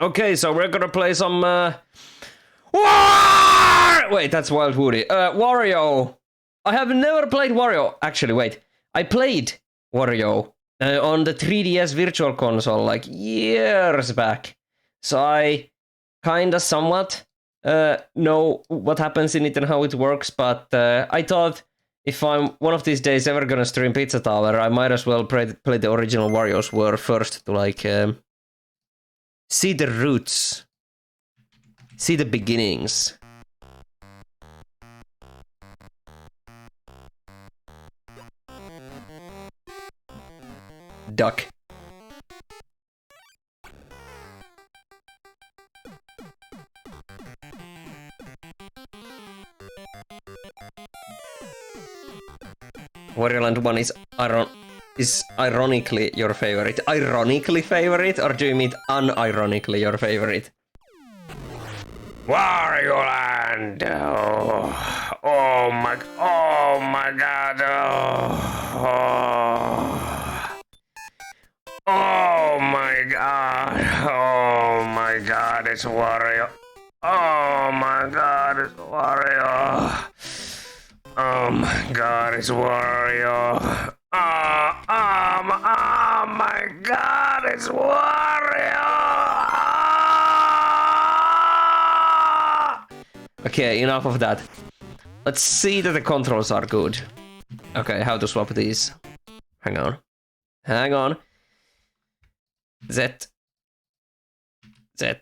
Okay, so we're gonna play some Wait, that's Wild Woody. Wario. I have never played Wario. Actually, wait. I played Wario on the 3DS Virtual Console like years back. So I kinda somewhat know what happens in it and how it works, but I thought if I'm one of these days ever gonna stream Pizza Tower, I might as well play the original Wario's War first to like see the roots, see the beginnings. Duck. Wario Land 1 is ironically your favorite. Ironically favorite, or do you mean unironically your favorite? Wario Land! Oh my god! Oh my god! Oh my god! It's Wario! Oh my god! It's Wario! Oh my god! It's Wario! Oh my god! It's Wario! Okay, enough of that. Let's see that the controls are good. Okay, how to swap these? Hang on. Hang on. Z. Z.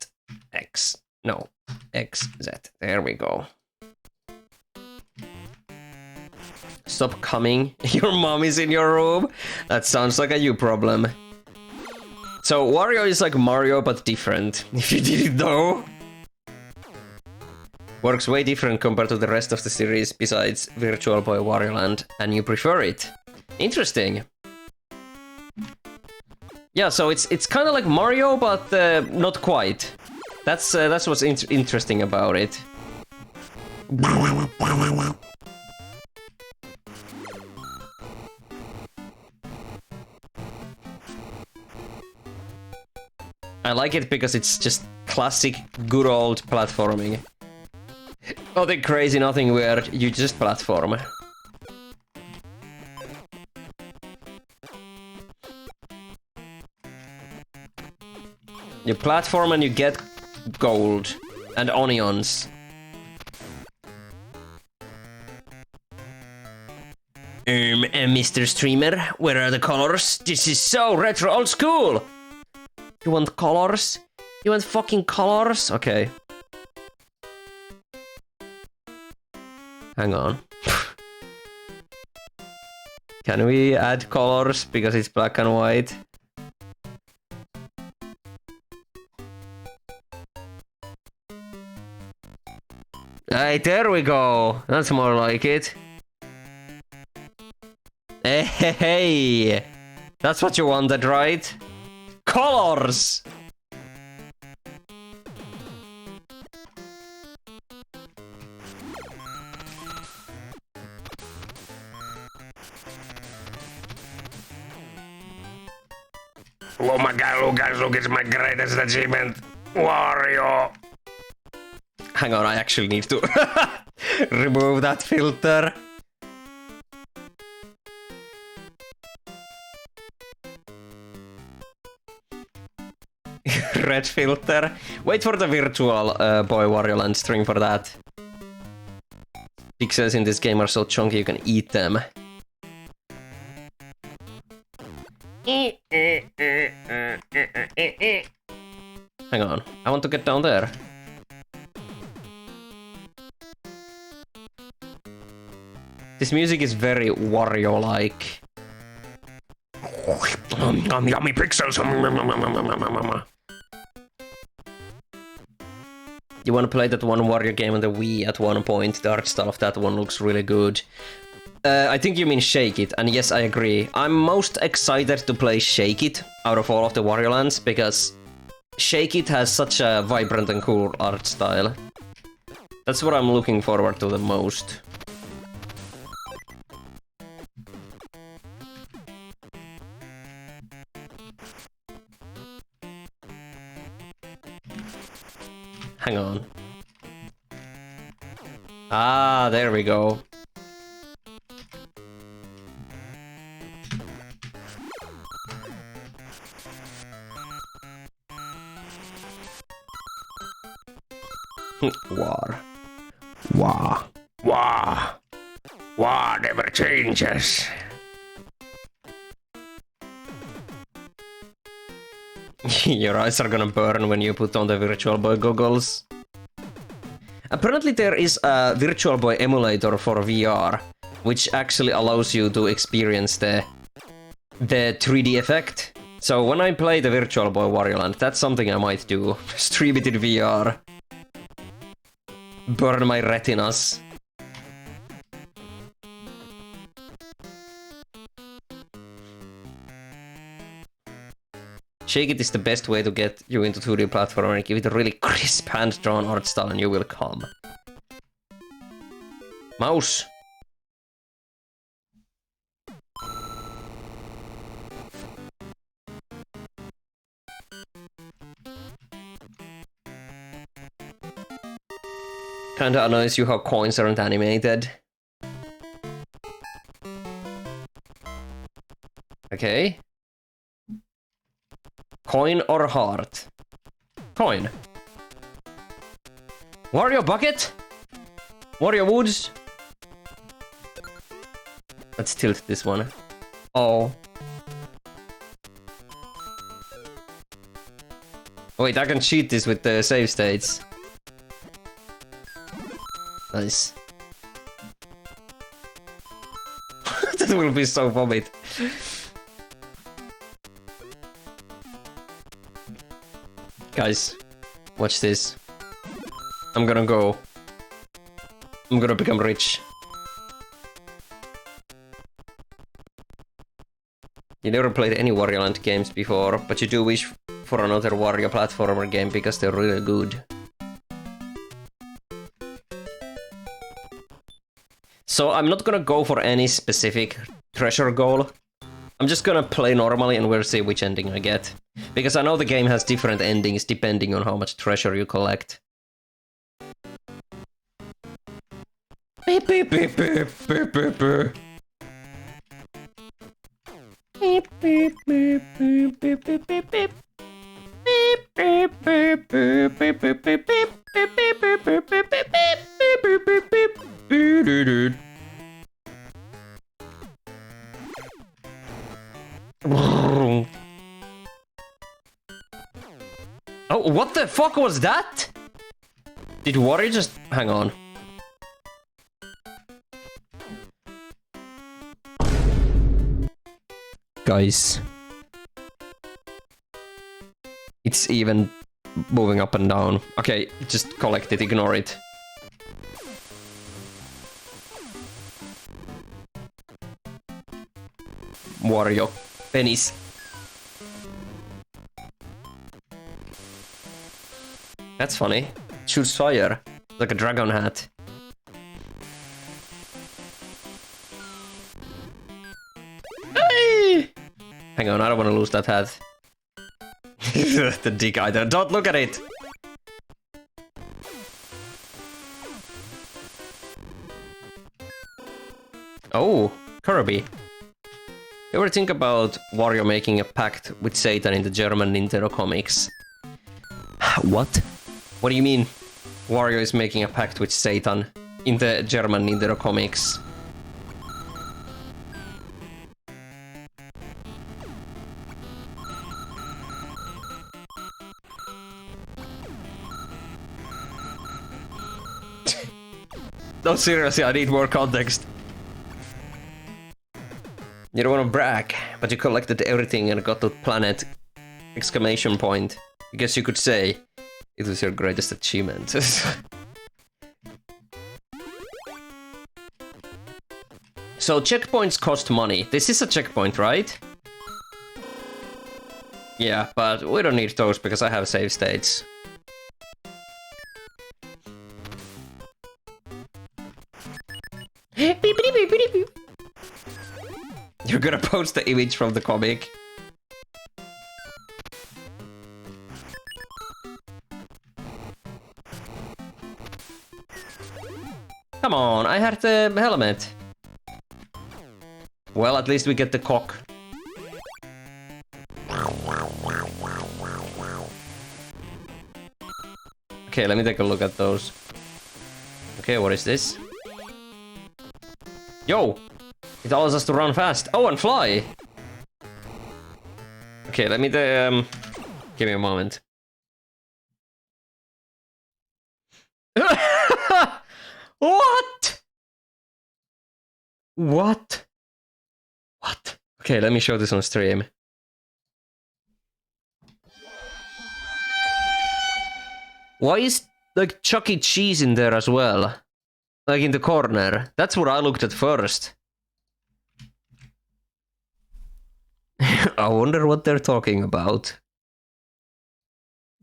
X. No. X. Z. There we go. Stop coming. Your mom is in your room? That sounds like a you problem. So Wario is like Mario but different. If you didn't know. Works way different compared to the rest of the series besides Virtual Boy Wario Land, and you prefer it. Interesting. Yeah, so it's kind of like Mario, but not quite. That's what's interesting about it. I like it because it's just classic, good old platforming. Nothing crazy, nothing weird, you just platform. You platform and you get gold and onions. Mr. Streamer, where are the colors? This is so retro old school! You want colors? You want fucking colors? Okay. Hang on. Can we add colors because it's black and white? Hey, there we go. That's more like it. Hey, that's what you wanted, right? Colors! Oh my god, oh guys, look, it's my greatest achievement. Wario! Hang on, I actually need to remove that filter. Red filter. Wait for the Virtual Boy Wario Land stream for that. Pixels in this game are so chunky you can eat them. Hang on, I want to get down there. This music is very Wario-like. Yummy pixels. You want to play that one Wario game on the Wii at one point? The art style of that one looks really good. I think you mean Shake It, and yes, I agree. I'm most excited to play Shake It out of all of the Wario Lands, because Shake It has such a vibrant and cool art style. That's what I'm looking forward to the most. Hang on. Ah, there we go. War. War. War. War never changes. Your eyes are gonna burn when you put on the Virtual Boy goggles. Apparently there is a Virtual Boy emulator for VR, which actually allows you to experience the 3D effect. So when I play the Virtual Boy Wario Land, that's something I might do. Stream it in VR. Burn my retinas. Shake It is the best way to get you into 2D platforming. Give it a really crisp hand-drawn art style and you will come. Mouse. Kinda annoys you how coins aren't animated. Okay. Coin or heart? Coin. Wario bucket? Wario woods? Let's tilt this one. Oh. Wait, I can cheat this with the save states. Nice. That will be so vomit. Guys, watch this. I'm gonna go. I'm gonna become rich. You never played any Wario Land games before, but you do wish for another Wario platformer game because they're really good. So I'm not gonna go for any specific treasure goal. I'm just gonna play normally and we'll see which ending I get. Because I know the game has different endings depending on how much treasure you collect. Beep beep beep beep beep beep beep. Beep beep beep beep beep beep beep beep. Beep beep beep beep beep beep beep beep beep beep beep beep beep beep beep beep beep beep. Oh, what the fuck was that? Did Wario just... hang on. Guys. It's even moving up and down. Okay, just collect it, ignore it. Wario. Pennies. That's funny. Shoots fire. Like a dragon hat. Hey! Hang on, I don't want to lose that hat. The dick either. Don't look at it! Oh, Kirby. You ever think about Wario making a pact with Satan in the German Nintendo comics? What? What do you mean? Wario is making a pact with Satan in the German Nintendo comics. No, seriously, I need more context. You don't want to brag, but you collected everything and got to planet! Exclamation point. I guess you could say it was your greatest achievement. So checkpoints cost money. This is a checkpoint, right? Yeah, but we don't need those because I have save states. You're gonna post the image from the comic. Come on, I had the helmet. Well, at least we get the cock. Okay, let me take a look at those. Okay, what is this? Yo! It allows us to run fast. Oh, and fly! Okay, let me give me a moment. What? What? What? Okay, let me show this on stream. Why is like Chuck E. Cheese in there as well? Like in the corner. That's what I looked at first. I wonder what they're talking about.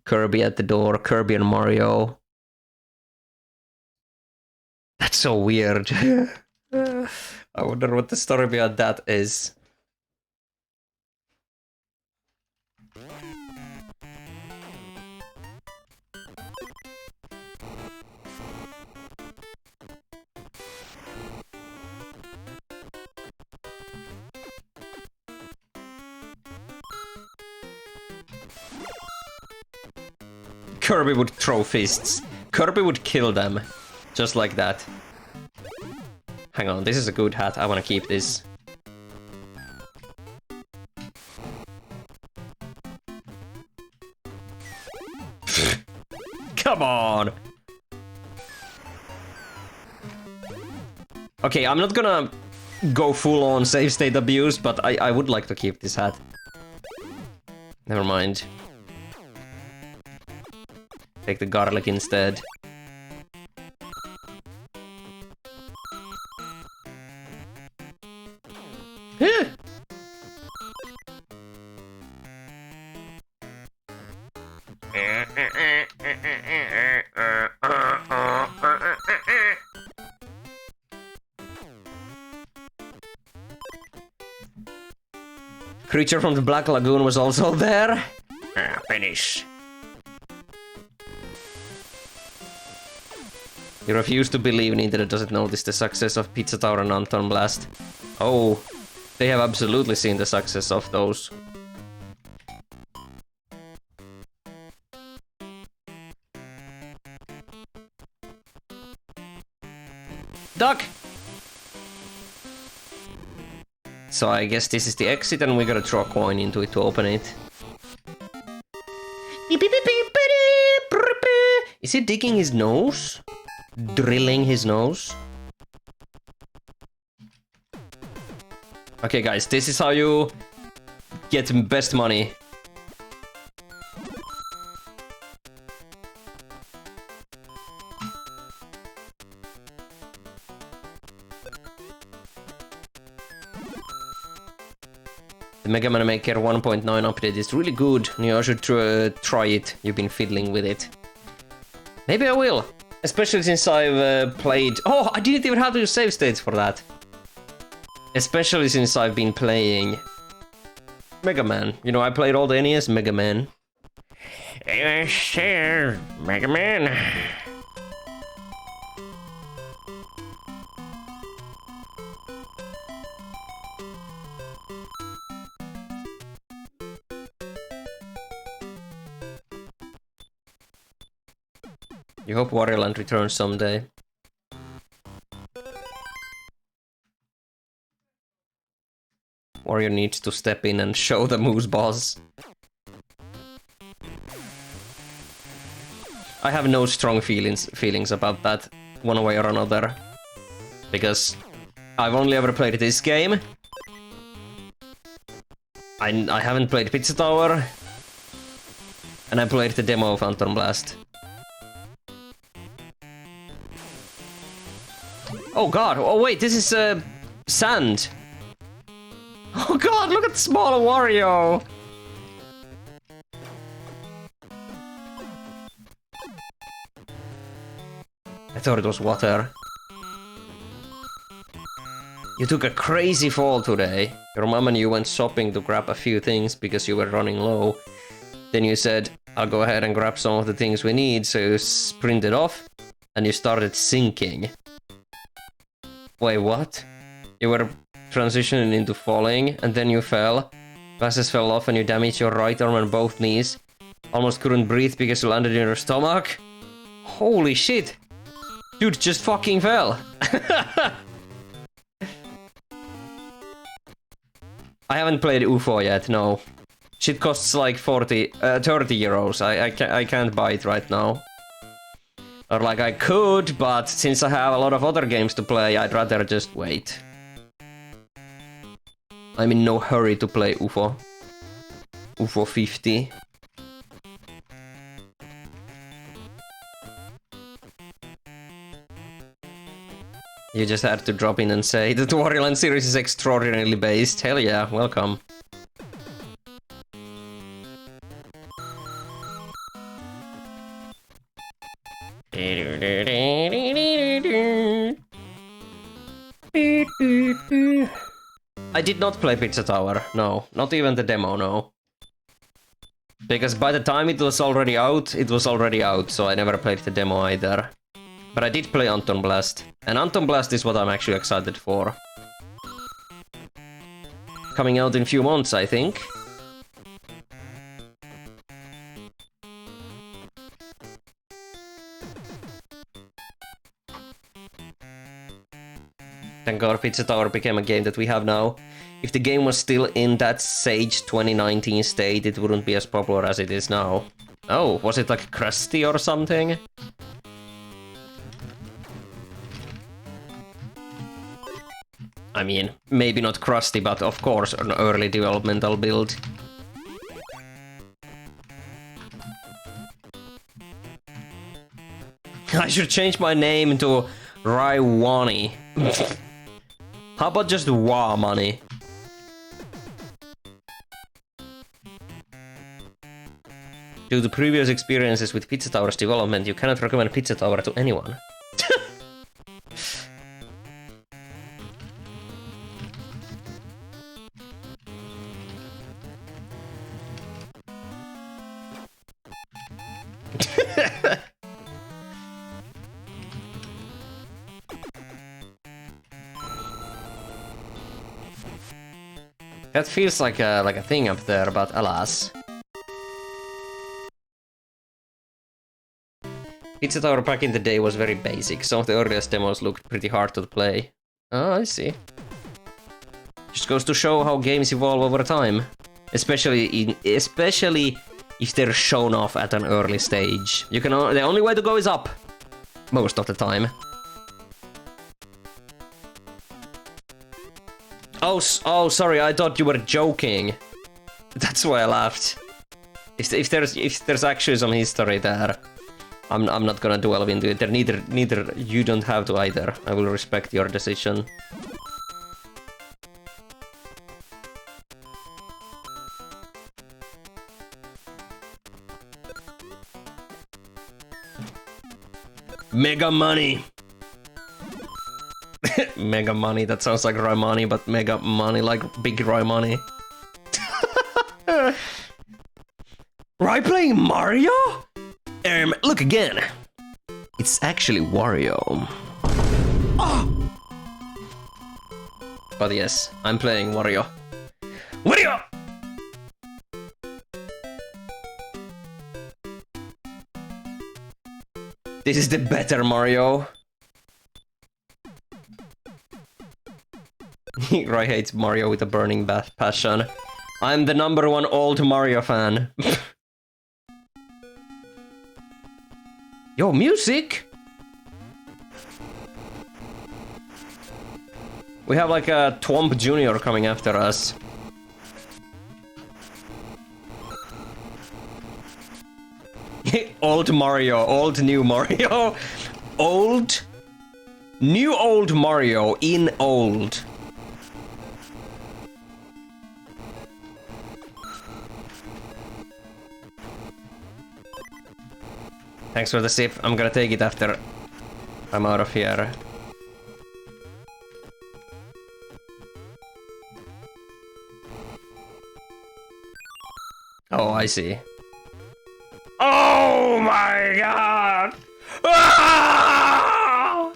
Kirby at the door, Kirby and Mario. That's so weird. I wonder what the story behind that is. Kirby would throw fists. Kirby would kill them. Just like that. Hang on, this is a good hat. I want to keep this. Come on! Okay, I'm not gonna go full-on save state abuse, but I would like to keep this hat. Never mind. Take the garlic instead. Creature from the Black Lagoon was also there. Finish. You refuse to believe Nintendo doesn't notice the success of Pizza Tower and Anton Blast. Oh, they have absolutely seen the success of those. Duck! So I guess this is the exit and we gotta throw a coin into it to open it. Is he digging his nose? Drilling his nose? Okay guys, this is how you get best money. The Mega Man Maker 1.9 update is really good. You should try it. You've been fiddling with it. Maybe I will. Especially since I've played... Oh, I didn't even have to use save states for that. Especially since I've been playing Mega Man. You know, I played all the NES Mega Man. Mega Man. You hope Wario Land returns someday. Wario needs to step in and show the Moose Boss. I have no strong feelings about that, one way or another. Because I've only ever played this game. I haven't played Pizza Tower. And I played the demo of Phantom Blast. Oh god, oh wait, this is sand. Oh god, look at the small Wario! I thought it was water. You took a crazy fall today. Your mom and you went shopping to grab a few things because you were running low. Then you said, I'll go ahead and grab some of the things we need, so you sprinted off and you started sinking. Wait, what? You were transitioning into falling, and then you fell. Glasses fell off and you damaged your right arm and both knees. Almost couldn't breathe because you landed in your stomach. Holy shit! Dude just fucking fell. I haven't played UFO yet, no. Shit costs like 30 euros. I can't buy it right now. Or like I could, but since I have a lot of other games to play, I'd rather just wait. I'm in no hurry to play UFO. UFO 50. You just had to drop in and say that the Wario Land series is extraordinarily based. Hell yeah, welcome. I did not play Pizza Tower, no. Not even the demo, no. Because by the time it was already out, so I never played the demo either. But I did play Anton Blast, and Anton Blast is what I'm actually excited for. Coming out in a few months, I think. Thank God Pizza Tower became a game that we have now. If the game was still in that Sage 2019 state, it wouldn't be as popular as it is now. Oh, was it like crusty or something? I mean, maybe not crusty, but of course an early developmental build. I should change my name to Ryemanni. How about just Wario? Due to previous experiences with Pizza Tower's development, you cannot recommend Pizza Tower to anyone. That feels like a thing up there, but alas. Pizza Tower back in the day was very basic. Some of the earliest demos looked pretty hard to play. Oh, I see. Just goes to show how games evolve over time. Especially if they're shown off at an early stage. The only way to go is up. Most of the time. Oh, sorry, I thought you were joking. That's why I laughed. If there's actually some history there, I'm not gonna dwell into it. Neither you don't have to either. I will respect your decision. Mega money. Mega money, that sounds like Ryemanni, but mega money, like big Ryemanni. Rye playing Mario? Look again. It's actually Wario. Oh! But yes, I'm playing Wario. Wario! This is the better Mario. Rye hates Mario with a burning passion. I'm the #1 old Mario fan. Yo, music! We have like a Twomp Jr. coming after us. Old Mario, old new Mario. Old. New old Mario in old. Thanks for the sip. I'm gonna take it after I'm out of here. Oh, I see. Oh my god! Ah!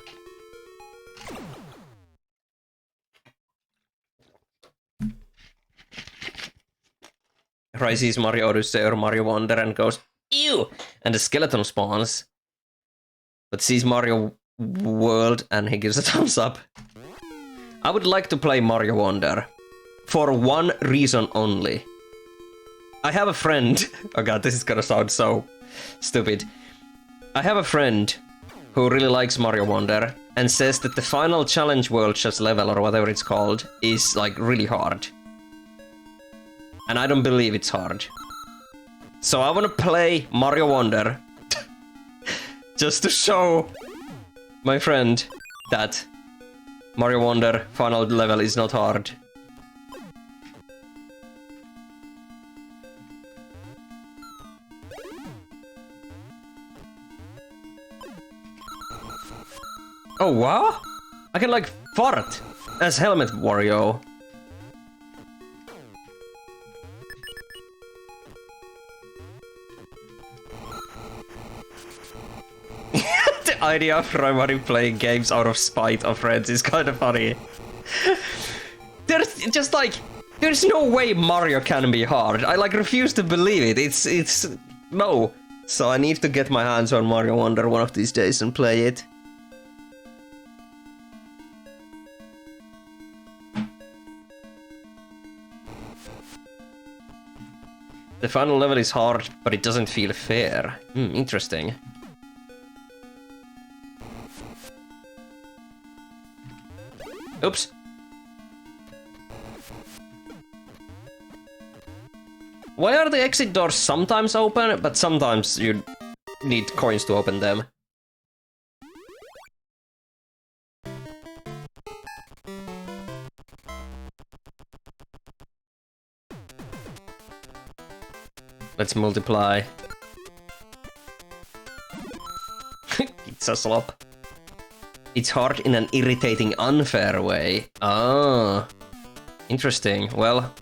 Rai sees Mario Odyssey or Mario Wonder and goes, ew! And the skeleton spawns. But sees Mario World and he gives a thumbs up. I would like to play Mario Wonder. For one reason only. I have a friend... Oh god, this is gonna sound so stupid. I have a friend who really likes Mario Wonder and says that the final challenge world chess level, or whatever it's called, is like really hard. And I don't believe it's hard. So I wanna play Mario Wonder just to show my friend that Mario Wonder final level is not hard. Oh, wow! I can, like, fart as Helmet Wario. The idea of Ryemanni playing games out of spite of friends is kind of funny. There's just, like, there's no way Mario can be hard. I, like, refuse to believe it. It's... no. So I need to get my hands on Mario Wonder one of these days and play it. The final level is hard, but it doesn't feel fair. Interesting. Oops. Why are the exit doors sometimes open, but sometimes you need coins to open them? Let's multiply. Pizza slop. It's hard in an irritating, unfair way. Ah. Interesting. Well,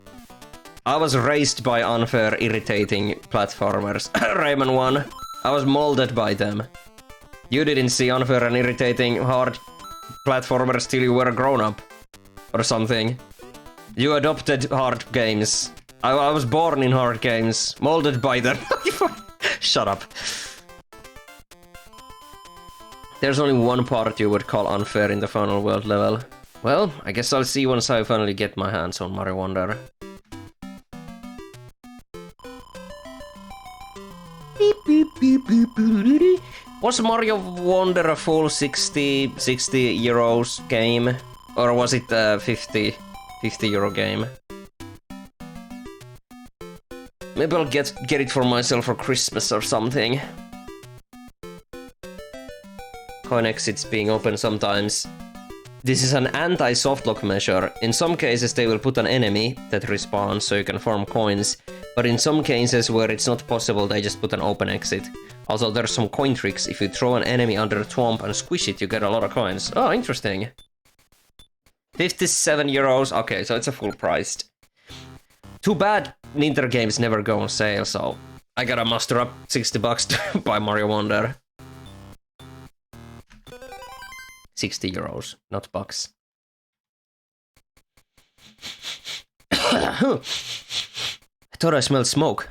I was raised by unfair, irritating platformers. Rayman 1. I was molded by them. You didn't see unfair and irritating, hard platformers till you were a grown-up. Or something. You adopted hard games. I was born in hard games, molded by them. Shut up. There's only one part you would call unfair in the final world level. Well, I guess I'll see once I finally get my hands on Mario Wonder. Was Mario Wonder a full 60 euros game? Or was it a 50 euro game? Maybe I'll get it for myself for Christmas or something. Coin exits being open sometimes. This is an anti-softlock measure. In some cases they will put an enemy that respawns so you can farm coins, but in some cases where it's not possible they just put an open exit. Also there's some coin tricks. If you throw an enemy under a swamp and squish it, you get a lot of coins. Oh, interesting. 57 euros. Okay, so it's a full priced. Too bad Nintendo games never go on sale, so I gotta muster up 60 bucks to buy Mario Wonder. 60 euros, not bucks. I thought I smelled smoke.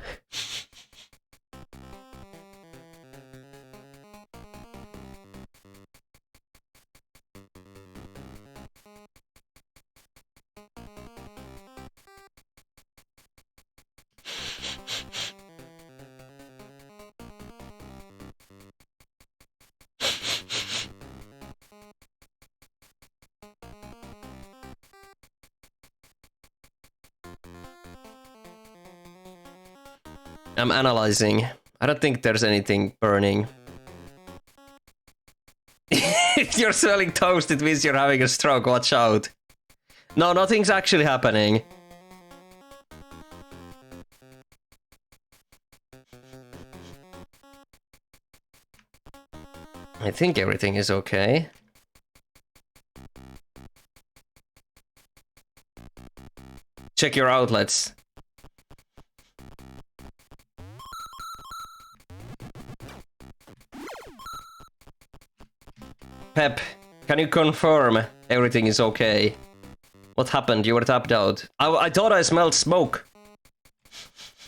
I'm analyzing. I don't think there's anything burning. If you're smelling toast, it means you're having a stroke. Watch out. No, nothing's actually happening. I think everything is okay. Check your outlets. Pep, can you confirm everything is okay? What happened? You were tapped out. I thought I smelled smoke.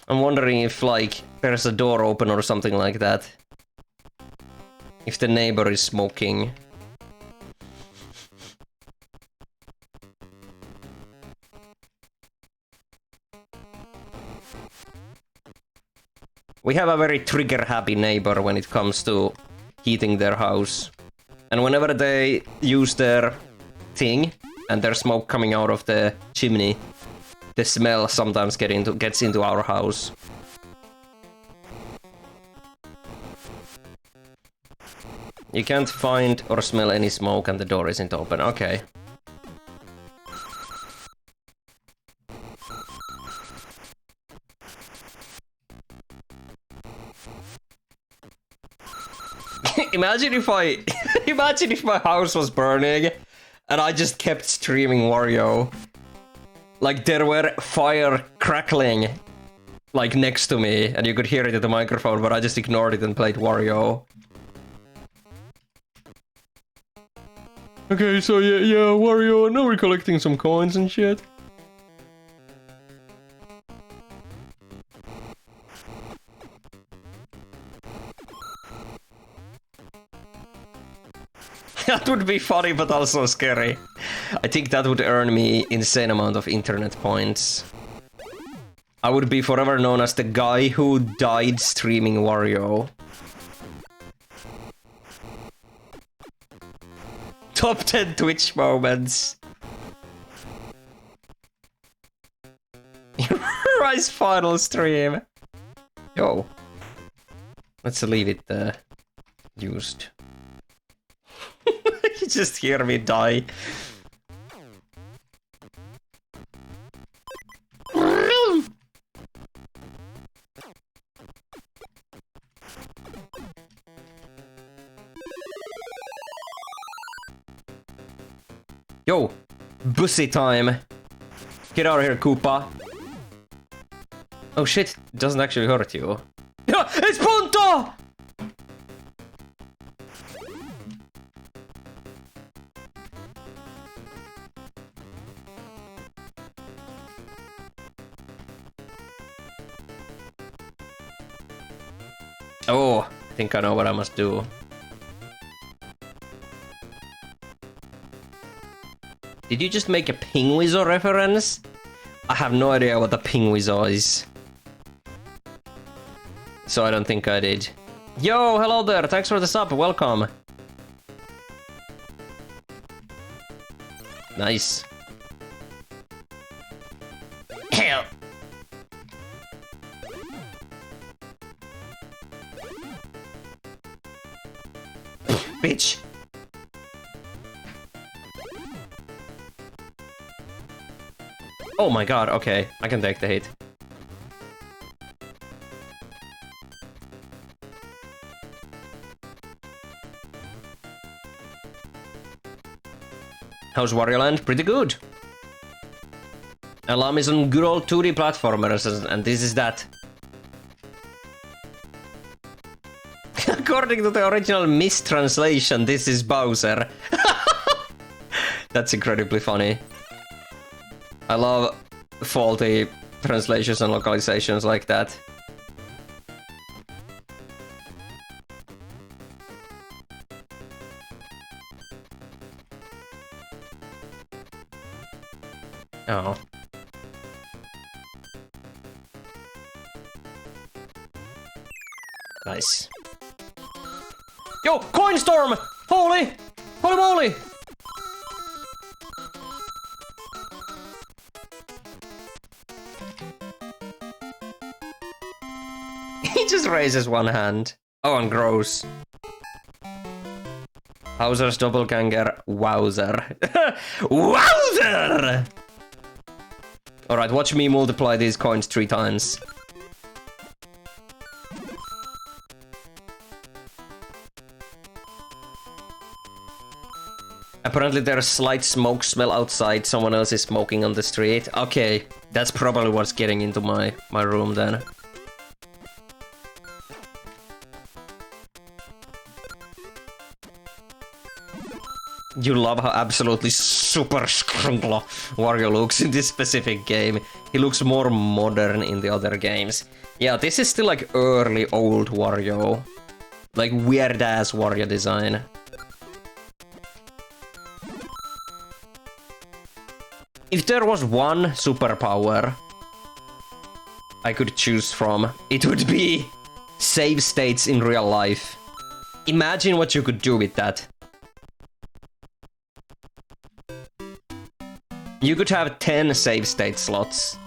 I'm wondering if, like, there's a door open or something like that. If the neighbor is smoking. We have a very trigger-happy neighbor when it comes to heating their house. And whenever they use their thing, and there's smoke coming out of the chimney, the smell sometimes gets into our house. You can't find or smell any smoke and the door isn't open. Okay. Imagine if imagine if my house was burning and I just kept streaming Wario. Like there were fire crackling like next to me and you could hear it at the microphone, but I just ignored it and played Wario. Okay, so yeah, Wario, now we're collecting some coins and shit. That would be funny, but also scary. I think that would earn me insane amount of internet points. I would be forever known as the guy who died streaming Wario. Top 10 Twitch moments. Rise final stream. Yo. Let's leave it used. You just hear me die. Yo, bussy time. Get out of here, Koopa. Oh shit, it doesn't actually hurt you. Yeah, it's Punto! Oh, I think I know what I must do. Did you just make a Pingwizzo reference? I have no idea what a Pingwizzo is. So I don't think I did. Yo, hello there, thanks for the sub, welcome. Nice. Hell. Bitch. Oh my god, okay, I can take the hit. How's Wario Land? Pretty good. Allow me some good old 2D platformers, and this is that. According to the original mistranslation, this is Bowser. That's incredibly funny. I love faulty translations and localizations like that. Oh. Nice. Yo, coin storm! Holy! Holy moly! He just raises one hand. Oh, and gross. Hauser's doppelganger, Wowzer. Wowzer! Alright, watch me multiply these coins 3 times. Apparently there's slight smoke smell outside, someone else is smoking on the street. Okay, that's probably what's getting into my room then. You love how absolutely super scrunkla Wario looks in this specific game. He looks more modern in the other games. Yeah, this is still like early old Wario. Like weird ass Wario design. If there was one superpower I could choose from, it would be save states in real life. Imagine what you could do with that. You could have 10 save state slots.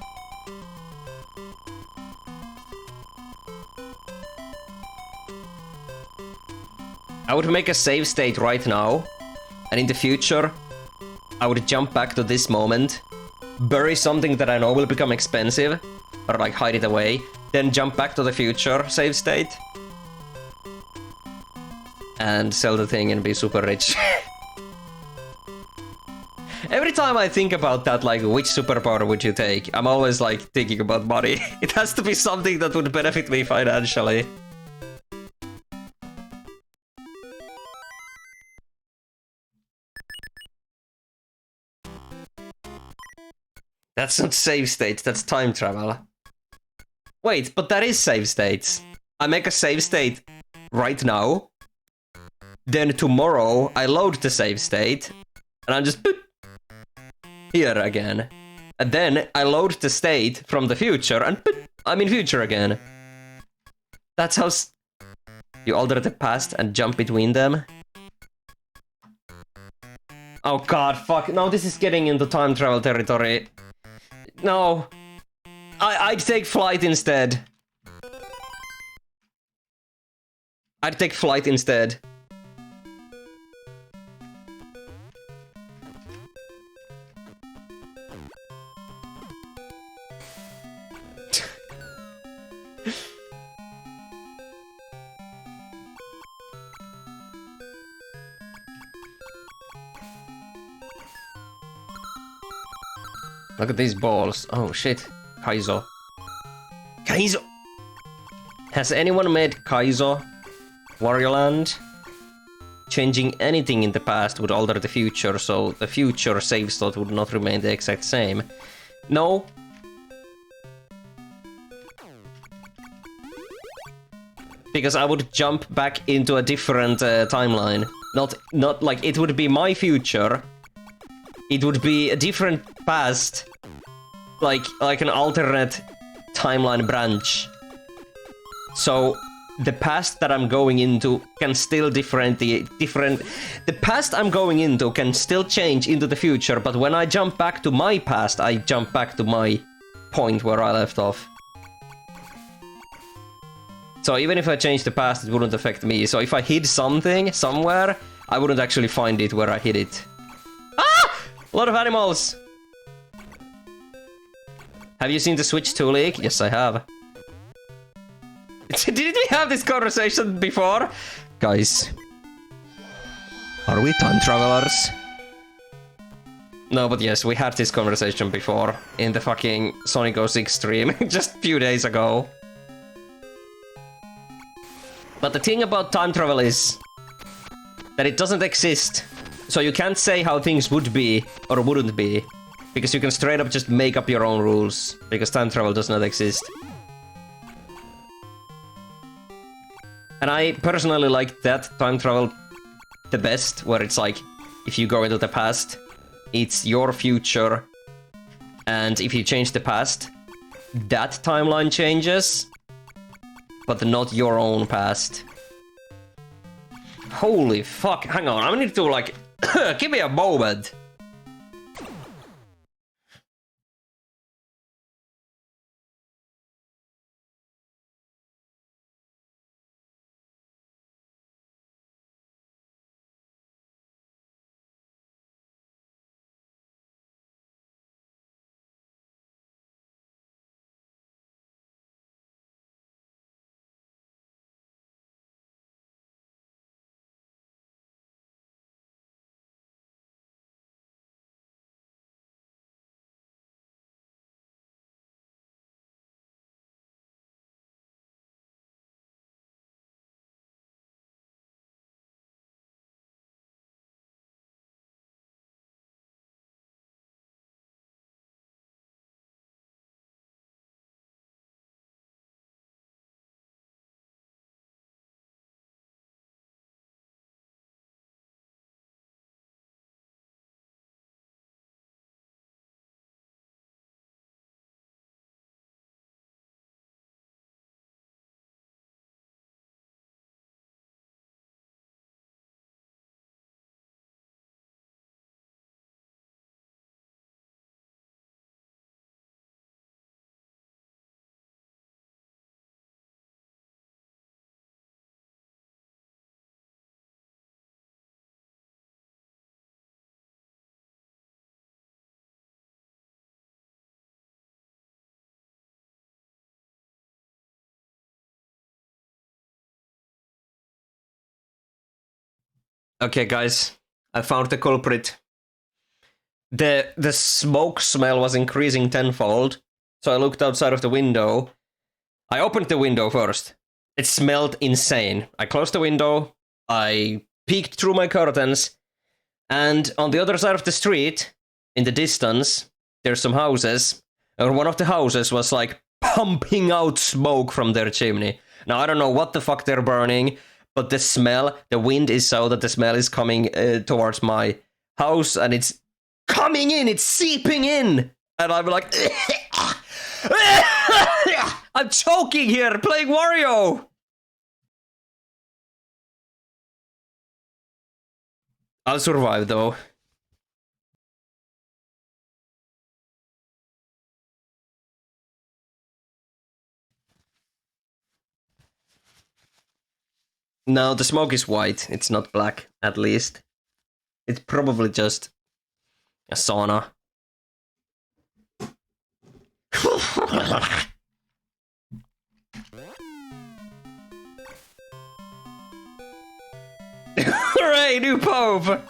I would make a save state right now, and in the future, I would jump back to this moment, bury something that I know will become expensive, or like hide it away, then jump back to the future save state, and sell the thing and be super rich. Every time I think about that, like, which superpower would you take? I'm always, like, thinking about money. It has to be something that would benefit me financially. That's not save states, that's time travel. Wait, but that is save states. I make a save state right now. Then tomorrow, I load the save state. And I'm just... boop, here again. And then I load the state from the future and I'm in future again. That's how you alter the past and jump between them. Oh god, fuck. No, this is getting into time travel territory. No. I'd take flight instead. I'd take flight instead. Look at these balls. Oh shit. Kaizo. Kaizo! Has anyone made Kaizo? Wario Land? Changing anything in the past would alter the future, so the future save slot would not remain the exact same. No. Because I would jump back into a different timeline. Not like it would be my future. It would be a different past. Like an alternate timeline branch. So the past that I'm going into can still the past I'm going into can still change into the future, but when I jump back to my past, I jump back to my point where I left off. So even if I change the past, it wouldn't affect me. So if I hid something somewhere, I wouldn't actually find it where I hid it. Ah! A lot of animals! Have you seen the Switch 2 leak? Yes, I have. Didn't we have this conversation before? Guys. Are we time travelers? No, but yes, we had this conversation before. In the fucking Sonic 06 stream. Just a few days ago. But the thing about time travel is... that it doesn't exist. So you can't say how things would be or wouldn't be. Because you can straight up just make up your own rules. Because time travel does not exist. And I personally like that time travel the best, where it's like, if you go into the past, it's your future, and if you change the past, that timeline changes, but not your own past. Holy fuck, hang on, I need to like, give me a moment. Okay, guys, I found the culprit. The smoke smell was increasing tenfold, so I looked outside of the window. I opened the window first. It smelled insane. I closed the window, I peeked through my curtains, and on the other side of the street, in the distance, there's some houses, and one of the houses was like pumping out smoke from their chimney. Now, I don't know what the fuck they're burning, but the smell, the wind is so that the smell is coming towards my house, and it's coming in, it's seeping in, and I'm like, I'm choking here playing Wario. I'll survive though. No, the smoke is white. It's not black, at least. It's probably just a sauna. Hooray, new Pope!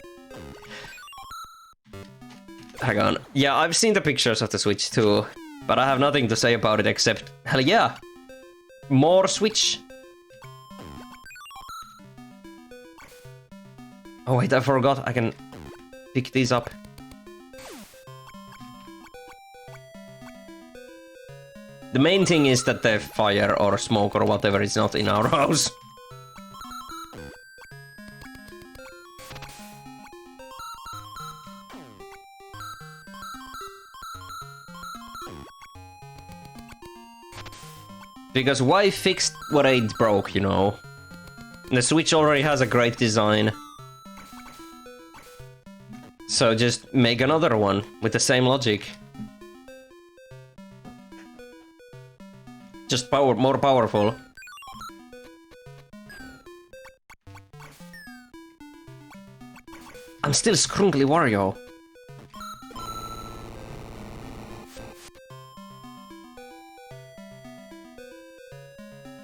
Hang on. Yeah, I've seen the pictures of the Switch too, but I have nothing to say about it except, hell yeah! More Switch! Oh wait, I forgot, I can pick these up. The main thing is that the fire or smoke or whatever is not in our house. Because why fix what ain't broke, you know? The Switch already has a great design. So just make another one with the same logic. Just more powerful. I'm still Scrunkly Wario.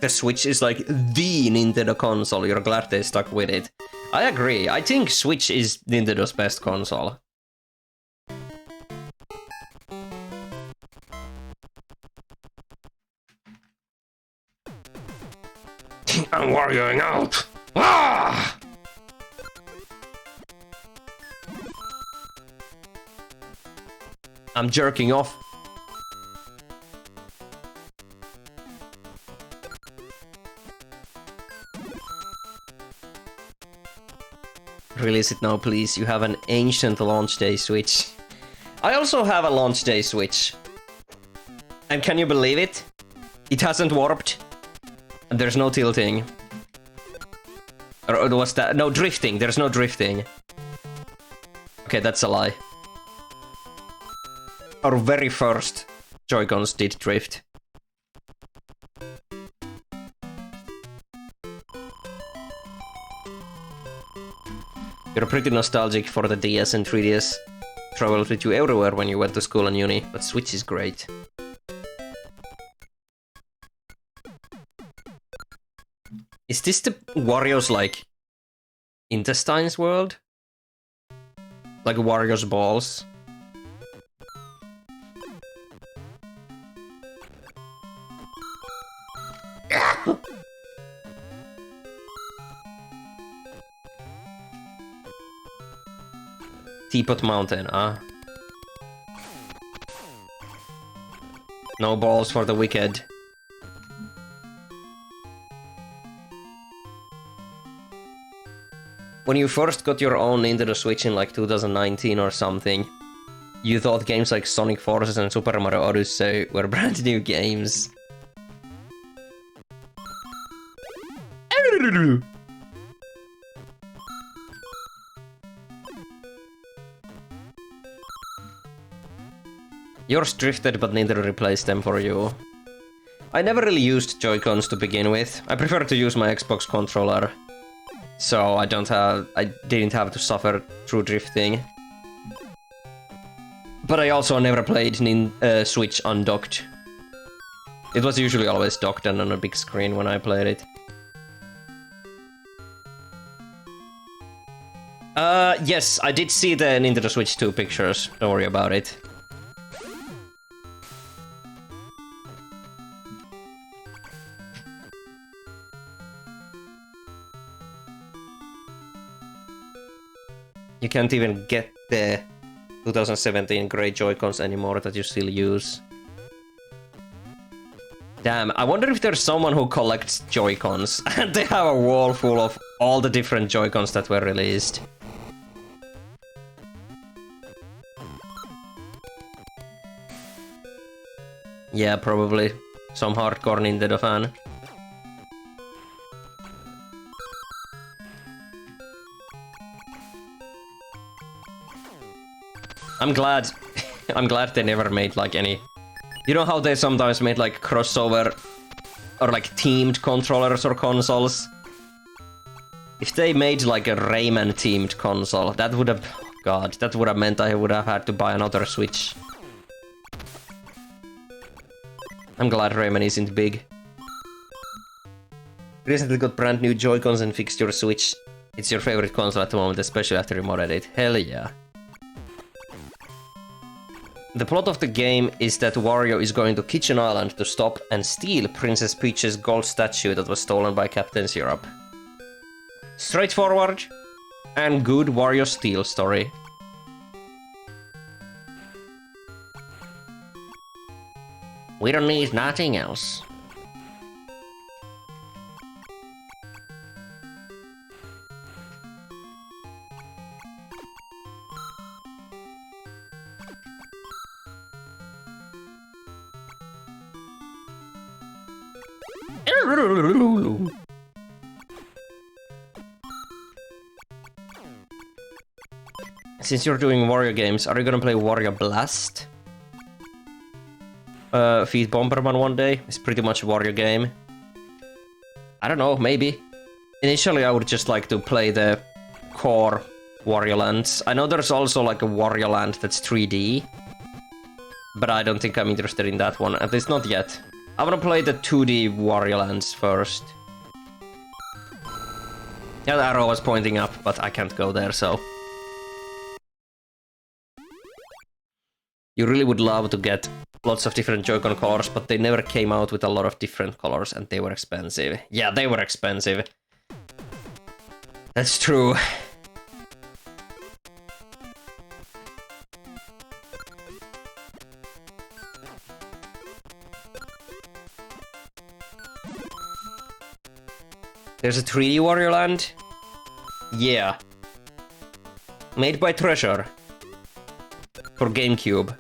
The Switch is like the Nintendo console, you're glad they stuck with it. I agree, I think Switch is Nintendo's best console. I'm Warioing out! Ah! I'm jerking off. Release it now, please. You have an ancient launch day Switch. I also have a launch day Switch. And can you believe it? It hasn't warped. And there's no tilting. Or was that? No, drifting. There's no drifting. Okay, that's a lie. Our very first Joy-Cons did drift. You're pretty nostalgic for the DS and 3DS. Traveled with you everywhere when you went to school and uni, but Switch is great. Is this the Wario's, like, intestines world? Like Wario's balls? Teapot Mountain, ah. No balls for the wicked. When you first got your own Nintendo Switch in like 2019 or something, you thought games like Sonic Forces and Super Mario Odyssey were brand new games. Yours drifted, but Nintendo replaced them for you. I never really used Joy-Cons to begin with. I prefer to use my Xbox controller. So I didn't have to suffer through drifting. But I also never played Switch undocked. It was usually always docked and on a big screen when I played it. Yes, I did see the Nintendo Switch 2 pictures. Don't worry about it. You can't even get the 2017 grey Joy-Cons anymore that you still use. Damn, I wonder if there's someone who collects Joy-Cons and they have a wall full of all the different Joy-Cons that were released. Yeah, probably. Some hardcore Nintendo fan. I'm glad they never made like any... You know how they sometimes made like crossover or like teamed controllers or consoles? If they made like a Rayman themed console, that would have... Oh God, that would have meant I would have had to buy another Switch. I'm glad Rayman isn't big. Recently got brand new Joy-Cons and fixed your Switch. It's your favorite console at the moment, especially after you modded it. Hell yeah. The plot of the game is that Wario is going to Kitchen Island to stop and steal Princess Peach's gold statue that was stolen by Captain Syrup. Straightforward and good Wario steal story. We don't need nothing else. Since you're doing Wario games, are you gonna play Wario Blast? Feed Bomberman one day? It's pretty much a Wario game. I don't know, maybe. Initially I would just like to play the core Wario Lands. I know there's also like a Wario Land that's 3D. But I don't think I'm interested in that one, at least not yet. I wanna play the 2D Wario Lands first. Yeah, the arrow was pointing up, but I can't go there, so... You really would love to get lots of different Joy-Con colors, but they never came out with a lot of different colors, and they were expensive. Yeah, they were expensive. That's true. There's a 3D Wario Land? Yeah. Made by Treasure. For GameCube.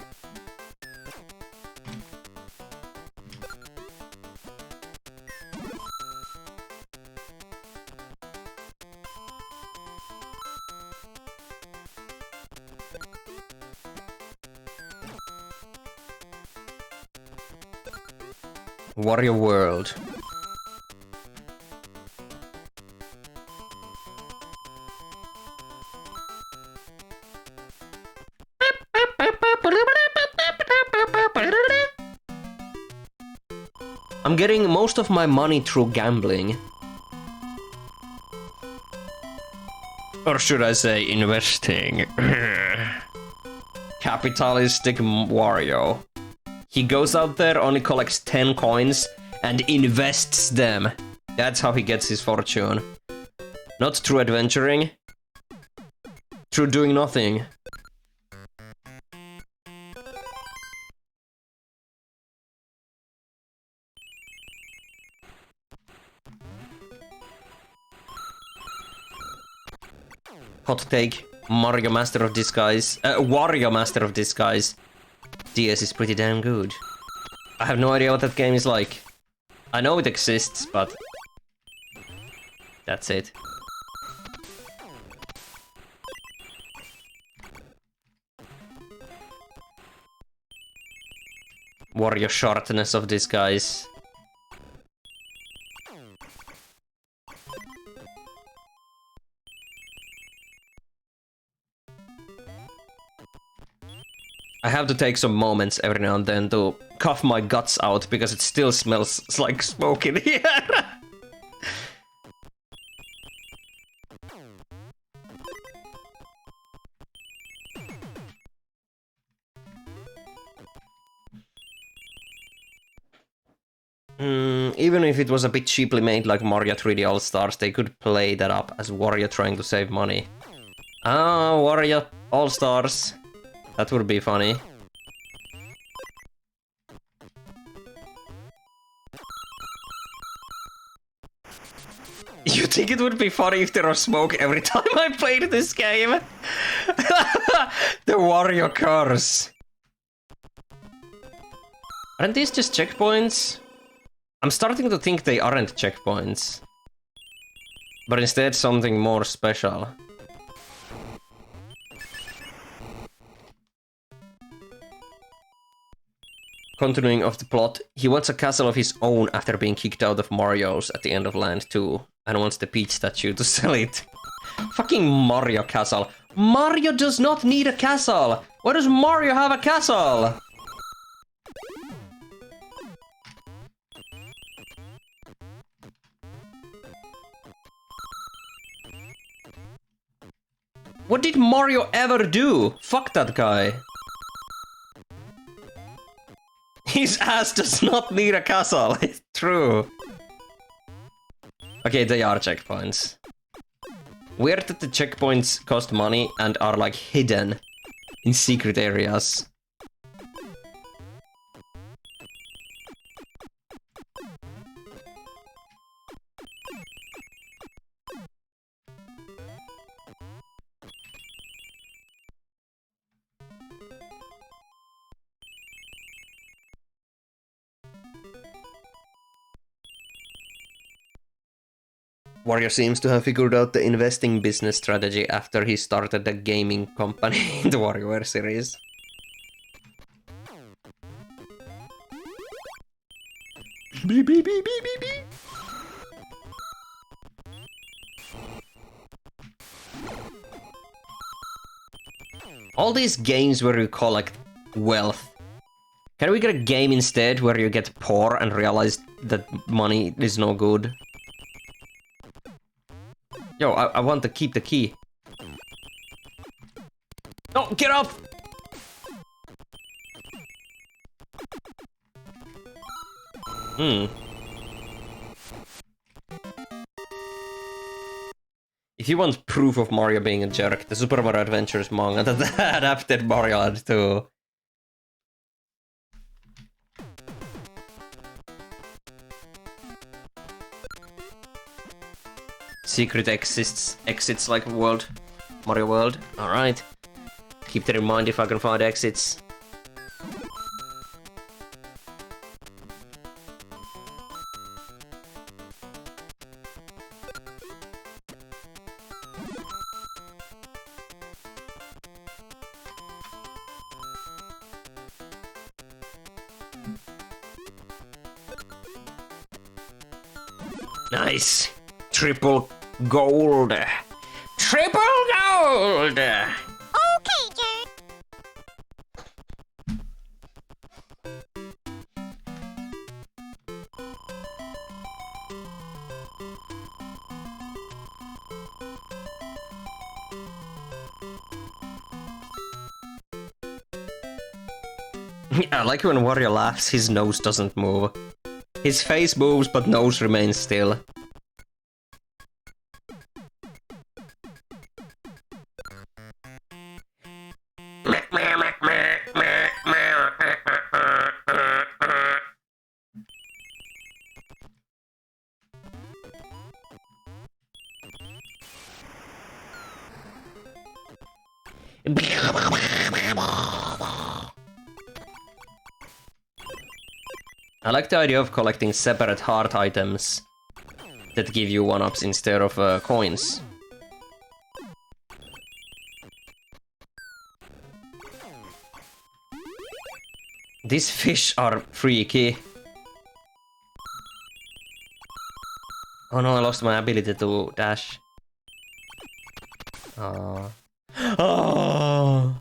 Wario World. I'm getting most of my money through gambling. Or should I say investing? Capitalistic Wario. He goes out there, only collects 10 coins, and invests them. That's how he gets his fortune. Not through adventuring. Through doing nothing. Hot take, Mario Master of Disguise, Wario Master of Disguise. DS is pretty damn good. I have no idea what that game is like. I know it exists, but... that's it. Wario Shortness of Disguise. I have to take some moments every now and then to cough my guts out because it still smells like smoke in here. Even if it was a bit cheaply made like Mario 3D All-Stars, they could play that up as Wario trying to save money. Ah, Wario All-Stars. That would be funny. You think it would be funny if there was smoke every time I played this game? The Wario curse. Aren't these just checkpoints? I'm starting to think they aren't checkpoints. But instead something more special. Continuing of the plot, he wants a castle of his own after being kicked out of Mario's at the end of Land 2, and wants the Peach statue to sell it. Fucking Mario castle. Mario does not need a castle! Why does Mario have a castle? What did Mario ever do? Fuck that guy. His ass does not need a castle, it's true. Okay, they are checkpoints. Weird that the checkpoints cost money and are like hidden in secret areas. Wario seems to have figured out the investing business strategy after he started the gaming company in the WarioWare series. Beep, beep, beep, beep, beep, beep. All these games where you collect wealth. Can we get a game instead where you get poor and realize that money is no good? Yo, I want to keep the key. No, get up! If you want proof of Mario being a jerk, the Super Mario Adventures manga that adapted Mario Land 2. Secret exits like Mario World. Alright. Keep that in mind if I can find exits. Nice! Triple gold! Triple gold! Okay, Jack. I like when Wario laughs, his nose doesn't move. His face moves, but nose remains still. I like the idea of collecting separate heart items that give you 1-ups instead of coins. These fish are freaky. Oh no, I lost my ability to dash. Oh. Oh.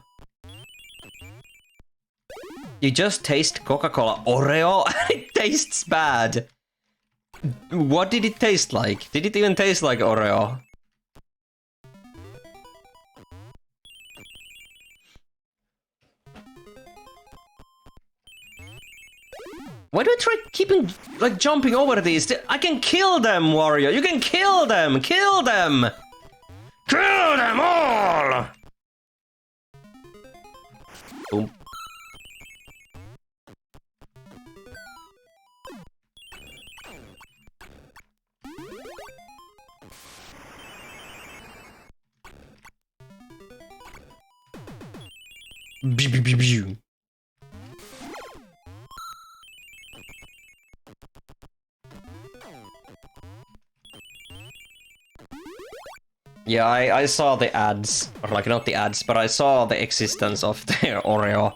You just taste Coca-Cola Oreo and it tastes bad. What did it taste like? Did it even taste like Oreo? Why do I try keeping, like, jumping over these? I can kill them, Wario! You can kill them! Kill them! Kill them all! Boom. Yeah, I saw the ads, or like not the ads, but I saw the existence of the Oreo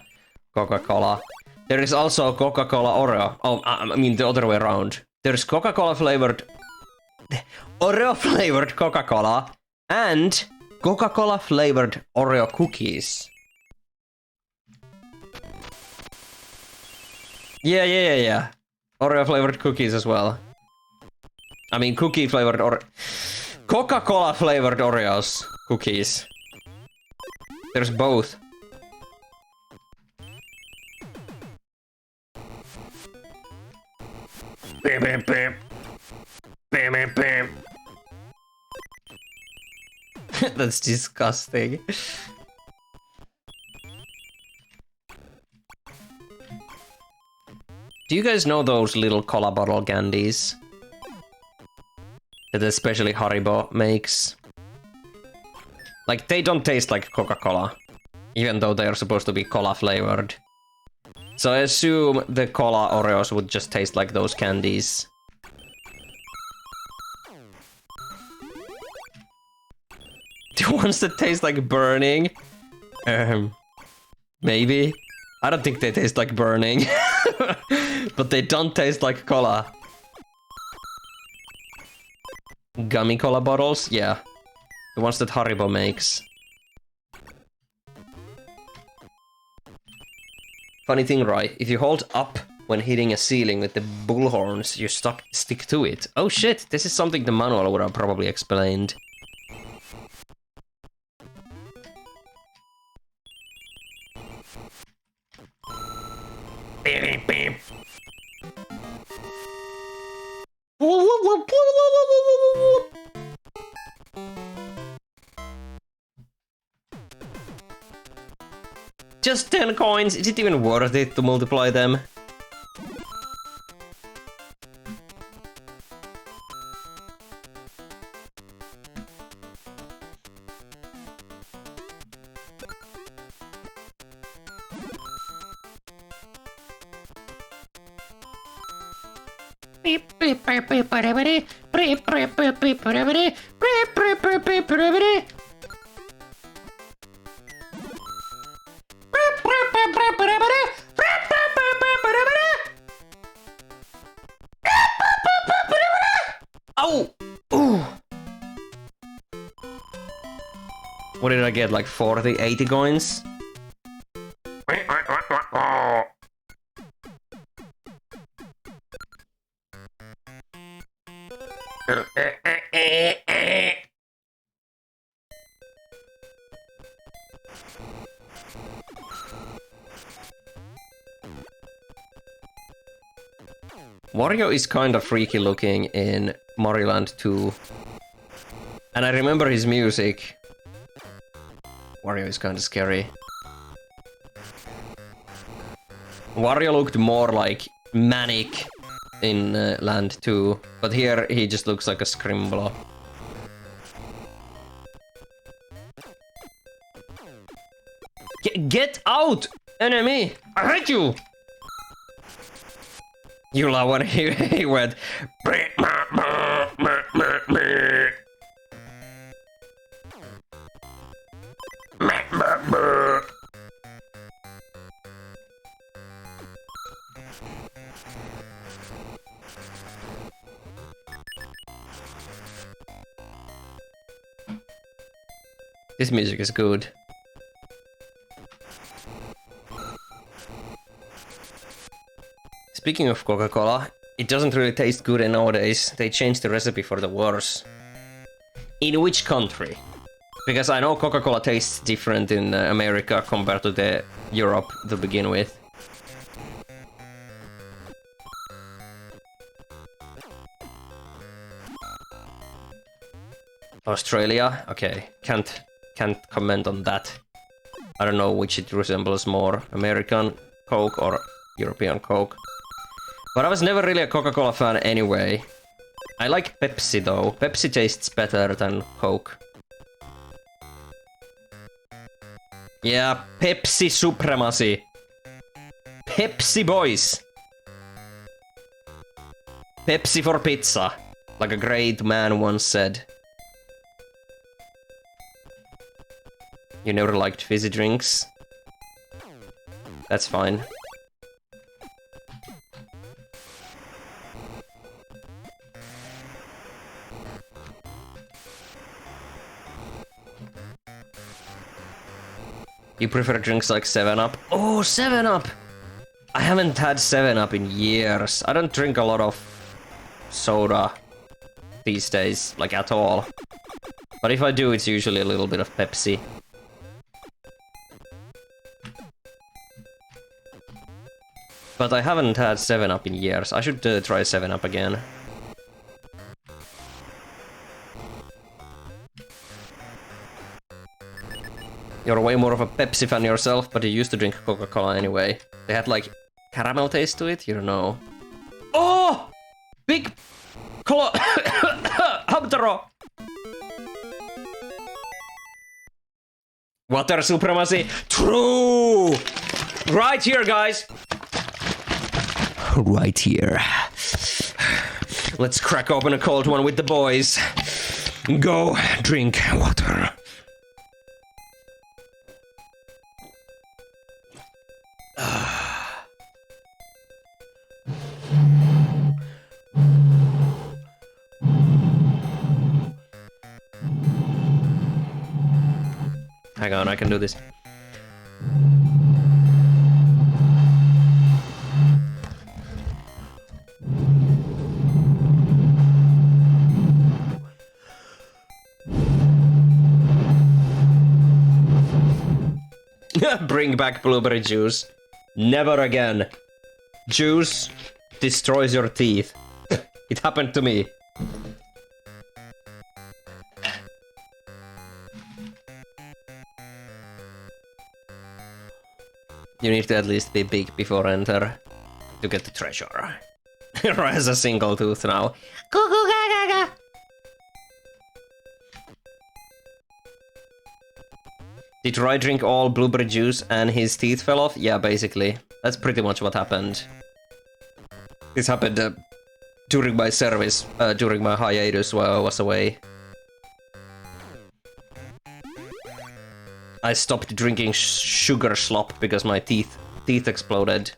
Coca-Cola. There is also Coca-Cola Oreo. Oh, I mean the other way around. There's Coca-Cola flavored, Oreo flavored Coca-Cola, and Coca-Cola flavored Oreo cookies. Yeah. Oreo flavored cookies as well. I mean cookie flavored Oreo. Coca-Cola flavored Oreos cookies. There's both. That's disgusting. Do you guys know those little cola bottle candies that especially Haribo makes? Like, they don't taste like Coca-Cola, even though they are supposed to be cola flavored. So I assume the cola Oreos would just taste like those candies. The ones that taste like burning? Maybe. I don't think they taste like burning. But they don't taste like cola. Gummy cola bottles? Yeah. The ones that Haribo makes. Funny thing, right? If you hold up when hitting a ceiling with the bullhorns, you stick to it. Oh shit, this is something the manual would have probably explained. Just 10 coins, is it even worth it to multiply them? Oh! Ooh. What did I get, like 40, 80 coins? Wario is kind of freaky looking in Mario Land 2. And I remember his music. Wario is kind of scary. Wario looked more like manic in Land 2, but here he just looks like a scrimbler. Get out, enemy! I hate you! You love when he went. This music is good. Speaking of Coca-Cola, it doesn't really taste good nowadays. They changed the recipe for the worse. In which country? Because I know Coca-Cola tastes different in America compared to the Europe to begin with. Australia? Okay, can't comment on that. I don't know which it resembles more, American Coke or European Coke. But I was never really a Coca-Cola fan anyway. I like Pepsi though. Pepsi tastes better than Coke. Yeah, Pepsi supremacy. Pepsi boys. Pepsi for pizza, like a great man once said. You never liked fizzy drinks? That's fine. You prefer drinks like 7-Up? Oh, 7-Up! I haven't had 7-Up in years. I don't drink a lot of soda these days, like at all. But if I do, it's usually a little bit of Pepsi. But I haven't had 7-Up in years. I should try 7-Up again. You're way more of a Pepsi fan yourself, but you used to drink Coca-Cola anyway. They had like caramel taste to it, you don't know. Oh! Big Hamtaro! Water supremacy. True! Right here, guys. Right here. Let's crack open a cold one with the boys. Go drink water. Hang on, I can do this. Bring back blueberry juice. Never again. Juice destroys your teeth. It happened to me. You need to at least be big before enter to get the treasure. Rye has a single tooth now. Cuckoo ga ga ga. Did Rye drink all blueberry juice and his teeth fell off? Yeah, basically. That's pretty much what happened. This happened during my service, during my hiatus while I was away. I stopped drinking sugar slop because my teeth exploded.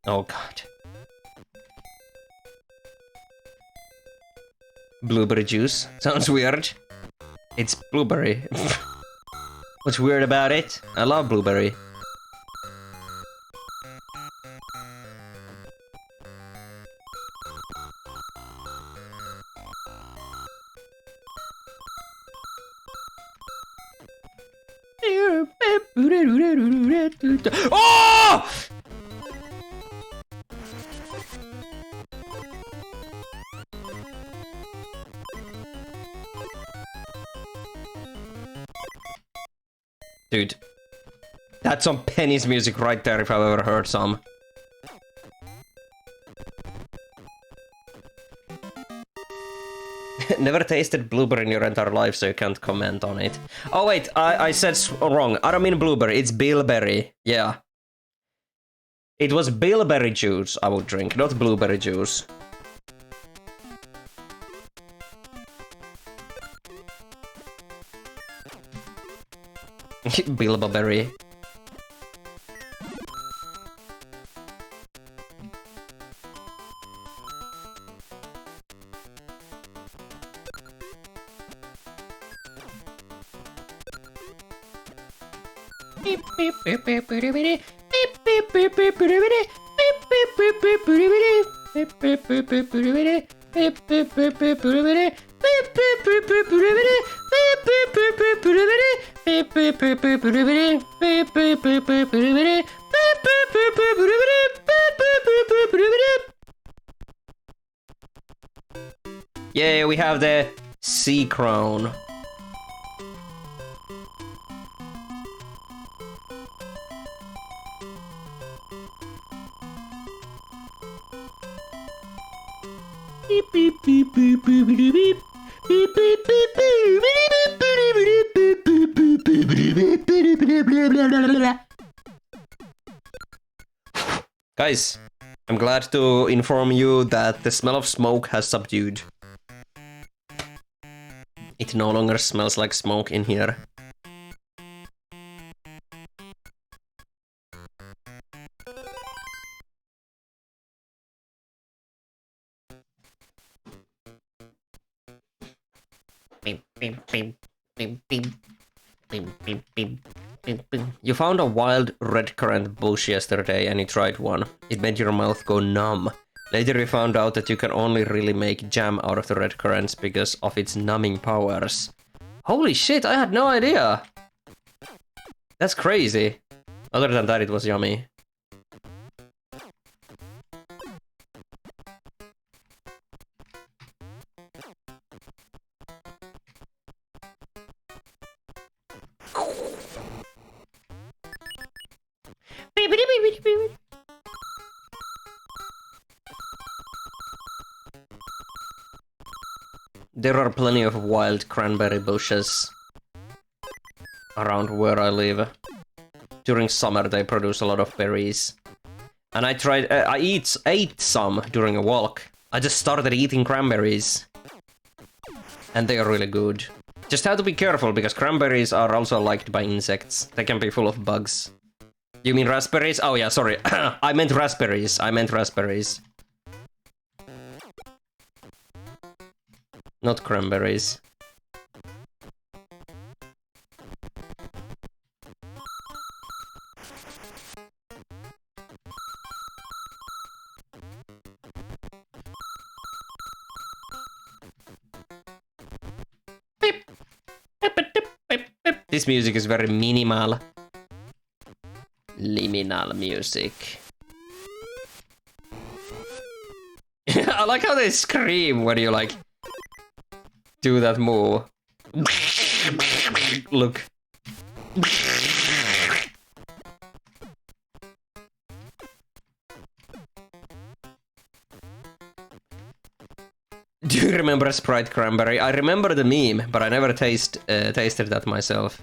Oh god. Blueberry juice. Sounds weird. It's blueberry. What's weird about it? I love blueberry. Oh! Dude, that's some Penny's music right there if I've ever heard some. Never tasted blueberry in your entire life, so you can't comment on it. Oh wait, I said wrong. I don't mean blueberry, it's bilberry. Yeah. It was bilberry juice I would drink, not blueberry juice. Bilberry. Yeah, we have the sea crown. Guys, I'm glad to inform you that the smell of smoke has subdued. It no longer smells like smoke in here. You found a wild red currant bush yesterday and you tried one. It made your mouth go numb. Later you found out that you can only really make jam out of the red currants because of its numbing powers. Holy shit, I had no idea! That's crazy. Other than that, it was yummy. There are plenty of wild cranberry bushes around where I live. During summer they produce a lot of berries. And I tried, I ate some during a walk. I just started eating cranberries. And they are really good. Just have to be careful because cranberries are also liked by insects. They can be full of bugs. You mean raspberries? Oh yeah, sorry. I meant raspberries. Not cranberries. This music is very minimal. Liminal music. I like how they scream when you like do that move. Look. Do you remember Sprite Cranberry? I remember the meme, but I never tasted that myself.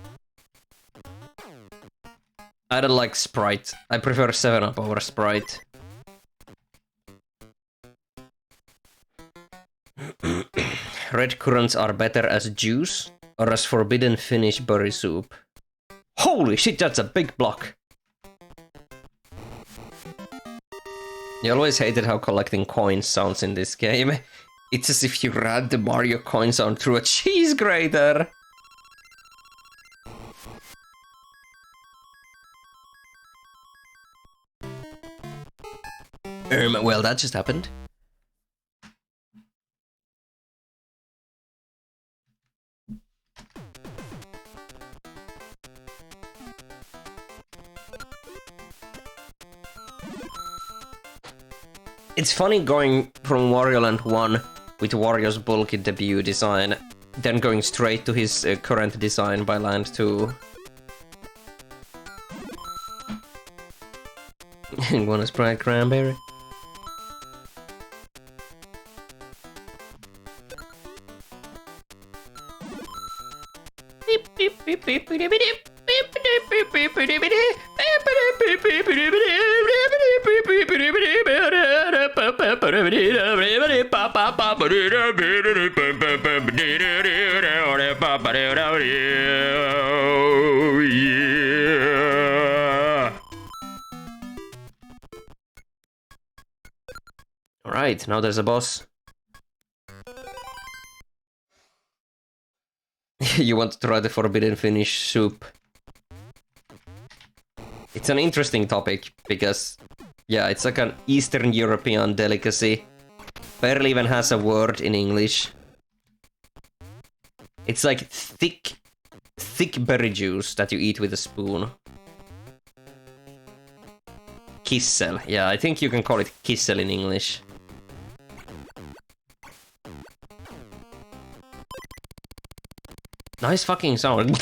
I don't like Sprite. I prefer 7-Up over Sprite. Red currants are better as juice or as forbidden Finnish berry soup. Holy shit, that's a big block! You always hated how collecting coins sounds in this game. It's as if you ran the Mario coin sound through a cheese grater! Well, that just happened. It's funny going from Wario Land 1 with Wario's bulky debut design, then going straight to his current design by Land 2. Want a Sprite Cranberry? Alright, now there's a boss. You want to try the forbidden Finnish soup? It's an interesting topic, because, yeah, it's like an Eastern European delicacy. Barely even has a word in English. It's like thick berry juice that you eat with a spoon. Kissel. Yeah, I think you can call it kissel in English. Nice fucking sound.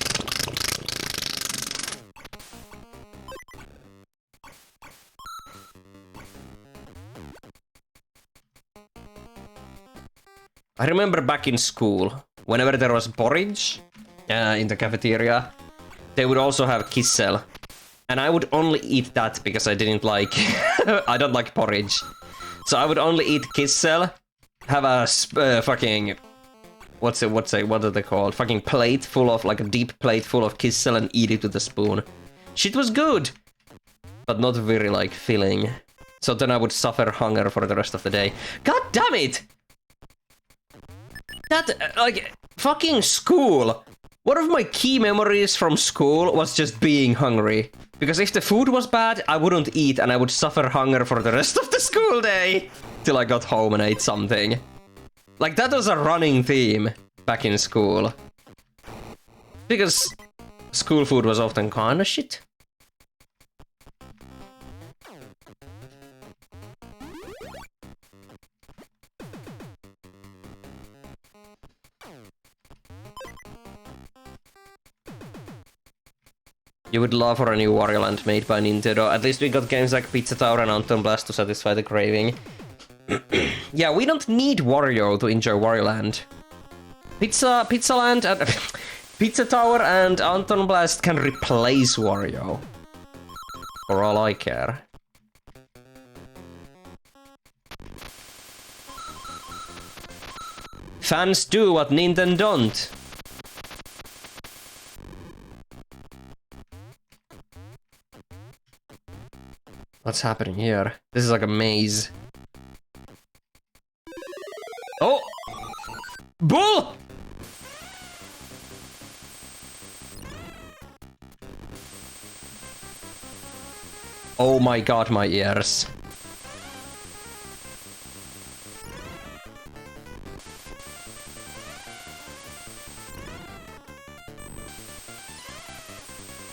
I remember back in school, whenever there was porridge in the cafeteria, they would also have kissel. And I would only eat that because I didn't like... I don't like porridge. So I would only eat kissel, have a fucking... what are they called? Fucking plate full of, like a deep plate full of kissel and eat it with a spoon. Shit was good, but not very, like, filling. So then I would suffer hunger for the rest of the day. God damn it! That, like, fucking school. One of my key memories from school was just being hungry. Because if the food was bad, I wouldn't eat and I would suffer hunger for the rest of the school day. Till I got home and ate something. Like, that was a running theme back in school. Because school food was often kinda shit. You would love for a new Wario Land made by Nintendo. At least we got games like Pizza Tower and Anton Blast to satisfy the craving. Yeah, we don't need Wario to enjoy Wario Land. Pizza Land and Pizza Tower and Anton Blast can replace Wario. For all I care. Fans do what Nintendo don't. What's happening here? This is like a maze. Oh! Bull! Oh my god, my ears.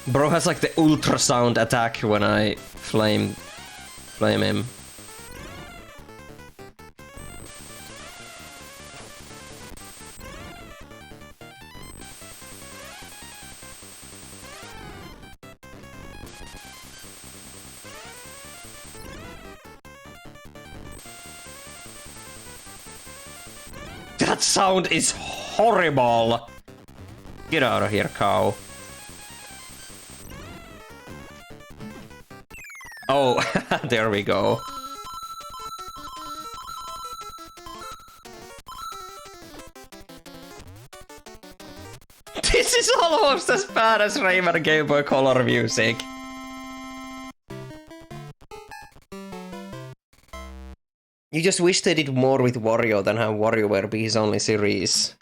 Bro has like the ultrasound attack when I flame him. That sound is horrible! Get out of here, cow. Oh, there we go. This is almost as bad as Rayman Game Boy Color music. You just wish they did more with Wario than have WarioWare be his only series.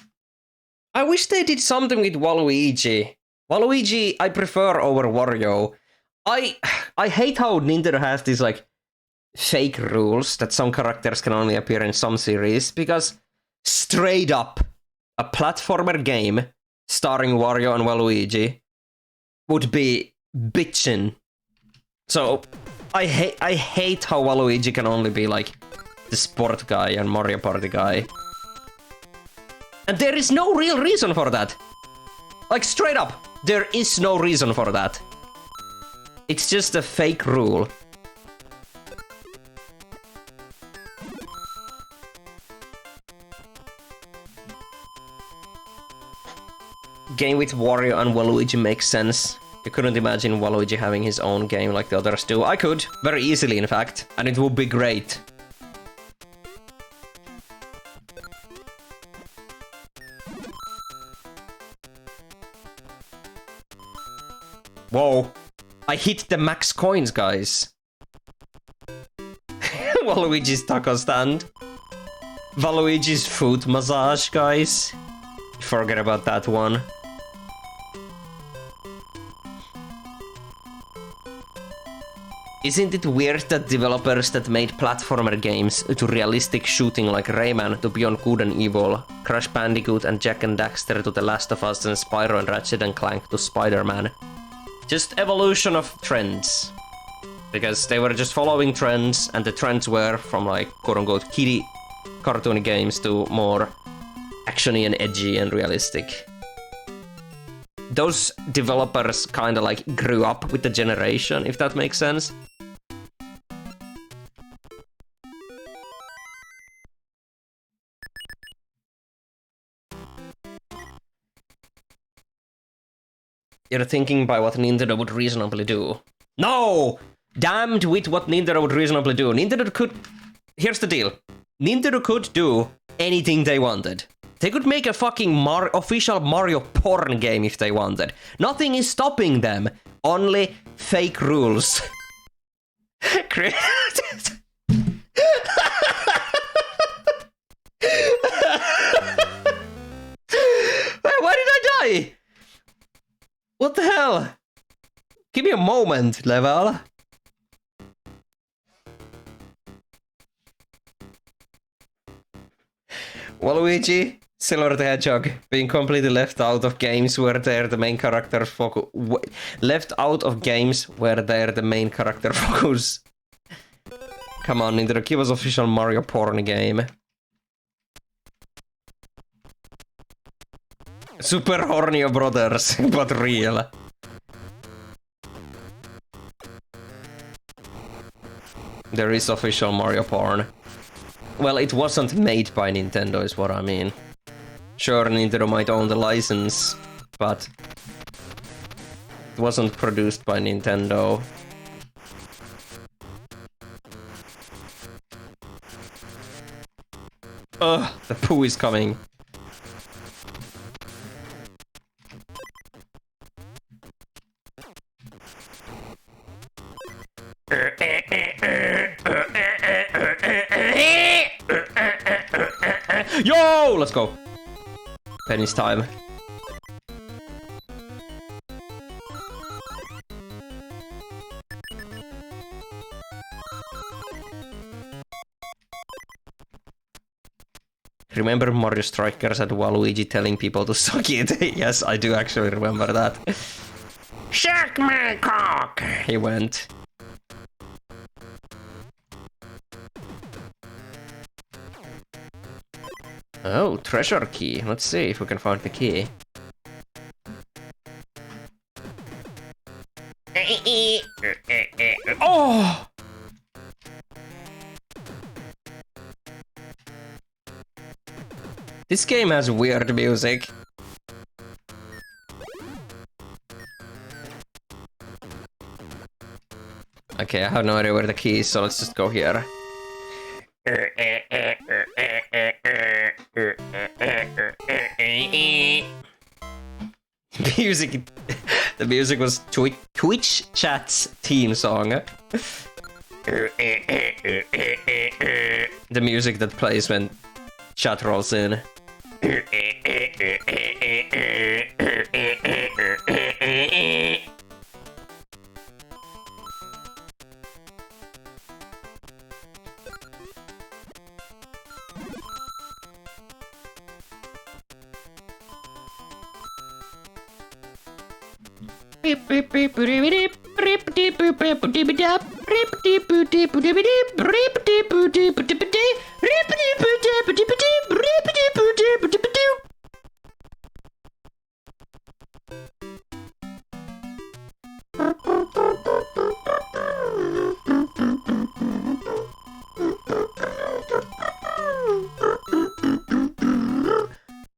I wish they did something with Waluigi. Waluigi I prefer over Wario. I hate how Nintendo has these like fake rules that some characters can only appear in some series, because straight up a platformer game starring Wario and Waluigi would be bitchin'. So I hate how Waluigi can only be like the sport guy and Mario Party guy. And there is no real reason for that. Like straight up, there is no reason for that. It's just a fake rule. Game with Wario and Waluigi makes sense. You couldn't imagine Waluigi having his own game like the others do. I could, very easily in fact, and it would be great. Whoa. I hit the max coins, guys. Waluigi's taco stand. Waluigi's foot massage, guys. Forget about that one. Isn't it weird that developers that made platformer games to realistic shooting like Rayman to Beyond Good and Evil, Crash Bandicoot and Jak and Daxter to The Last of Us and Spyro and Ratchet and Clank to Spider-Man? Just evolution of trends. Because they were just following trends, and the trends were from like quote-unquote kiddie cartoony games to more actiony and edgy and realistic. those developers kind of like grew up with the generation, if that makes sense. You're thinking by what Nintendo would reasonably do. No! Damned with what Nintendo would reasonably do. Nintendo could... Here's the deal. Nintendo could do anything they wanted. They could make a fucking official Mario porn game if they wanted. Nothing is stopping them. Only fake rules. Why did I die? What the hell? Give me a moment, level. Waluigi, Silver the Hedgehog, being completely left out of games where they're the main character focus. Left out of games where they're the main character focus. Come on, Nintendo, give us official Mario porn game. Super Horny Brothers, but real. There is official Mario porn. Well, it wasn't made by Nintendo, is what I mean. Sure, Nintendo might own the license, but it wasn't produced by Nintendo. Ugh, the poo is coming. Yo, let's go. Penny's time. Remember Mario Strikers had Waluigi telling people to suck it? Yes, I do actually remember that. Suck my cock! He went. Oh, treasure key. Let's see if we can find the key. Oh! This game has weird music. Okay, I have no idea where the key is, so let's just go here. The music was Twitch chat's theme song. The music that plays when chat rolls in.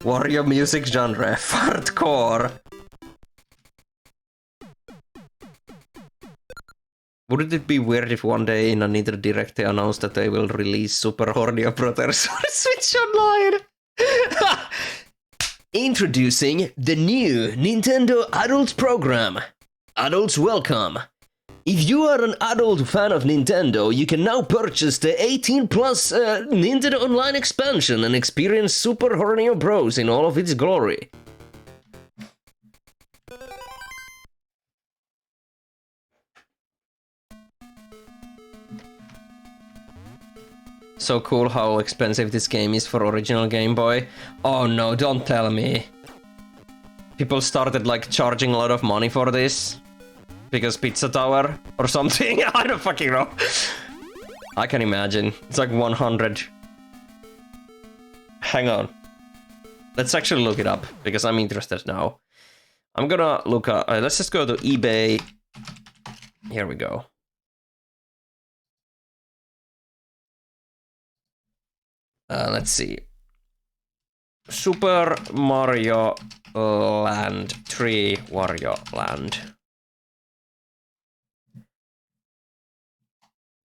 Wario music genre, hardcore. Wouldn't it be weird if one day in a Nintendo Direct they announced that they will release Super Horny Brothers for Switch Online? Introducing the new Nintendo Adult Program. Adults welcome. If you are an adult fan of Nintendo, you can now purchase the 18 plus Nintendo Online expansion and experience Super Horny Bros in all of its glory. So cool how expensive this game is for original Game Boy. Oh no, don't tell me. People started like charging a lot of money for this. Because Pizza Tower or something. I don't fucking know. I can imagine. It's like 100. Hang on. Let's actually look it up because I'm interested now. I'm gonna look up. Let's just go to eBay. Here we go. Let's see. Super Mario Land 3 Wario Land.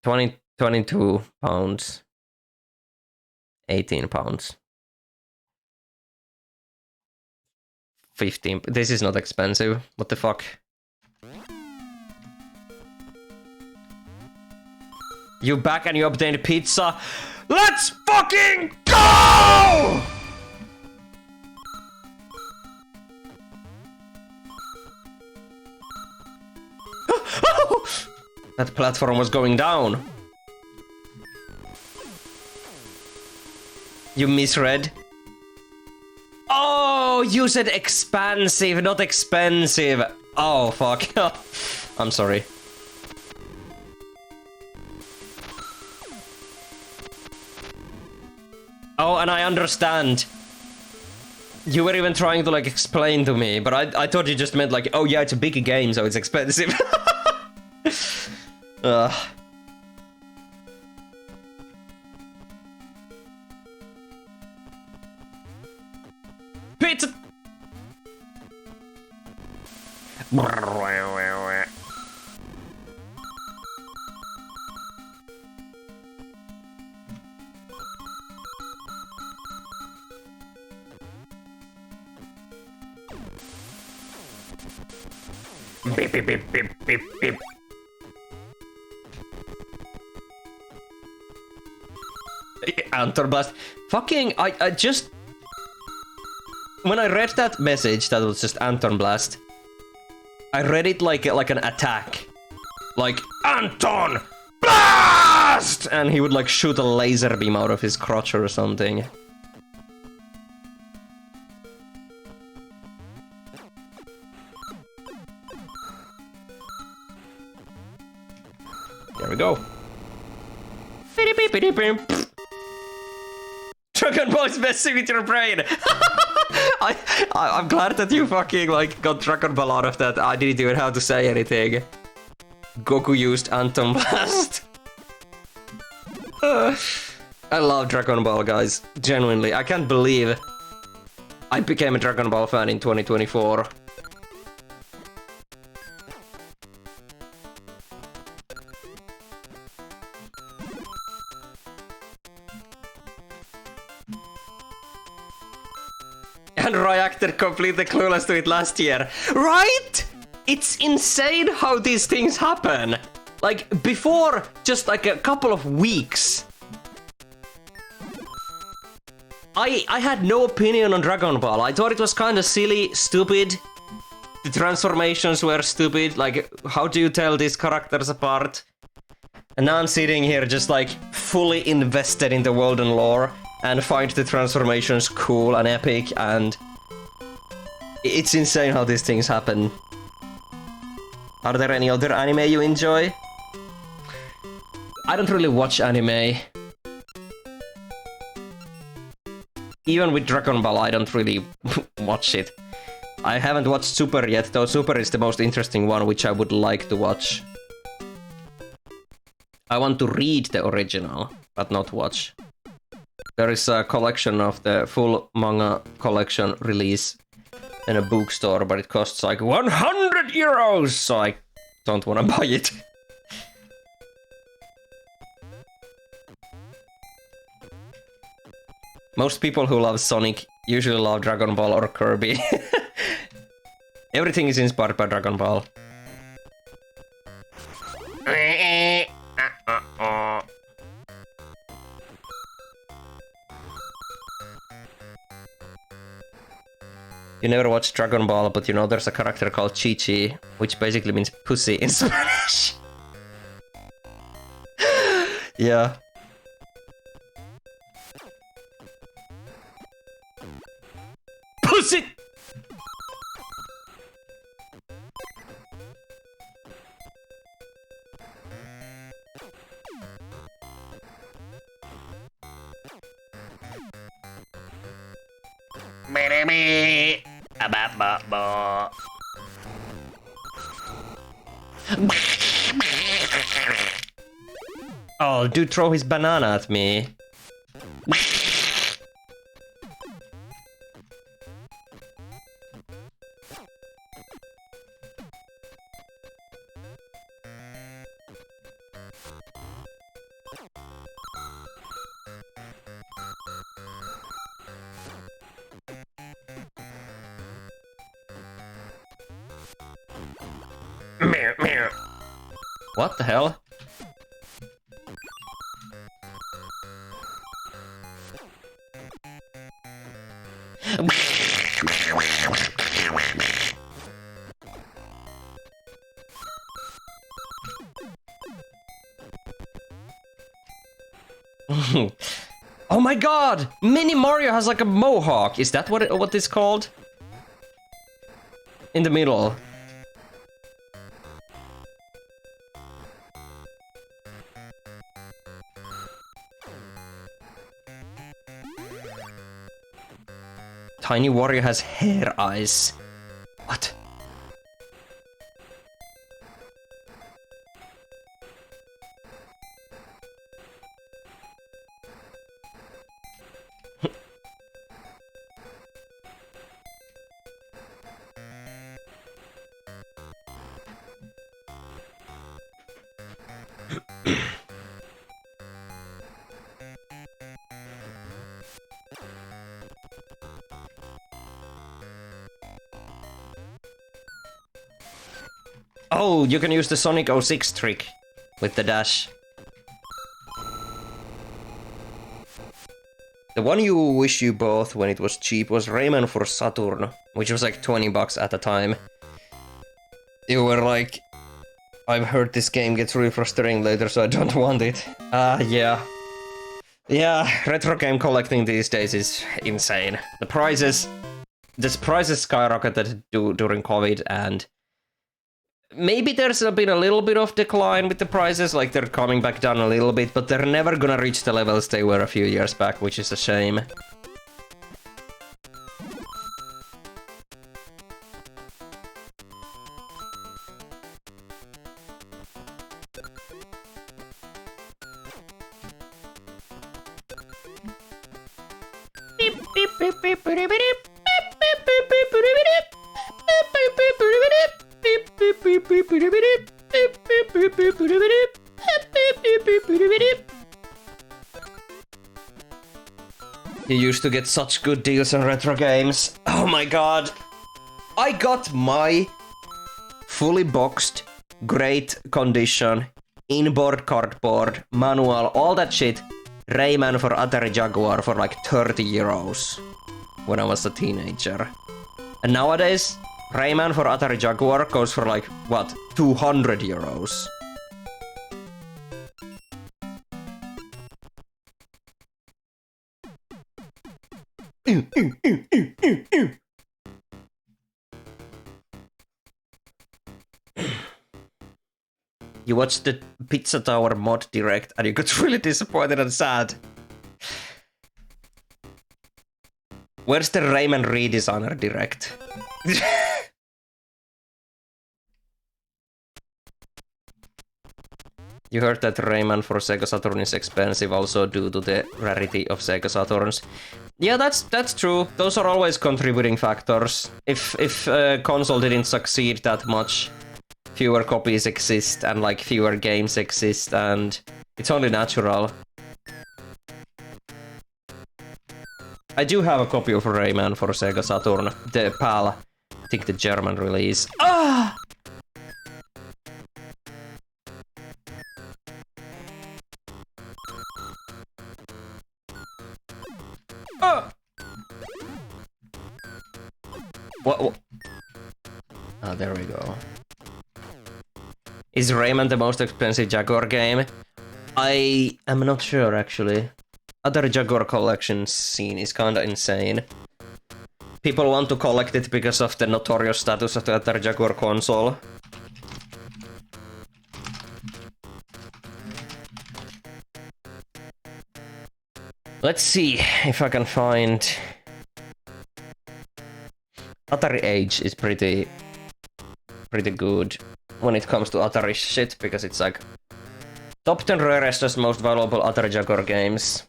22 pounds. 18 pounds. 15. This is not expensive. What the fuck? You back and you obtained pizza. Let's fucking go! That platform was going down. You misread. Oh, you said expansive, not expensive. Oh, fuck. I'm sorry. Oh, and I understand. You were even trying to, like, explain to me, but I thought you just meant, like, oh yeah, it's a big game, so it's expensive. Pizza! Beep, beep, beep, beep, beep, beep. Anton Blast. Fucking, I just... When I read that message that was just Anton Blast, I read it like an attack. Like, Anton Blast! And he would like shoot a laser beam out of his crotch or something. There we go. Dragon Ball is messing with your brain. I'm glad that you fucking like got Dragon Ball out of that. I didn't even have to say anything. Goku used Anton Blast. I love Dragon Ball, guys. Genuinely, I can't believe I became a Dragon Ball fan in 2024. And Reactor completely clueless to it last year. Right? It's insane how these things happen. Like, before just like a couple of weeks, I had no opinion on Dragon Ball. I thought it was kind of silly, stupid. The transformations were stupid. Like, how do you tell these characters apart? And now I'm sitting here just like fully invested in the world and lore and find the transformations cool and epic, and it's insane how these things happen. Are there any other anime you enjoy? I don't really watch anime. Even with Dragon Ball, I don't really watch it. I haven't watched Super yet, though Super is the most interesting one, which I would like to watch. I want to read the original, but not watch. There is a collection of the full manga collection release in a bookstore, but it costs like 100 euros, so I don't want to buy it. Most people who love Sonic usually love Dragon Ball or Kirby. Everything is inspired by Dragon Ball. You never watched Dragon Ball, but you know there's a character called Chi-Chi, which basically means pussy in Spanish. Yeah. Pussy! Oh, dude, throw his banana at me. What the hell? Oh my god! Mini Mario has like a mohawk. Is that what it's called? In the middle. Tiny Wario has hair eyes. What? Oh, you can use the Sonic 06 trick with the dash. The one you wish you bought when it was cheap was Rayman for Saturn, which was like 20 bucks at the time. You were like, I've heard this game gets really frustrating later, so I don't want it. Yeah. Yeah, retro game collecting these days is insane. The prices skyrocketed during COVID, and maybe there's been a little bit of decline with the prices, like they're coming back down a little bit, but they're never gonna reach the levels they were a few years back, which is a shame. You used to get such good deals on retro games. Oh my god. I got my fully boxed, great condition, inboard cardboard, manual, all that shit, Rayman for Atari Jaguar for like 30 euros when I was a teenager. And nowadays, Rayman for Atari Jaguar goes for like, what, 200 euros. You watched the Pizza Tower mod direct and you got really disappointed and sad. Where's the Rayman redesigner direct? You heard that Rayman for Sega Saturn is expensive also due to the rarity of Sega Saturns. Yeah, that's true. Those are always contributing factors. If console didn't succeed that much, fewer copies exist and like fewer games exist, and it's only natural. I do have a copy of Rayman for Sega Saturn, the PAL, I think the German release. Ah! What? Ah, there we go. Is Rayman the most expensive Jaguar game? I am not sure, actually. Other Jaguar collection scene is kinda insane. People want to collect it because of the notorious status of the other Jaguar console. Let's see if I can find... Atari Age is pretty good. when it comes to Atari shit, because it's like top 10 rarest most valuable Atari Jaguar games.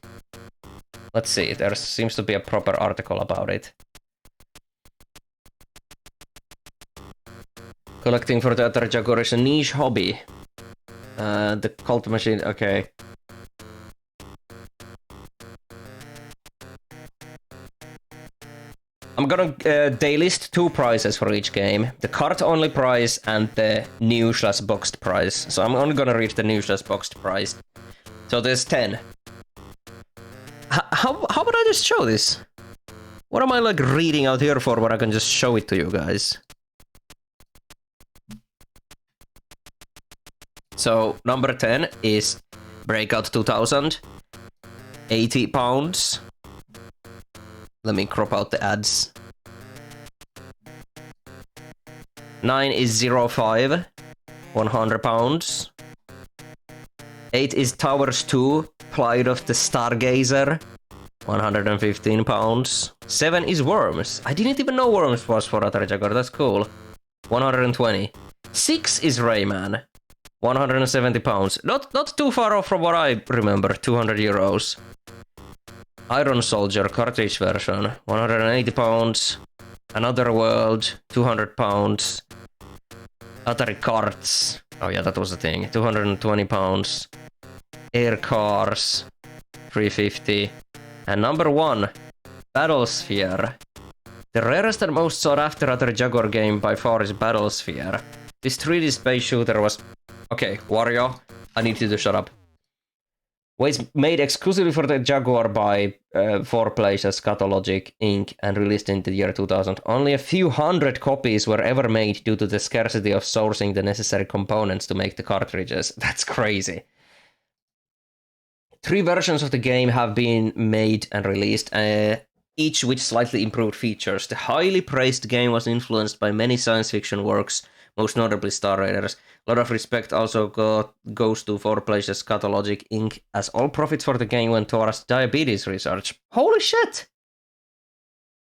Let's see, there seems to be a proper article about it. Collecting for the Atari Jaguar is a niche hobby. The cult machine, okay. I'm gonna they list 2 prices for each game. The cart-only price and the new/boxed price. So I'm only gonna read the new/boxed price. So there's 10. How about I just show this? What am I like reading out here for when I can just show it to you guys? So number 10 is Breakout 2000. £80. Let me crop out the ads. 9 is 05, £100. 8 is Towers 2, Pride of the Stargazer, £115. 7 is Worms. I didn't even know Worms was for Atari Jaguar, that's cool. 120. 6 is Rayman, £170. Not too far off from what I remember, €200. Iron Soldier cartridge version, £180. Another World, £200. Atari Carts, oh yeah, that was the thing, £220. Air Cars, $350. And number 1, Battlesphere. The rarest and most sought after Atari Jaguar game by far is Battlesphere. This 3D space shooter was... Okay, Wario, I need you to shut up. Was made exclusively for the Jaguar by 4Places, Scatologic, Inc. and released in the year 2000. Only a few hundred copies were ever made due to the scarcity of sourcing the necessary components to make the cartridges. That's crazy. 3 versions of the game have been made and released, each with slightly improved features. The highly praised game was influenced by many science fiction works, most notably Star Raiders. A lot of respect also goes to 4Places Scatologic Inc., as all profits for the game went towards diabetes research. Holy shit!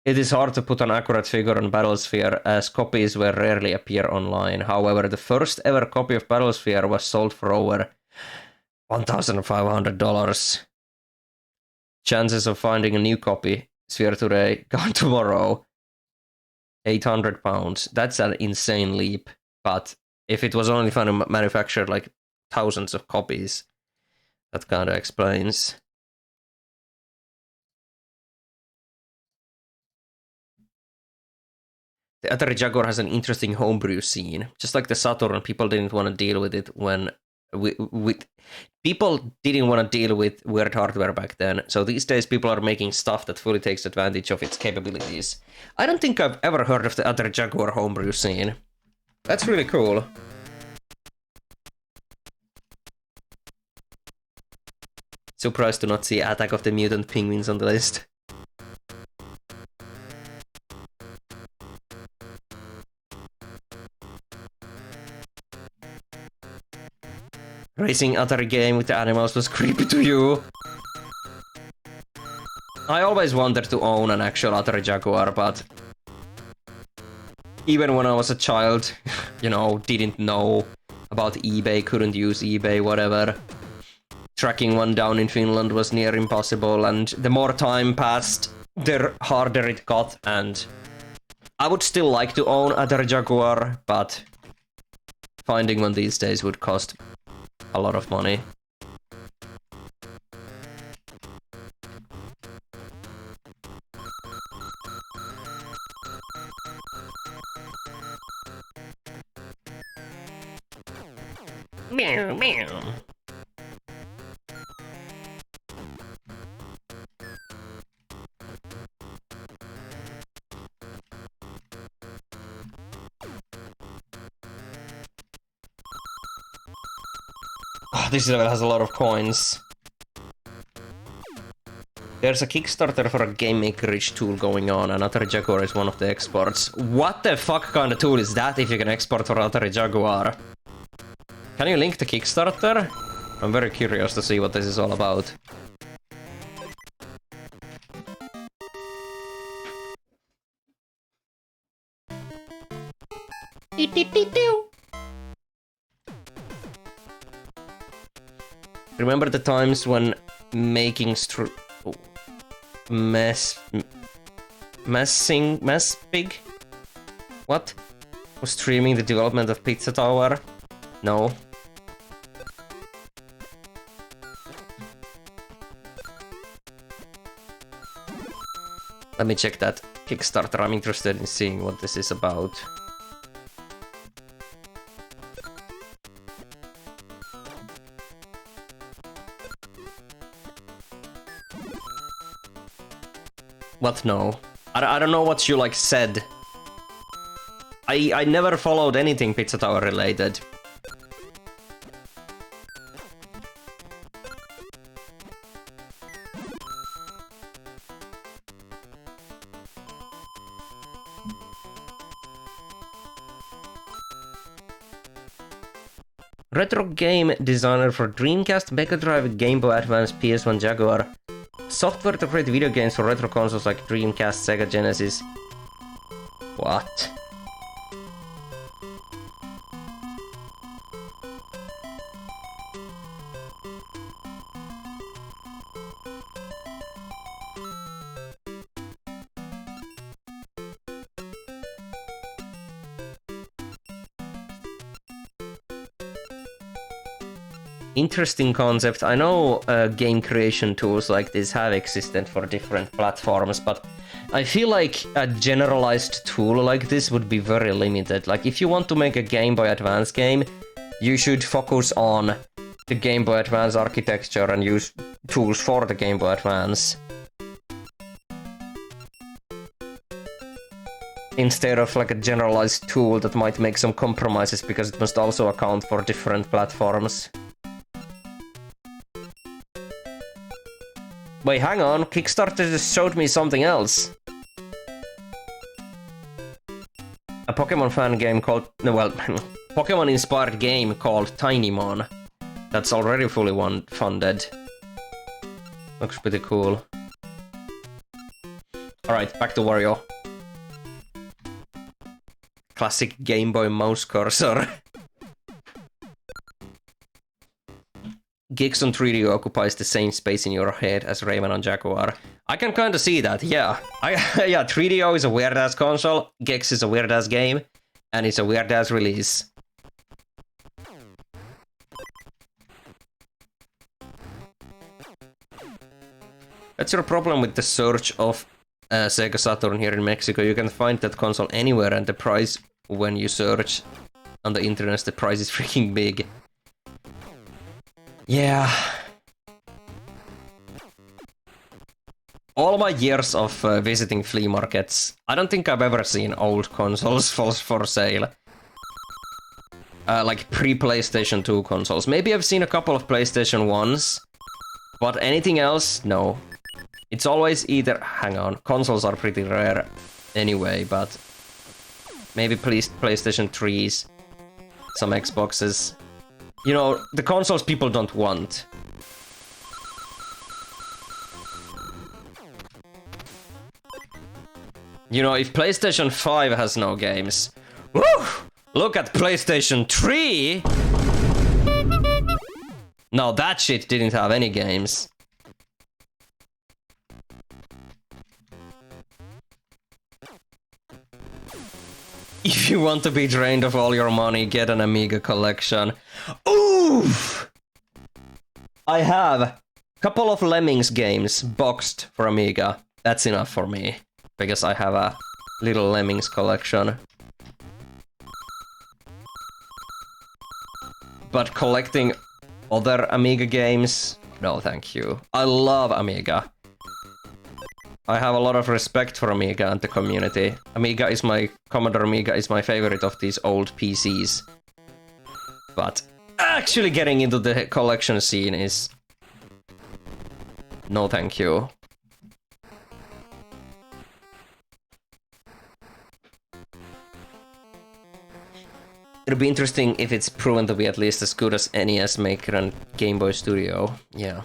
It is hard to put an accurate figure on Battlesphere, as copies will rarely appear online. However, the first ever copy of Battlesphere was sold for over $1,500. Chances of finding a new copy, Sphere today, gone tomorrow, £800. That's an insane leap, but if it was only manufactured like thousands of copies, that kind of explains. The Atari Jaguar has an interesting homebrew scene. Just like the Saturn, people didn't want to deal with it when... people didn't want to deal with weird hardware back then, so these days people are making stuff that fully takes advantage of its capabilities. I don't think I've ever heard of the Atari Jaguar homebrew scene. That's really cool. Surprised to not see Attack of the Mutant Penguins on the list. Racing Atari game with the animals was creepy to you. I always wanted to own an actual Atari Jaguar, but even when I was a child, you know, didn't know about eBay, couldn't use eBay, whatever. Tracking one down in Finland was near impossible, and the more time passed, the harder it got, and I would still like to own Atari Jaguar, but finding one these days would cost a lot of money. Meow, meow. Oh, this level has a lot of coins. There's a Kickstarter for a game makerage tool going on, and Atari Jaguar is one of the exports. What the fuck kind of tool is that if you can export for Atari Jaguar? Can you link the Kickstarter? I'm very curious to see what this is all about. Remember the times when making mess pig? What? Was streaming the development of Pizza Tower? No. Let me check that Kickstarter. I'm interested in seeing what this is about. What? No. I don't know what you like said. I never followed anything Pizza Tower related. Retro game designer for Dreamcast, Mega Drive, Game Boy Advance, PS1, Jaguar. Software to create video games for retro consoles like Dreamcast, Sega Genesis. What? Interesting concept. I know game creation tools like this have existed for different platforms, but I feel like a generalized tool like this would be very limited. Like, if you want to make a Game Boy Advance game, you should focus on the Game Boy Advance architecture and use tools for the Game Boy Advance, instead of like a generalized tool that might make some compromises because it must also account for different platforms. Wait, hang on, Kickstarter just showed me something else. A Pokemon fan game called... No, well, Pokemon-inspired game called Tinymon. That's already fully funded. Looks pretty cool. Alright, back to Wario. Classic Game Boy mouse cursor. Geeks on 3D occupies the same space in your head as Rayman on Jaguar. I can kinda see that, yeah. Yeah, 3DO is a weird-ass console, Gex is a weird-ass game, and it's a weird-ass release. That's your problem with the search of Sega Saturn here in Mexico. You can find that console anywhere, and the price when you search on the internet, the price is freaking big. Yeah. All my years of visiting flea markets, I don't think I've ever seen old consoles for sale. Like pre-PlayStation 2 consoles. Maybe I've seen a couple of PlayStation 1s, but anything else, no. It's always either... Hang on, consoles are pretty rare anyway, but... Maybe PlayStation 3s, some Xboxes. You know, the consoles people don't want. You know, if PlayStation 5 has no games... Woo! Look at PlayStation 3! No, that shit didn't have any games. If you want to be drained of all your money, get an Amiga collection. Oof! I have a couple of Lemmings games boxed for Amiga. That's enough for me, because I have a little Lemmings collection. But collecting other Amiga games? No, thank you. I love Amiga. I have a lot of respect for Amiga and the community. Commodore Amiga is my favorite of these old PCs. But actually getting into the collection scene is... No thank you. It'll be interesting if it's proven to be at least as good as NES Maker and Game Boy Studio. Yeah.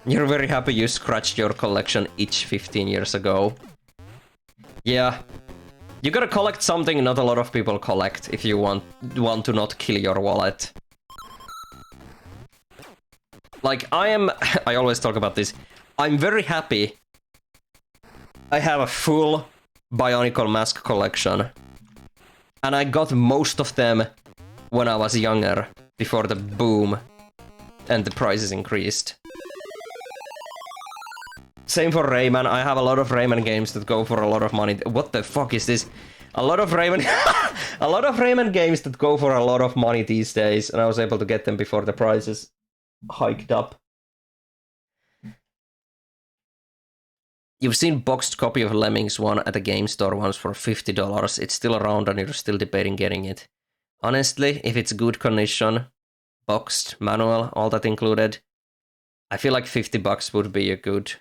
You're very happy you scratched your collection itch 15 years ago. Yeah. You gotta collect something not a lot of people collect if you want to not kill your wallet. Like, I always talk about this. I'm very happy I have a full Bionicle Mask collection. And I got most of them when I was younger, before the boom and the prices increased. Same for Rayman. I have a lot of Rayman games that go for a lot of money. What the fuck is this? A lot of Rayman a lot of Rayman games that go for a lot of money these days, and I was able to get them before the prices hiked up. You've seen boxed copy of Lemmings 1 at a game store once for $50. It's still around and you're still debating getting it. Honestly, if it's good condition, boxed, manual, all that included, I feel like $50 would be a good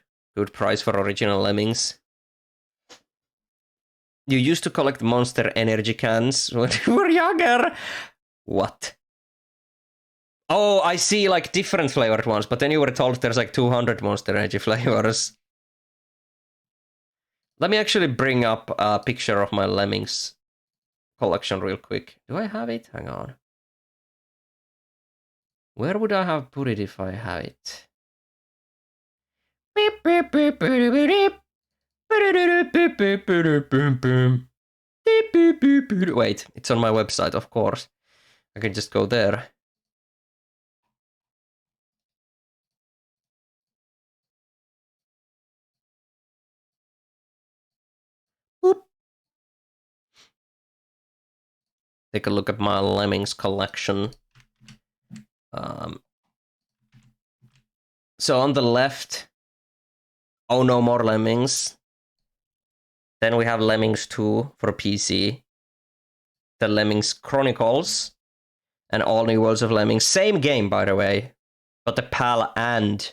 price for original Lemmings. You used to collect Monster Energy cans when you were younger. What? Oh, I see, like different flavored ones, but then you were told there's like 200 Monster Energy flavors. Let me actually bring up a picture of my Lemmings collection real quick. Do I have it? Hang on. Where would I have put it if I have it? Wait, it's on my website, of course. I can just go there. Boop. Take a look at my Lemmings collection. So on the left, Oh No More Lemmings. Then we have Lemmings 2 for PC. The Lemmings Chronicles. And All New Worlds of Lemmings. Same game, by the way. But the PAL and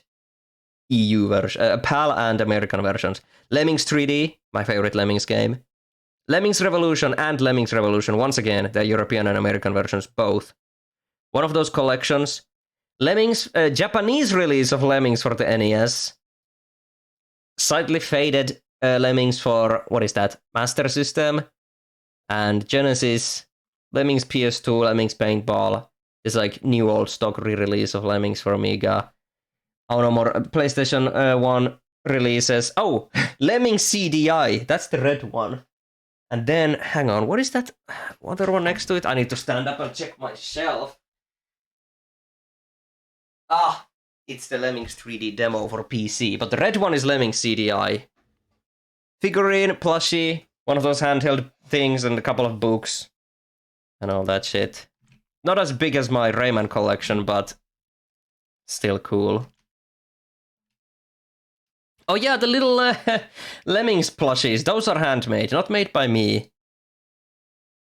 EU version. PAL and American versions. Lemmings 3D, my favorite Lemmings game. Lemmings Revolution and Lemmings Revolution. Once again, the European and American versions, both. One of those collections. Lemmings, Japanese release of Lemmings for the NES. Slightly faded Lemmings for, what is that, Master System. And Genesis. Lemmings PS2, Lemmings Paintball. It's like new old stock re-release of Lemmings for Amiga. Oh, no more PlayStation 1 releases. Oh, Lemmings CDI. That's the red one. And then, hang on, what is that other one next to it? I need to stand up and check my shelf. Ah, it's the Lemmings 3D demo for PC, but the red one is Lemmings CDI. Figurine, plushie, one of those handheld things, and a couple of books. And all that shit. Not as big as my Rayman collection, but still cool. Oh yeah, the little Lemmings plushies, those are handmade, not made by me.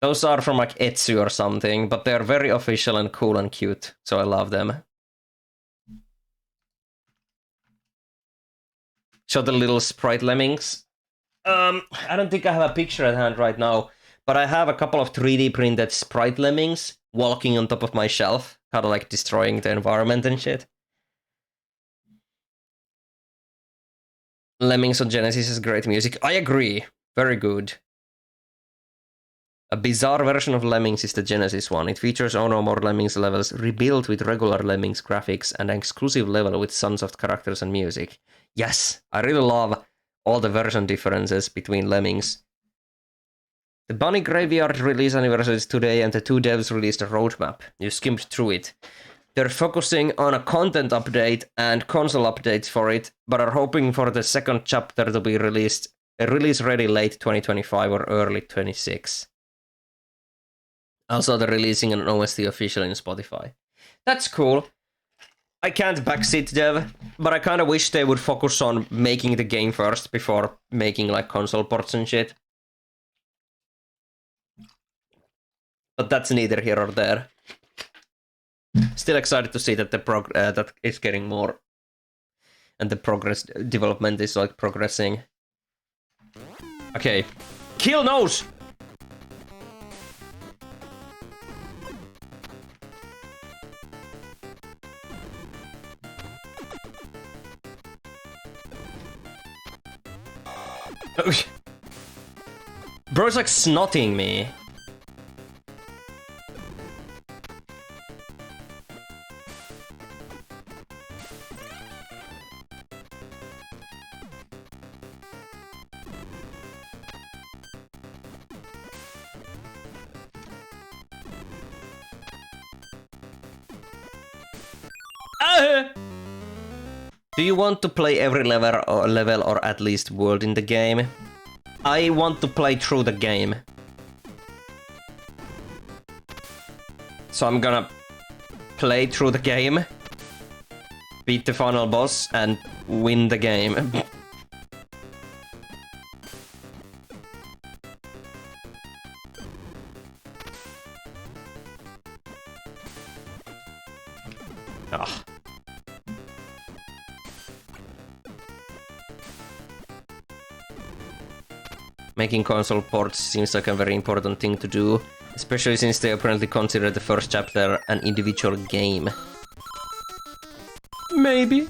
Those are from like Etsy or something, but they're very official and cool and cute, so I love them. Show the little sprite Lemmings. I don't think I have a picture at hand right now, but I have a couple of 3D printed sprite Lemmings walking on top of my shelf, kind of like destroying the environment and shit. Lemmings on Genesis is great music. I agree. Very good. A bizarre version of Lemmings is the Genesis one. It features Oh No More Lemmings levels rebuilt with regular Lemmings graphics and an exclusive level with Sunsoft characters and music. Yes, I really love all the version differences between Lemmings. The Bunny Graveyard release anniversary is today, and the two devs released a roadmap. You skimmed through it. They're focusing on a content update and console updates for it, but are hoping for the second chapter to be release ready late 2025 or early 26. Also, they're releasing an OST official in Spotify. That's cool. I can't backseat dev, but I kind of wish they would focus on making the game first before making like console ports and shit. But that's neither here or there. Still excited to see that that it's getting more, and the development is like progressing. Okay, kill nose. Bro's like snotting me. Do you want to play every level or at least world in the game? I want to play through the game. So I'm gonna play through the game, beat the final boss, and win the game. Ugh. Making console ports seems like a very important thing to do, especially since they apparently consider the first chapter an individual game. Maybe.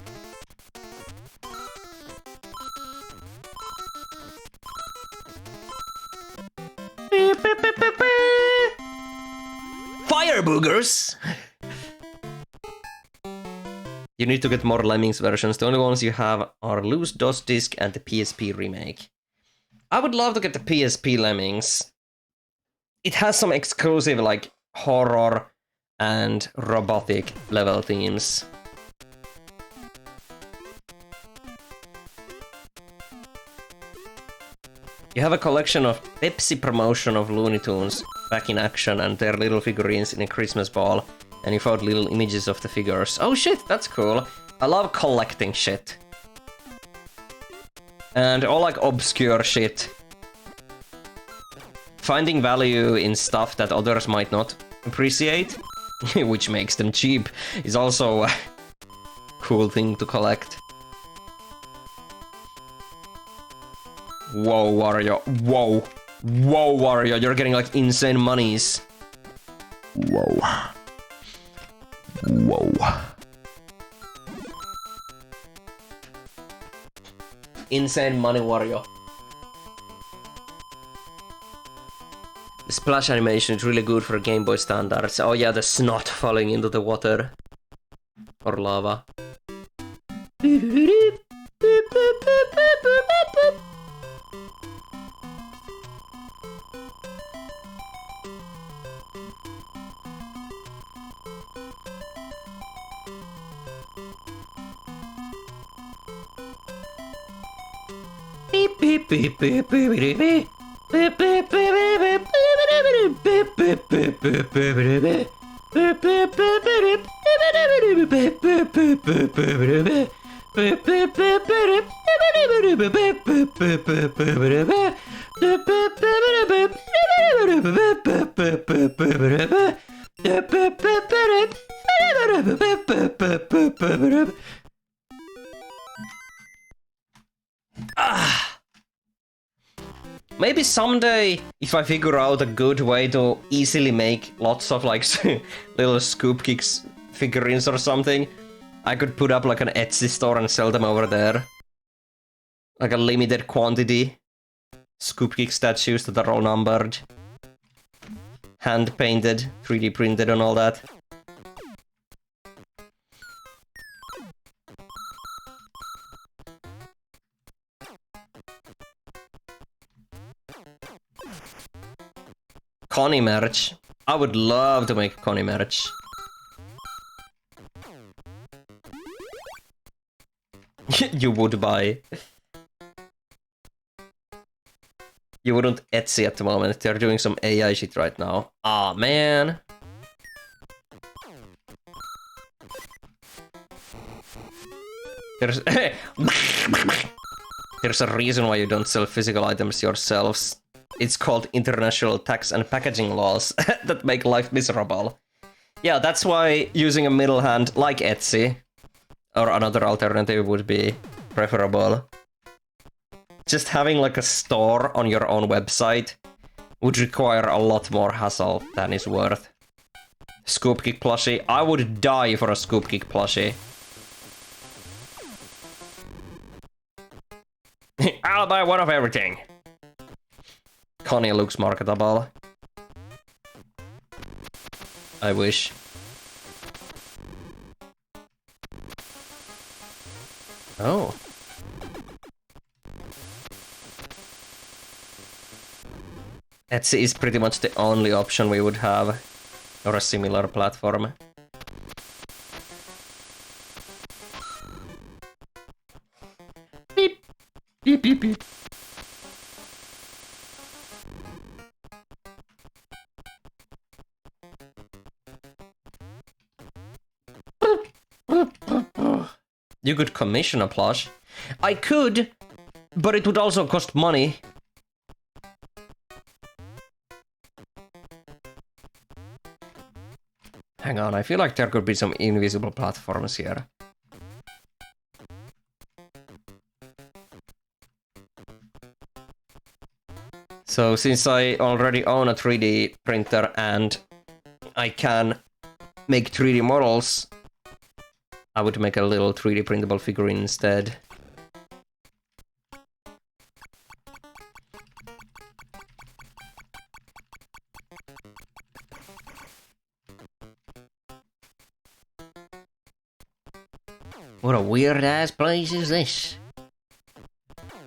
Fire boogers! You need to get more Lemmings versions. The only ones you have are Loose DOS Disc and the PSP remake. I would love to get the PSP Lemmings. It has some exclusive, like, horror and robotic level themes. You have a collection of Pepsi promotion of Looney Tunes back in action and their little figurines in a Christmas ball, and you found little images of the figures. Oh shit, that's cool. I love collecting shit. And all like obscure shit. Finding value in stuff that others might not appreciate, which makes them cheap, is also a cool thing to collect. Whoa, Wario. Whoa. Whoa, Wario, you're getting like insane monies. Whoa. Whoa. Insane money, Wario. The splash animation is really good for Game Boy standards. Oh yeah, the snot falling into the water. Or lava. Beep beep beep beep beep beep beep. Beep beep beep beep Maybe someday, if I figure out a good way to easily make lots of like little Scoop Kicks figurines or something, I could put up like an Etsy store and sell them over there. Like a limited quantity. Scoop Kick statues that are all numbered. Hand painted, 3D printed and all that. Connie merch. I would love to make Connie merch. You would buy. You wouldn't Etsy at the moment. They're doing some AI shit right now. Aw, man. There's a reason why you don't sell physical items yourselves. It's called international tax and packaging laws that make life miserable. Yeah, that's why using a middle hand like Etsy or another alternative would be preferable. Just having like a store on your own website would require a lot more hassle than is worth. Scoop Kick plushie. I would die for a Scoop Kick plushie. I'll buy one of everything. Connie looks marketable. I wish. Oh. That is pretty much the only option we would have. Or a similar platform. Beep. Beep, beep, beep. You could commission a plush. I could, but it would also cost money. Hang on, I feel like there could be some invisible platforms here. So since I already own a 3D printer and I can make 3D models, I would make a little 3D printable figurine instead. What a weird-ass place is this?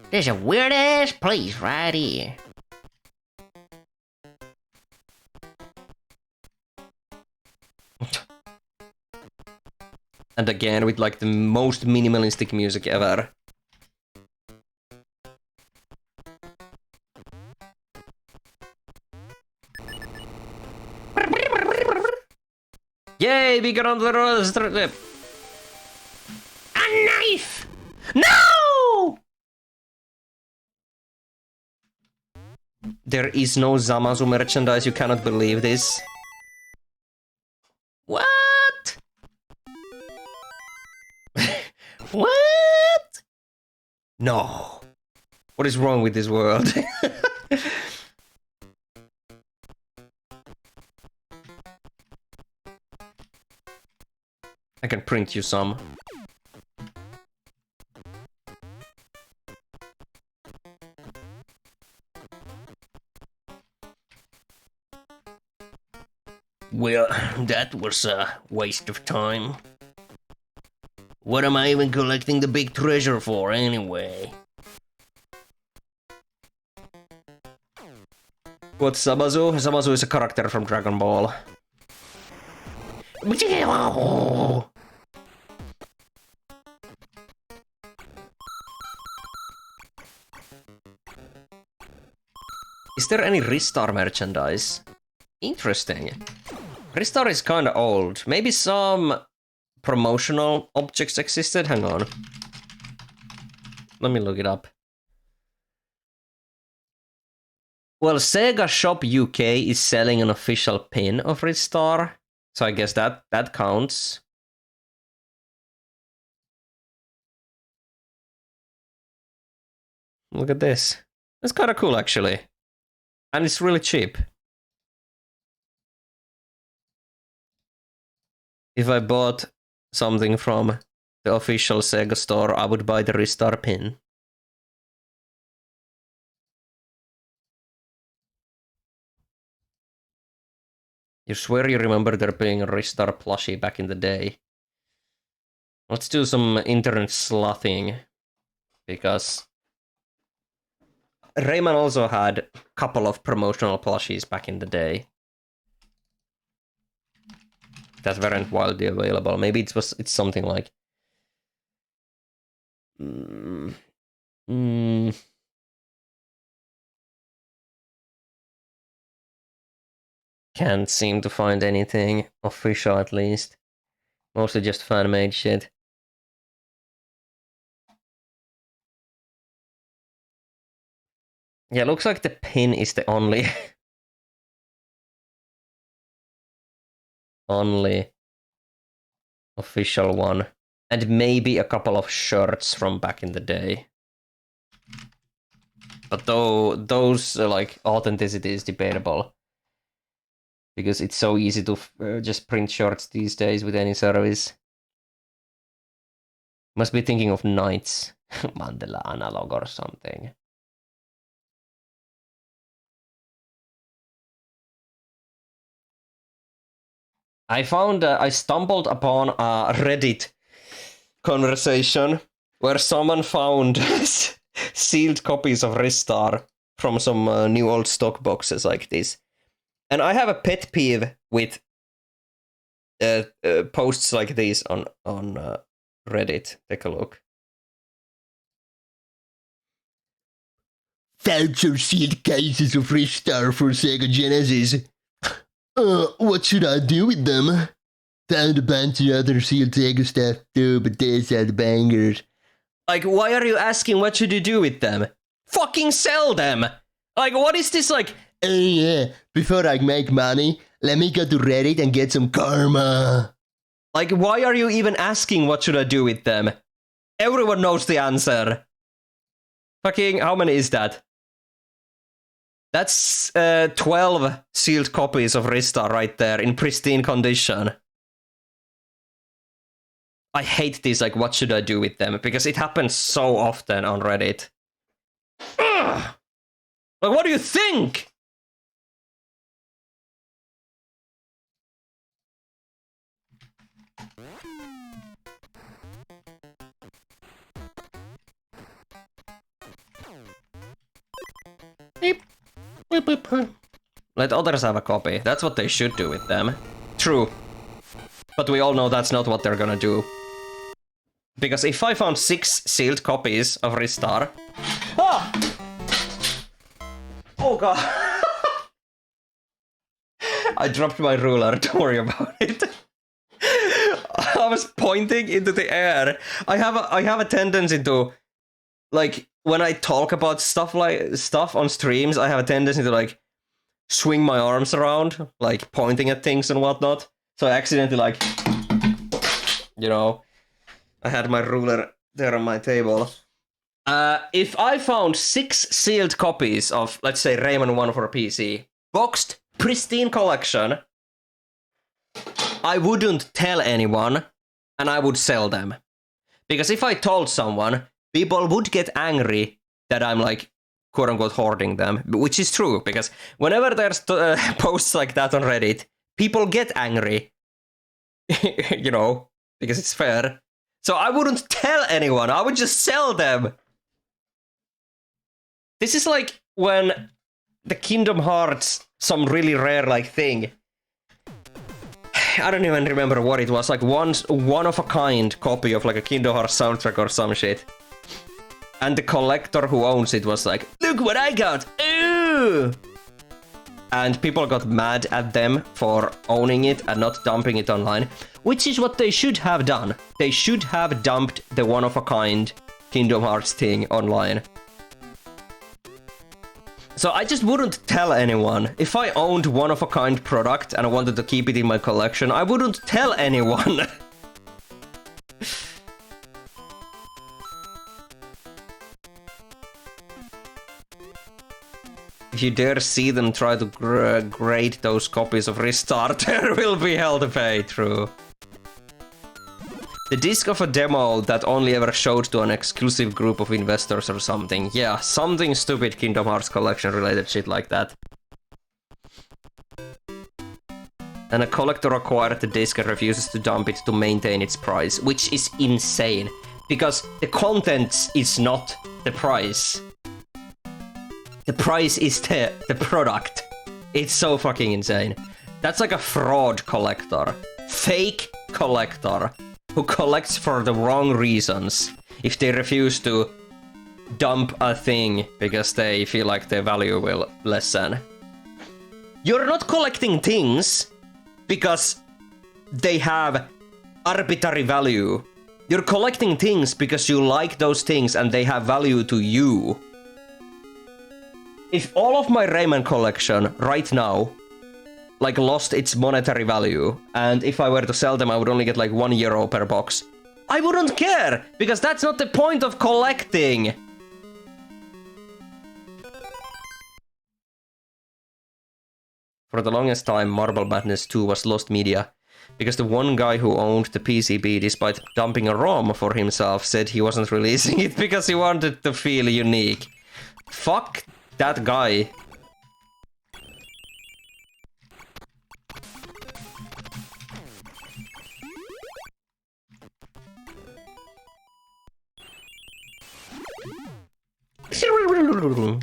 There's a weird-ass place right here. And again, with like the most minimalistic music ever. Yay, we got on the road. A knife! No! There is no Zamasu merchandise, you cannot believe this. What? What? No. What is wrong with this world? I can print you some. Well, that was a waste of time. What am I even collecting the big treasure for, anyway? What's Zamasu? Zamasu is a character from Dragon Ball. Is there any Ristar merchandise? Interesting. Ristar is kinda old. Maybe some promotional objects existed? Hang on. Let me look it up. Well, Sega Shop UK is selling an official pin of Ristar, so I guess that counts. Look at this. It's kinda cool, actually. And it's really cheap. If I bought something from the official Sega store, I would buy the Ristar pin. You swear you remember there being a Ristar plushie back in the day. Let's do some internet sleuthing, because Rayman also had a couple of promotional plushies back in the day that weren't widely available. Maybe it's something like Can't seem to find anything official, at least. Mostly just fan-made shit. Yeah, looks like the pin is the only only official one. And maybe a couple of shirts from back in the day. But though those like authenticity is debatable. Because it's so easy to just print shirts these days with any service. Must be thinking of Knights. Mandela Analog or something. I stumbled upon a Reddit conversation where someone found sealed copies of Ristar from some new old stock boxes like this. And I have a pet peeve with posts like these on Reddit. Take a look. Found some sealed cases of Ristar for Sega Genesis. What should I do with them? Found a bunch of other sealed Sega stuff too, but these are the bangers. Like, why are you asking what should you do with them? Fucking sell them! Like, what is this like? Oh yeah, before I make money, let me go to Reddit and get some karma. Like, why are you even asking what should I do with them? Everyone knows the answer. Fucking, how many is that? That's 12 sealed copies of Ristar right there in pristine condition. I hate this, like, what should I do with them? Because it happens so often on Reddit. Ugh! Like, what do you think? Beep. Beep, beep. Let others have a copy. That's what they should do with them. True. But we all know that's not what they're gonna do. Because if I found 6 sealed copies of Ristar... Ah! Oh god. I dropped my ruler, don't worry about it. I was pointing into the air. I have a tendency to, like, when I talk about stuff on streams, I have a tendency to, like, swing my arms around, like pointing at things and whatnot. So I accidentally, like, you know, I had my ruler there on my table. If I found 6 sealed copies of, let's say, Rayman 1 for PC, boxed, pristine collection, I wouldn't tell anyone, and I would sell them. Because if I told someone, people would get angry that I'm, like, quote-unquote hoarding them, which is true, because whenever there's posts like that on Reddit, people get angry. You know, because it's fair. So I wouldn't tell anyone, I would just sell them. This is like when the Kingdom Hearts, some really rare, like, thing. I don't even remember what it was, like one of a kind copy of, like, a Kingdom Hearts soundtrack or some shit. And the collector who owns it was like, look what I got! Ooh! And people got mad at them for owning it and not dumping it online. Which is what they should have done. They should have dumped the one-of-a-kind Kingdom Hearts thing online. So I just wouldn't tell anyone. If I owned one-of-a-kind product and I wanted to keep it in my collection, I wouldn't tell anyone. If you dare see them try to grade those copies of Ristar, there will be hell to pay, true. The disc of a demo that only ever showed to an exclusive group of investors or something. Yeah, something stupid Kingdom Hearts collection related shit like that. And a collector acquired the disc and refuses to dump it to maintain its price, which is insane. Because the contents is not the price. The price is the product. It's so fucking insane. That's like a fraud collector. Fake collector. Who collects for the wrong reasons. If they refuse to dump a thing because they feel like their value will lessen. You're not collecting things because they have arbitrary value. You're collecting things because you like those things and they have value to you. If all of my Rayman collection right now, like, lost its monetary value, and if I were to sell them I would only get like €1 per box, I wouldn't care, because that's not the point of collecting. For the longest time, Marble Madness 2 was lost media, because the one guy who owned the PCB, despite dumping a ROM for himself, said he wasn't releasing it because he wanted to feel unique. Fuck that guy. Oh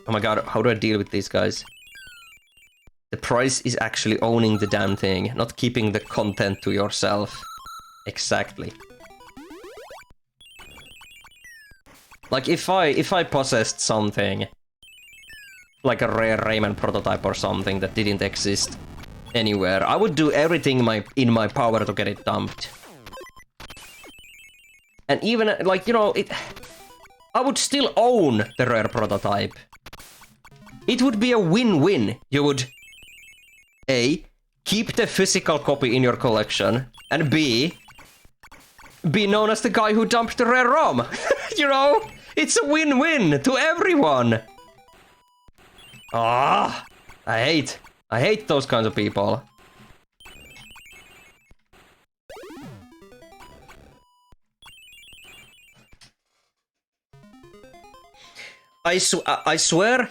my god, how do I deal with these guys? The prize is actually owning the damn thing, not keeping the content to yourself. Exactly. Like, if I possessed something, like a rare Rayman prototype or something that didn't exist anywhere, I would do everything in my power to get it dumped. And even, like, you know, I would still own the rare prototype. It would be a win-win. You would, A, keep the physical copy in your collection, and B, be known as the guy who dumped the rare ROM. You know? It's a win-win to everyone. Ah, I hate those kinds of people. I swear,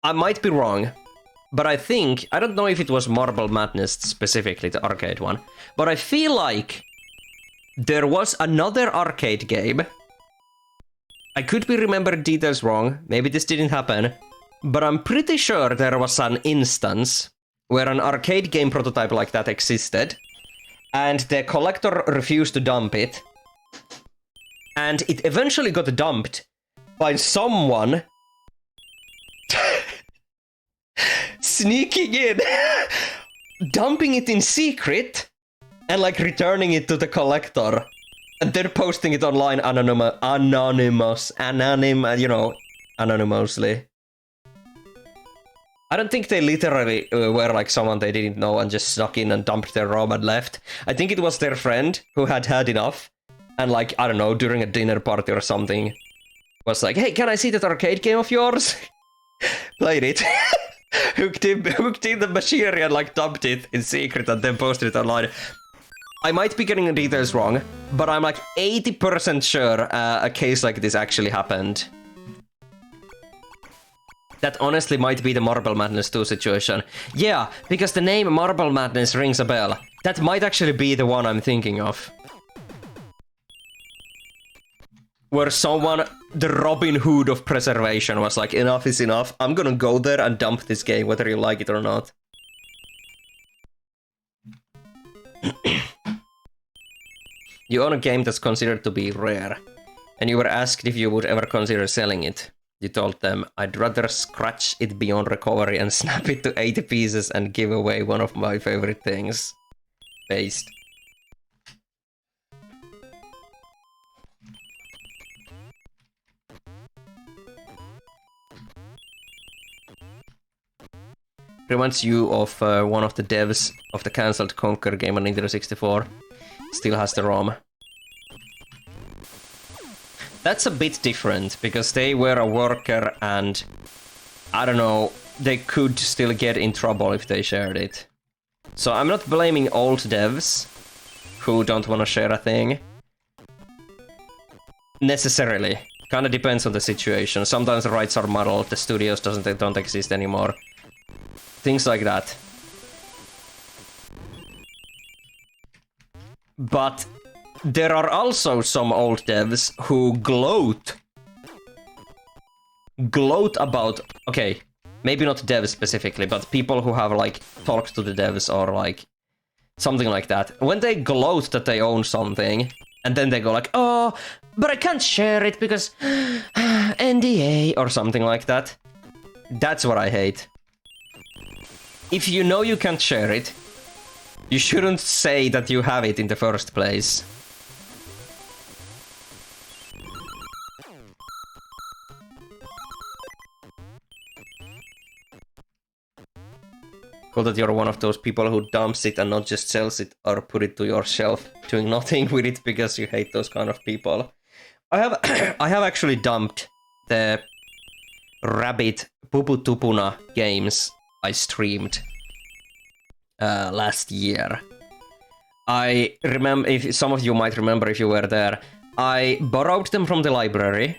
I might be wrong, but I don't know if it was Marble Madness specifically, the arcade one, but I feel like there was another arcade game. I could be remembering details wrong, maybe this didn't happen, but I'm pretty sure there was an instance where an arcade game prototype like that existed, and the collector refused to dump it, and it eventually got dumped by someone sneaking in, dumping it in secret, and like returning it to the collector, and then posting it online anonymously. I don't think they literally were like someone they didn't know and just snuck in and dumped their ROM and left. I think it was their friend who had had enough, and like, I don't know, during a dinner party or something, was like, hey, can I see that arcade game of yours? Played it. hooked in the machinery and like dumped it in secret and then posted it online. I might be getting the details wrong, but I'm like 80% sure a case like this actually happened. That honestly might be the Marble Madness 2 situation. Yeah, because the name Marble Madness rings a bell. That might actually be the one I'm thinking of. Where someone, the Robin Hood of preservation, was like, enough is enough, I'm gonna go there and dump this game, whether you like it or not. You own a game that's considered to be rare, and you were asked if you would ever consider selling it. You told them, I'd rather scratch it beyond recovery and snap it to 80 pieces and give away one of my favorite things. Based. Reminds you of one of the devs of the cancelled Conquer game on Nintendo 64. Still has the ROM. That's a bit different, because they were a worker and, I don't know, they could still get in trouble if they shared it. So I'm not blaming old devs who don't want to share a thing. Necessarily. Kinda depends on the situation. Sometimes the rights are muddled, the studios don't exist anymore. Things like that. But there are also some old devs who gloat about, okay, maybe not devs specifically, but people who have like talked to the devs or like something like that. When they gloat that they own something, and then they go like, oh, but I can't share it because NDA or something like that. That's what I hate. If you know you can't share it, you shouldn't say that you have it in the first place. Cool that you're one of those people who dumps it and not just sells it or put it to your shelf, doing nothing with it because you hate those kind of people. I have I have actually dumped the Rabbit Puputupuna games I streamed last year. I remember, if some of you might remember if you were there, I borrowed them from the library.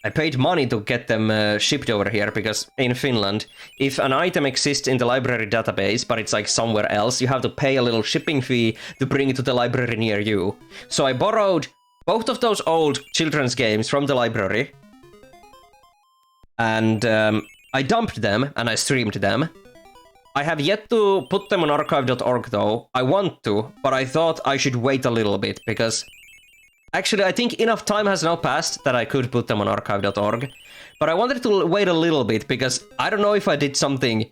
I paid money to get them shipped over here, because in Finland, if an item exists in the library database, but it's like somewhere else, you have to pay a little shipping fee to bring it to the library near you. So I borrowed both of those old children's games from the library. And I dumped them and I streamed them. I have yet to put them on archive.org though. I want to, but I thought I should wait a little bit because actually I think enough time has now passed that I could put them on archive.org. But I wanted to wait a little bit because I don't know if I did something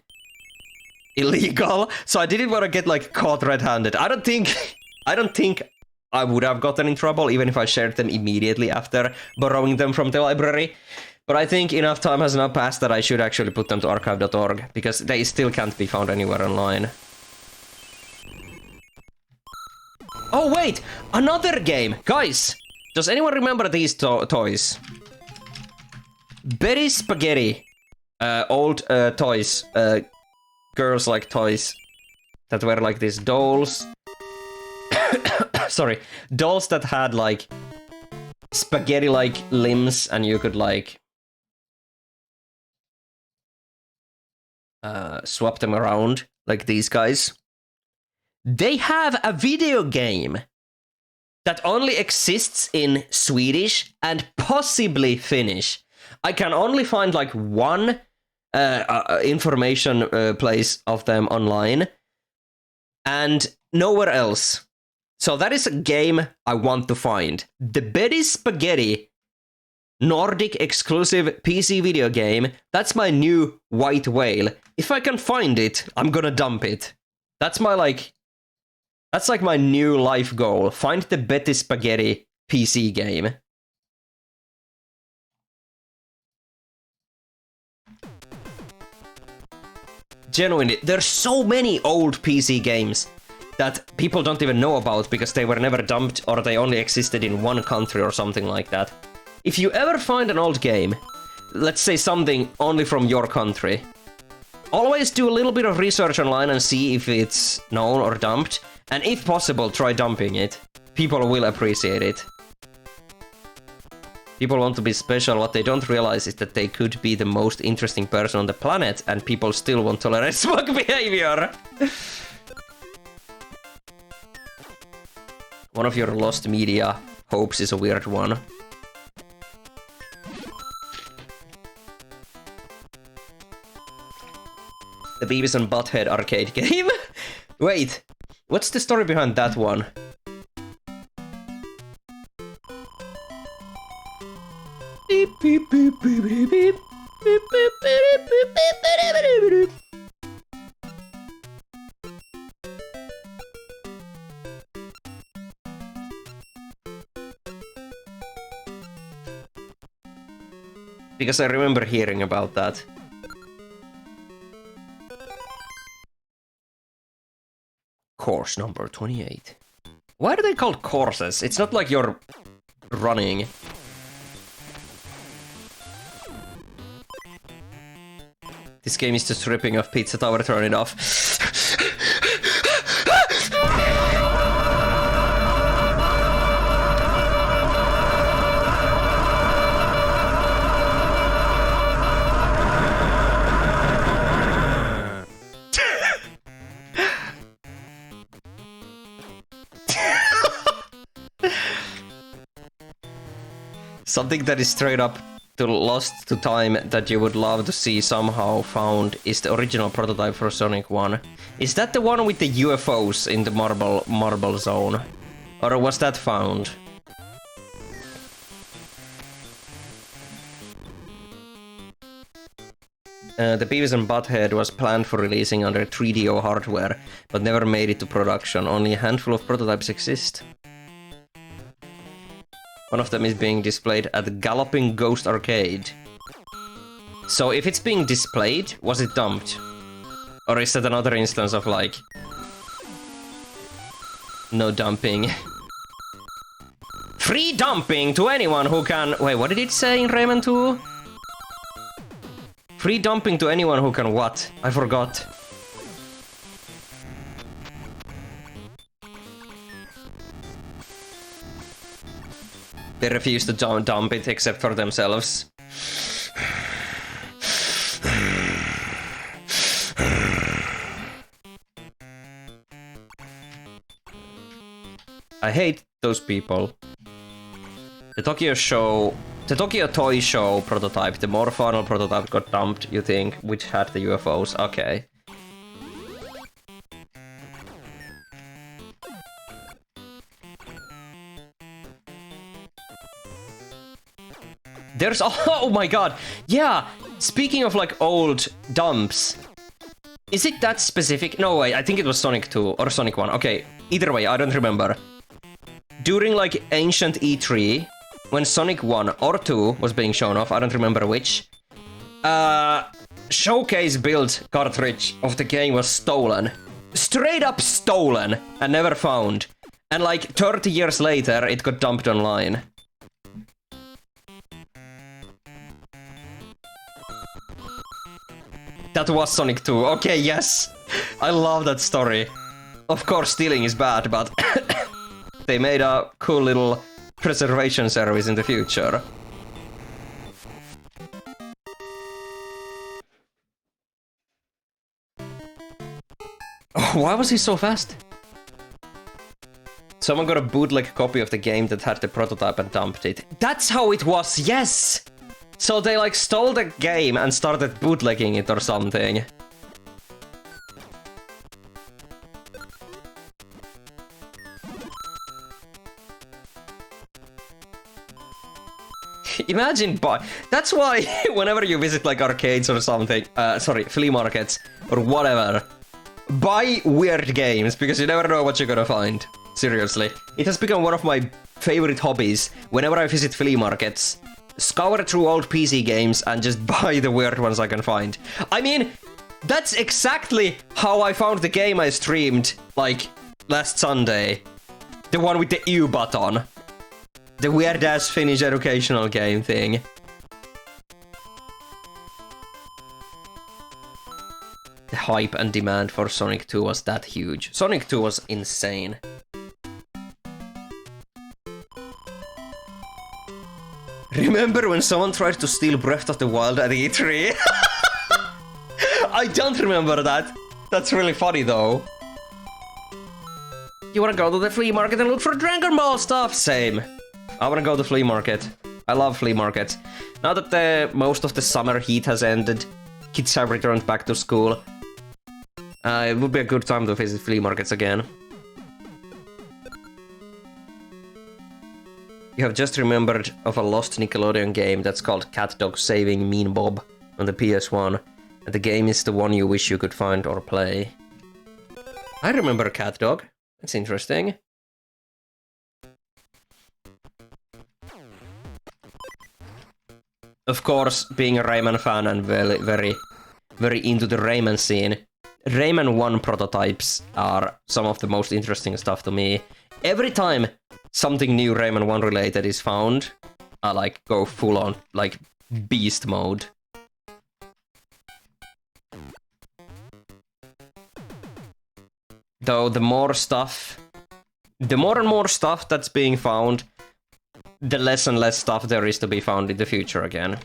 illegal, so I didn't want to get like caught red-handed. I don't think I would have gotten in trouble even if I shared them immediately after borrowing them from the library. But I think enough time has now passed that I should actually put them to archive.org, because they still can't be found anywhere online. Oh wait! Another game! Guys! Does anyone remember these toys? Betty Spaghetti. Old toys. Girls like toys. That were like these dolls. Sorry. Dolls that had like spaghetti-like limbs and you could like swap them around, like these guys. They have a video game that only exists in Swedish and possibly Finnish. I can only find like one information place of them online and nowhere else. So that is a game I want to find. The Betty Spaghetti Nordic exclusive PC video game. That's my new white whale. If I can find it, I'm gonna dump it. That's like my new life goal. Find the Betty Spaghetti PC game. Genuinely, there's so many old PC games that people don't even know about because they were never dumped or they only existed in one country or something like that. If you ever find an old game, let's say something only from your country, always do a little bit of research online and see if it's known or dumped, and if possible, try dumping it. People will appreciate it. People want to be special, what they don't realize is that they could be the most interesting person on the planet, and people still won't tolerate smug behavior. One of your lost media hopes is a weird one. The Beavis and Butthead arcade game? Wait, what's the story behind that one? Beep, beep, beep, beep, beep, beep. Beep, beep, beep, beep, beep, beep, beep. Because I remember hearing about that. Course number 28. Why are they called courses? It's not like you're running. This game is just ripping off Pizza Tower, turn it off. Something that is straight up to lost to time that you would love to see somehow found is the original prototype for Sonic 1. Is that the one with the UFOs in the marble zone? Or was that found? The Beavis and Butthead was planned for releasing under 3DO hardware, but never made it to production. Only a handful of prototypes exist. One of them is being displayed at the Galloping Ghost Arcade. So if it's being displayed, was it dumped? Or is that another instance of like... no dumping? Free dumping to anyone who can... Wait, what did it say in Rayman 2? Free dumping to anyone who can what? I forgot. They refuse to dump it except for themselves. I hate those people. The Tokyo Toy Show prototype, the more final prototype got dumped, you think, which had the UFOs. Okay. There's... Oh my god! Yeah! Speaking of, like, old dumps... Is it that specific? No way, I think it was Sonic 2 or Sonic 1. Okay, either way, I don't remember. During, like, ancient E3, when Sonic 1 or 2 was being shown off, I don't remember which, showcase build cartridge of the game was stolen. Straight up stolen and never found. And like 30 years later, it got dumped online. That was Sonic 2. Okay, yes. I love that story. Of course, stealing is bad, but they made a cool little preservation service in the future. Oh, why was he so fast? Someone got a bootleg copy of the game that had the prototype and dumped it. That's how it was, yes! So they like stole the game and started bootlegging it or something. Imagine that's why whenever you visit like arcades or something, sorry, flea markets or whatever, buy weird games because you never know what you're gonna find. Seriously. It has become one of my favorite hobbies whenever I visit flea markets. Scour through old PC games and just buy the weird ones I can find. I mean, that's exactly how I found the game I streamed, like, last Sunday. The one with the U button. The weird-ass Finnish educational game thing. The hype and demand for Sonic 2 was that huge. Sonic 2 was insane. Remember when someone tried to steal Breath of the Wild at E3? I don't remember that. That's really funny though. You wanna go to the flea market and look for Dragon Ball stuff? Same. I wanna go to flea market. I love flea markets. Now that most of the summer heat has ended, kids have returned back to school. It would be a good time to visit flea markets again. You have just remembered of a lost Nickelodeon game that's called Cat Dog Saving Mean Bob on the PS1. And the game is the one you wish you could find or play. I remember Cat Dog. That's interesting. Of course, being a Rayman fan and very into the Rayman scene, Rayman 1 prototypes are some of the most interesting stuff to me. Every time something new Rayman 1 related is found, I like go full on like beast mode. Though the more and more stuff that's being found, the less and less stuff there is to be found in the future again.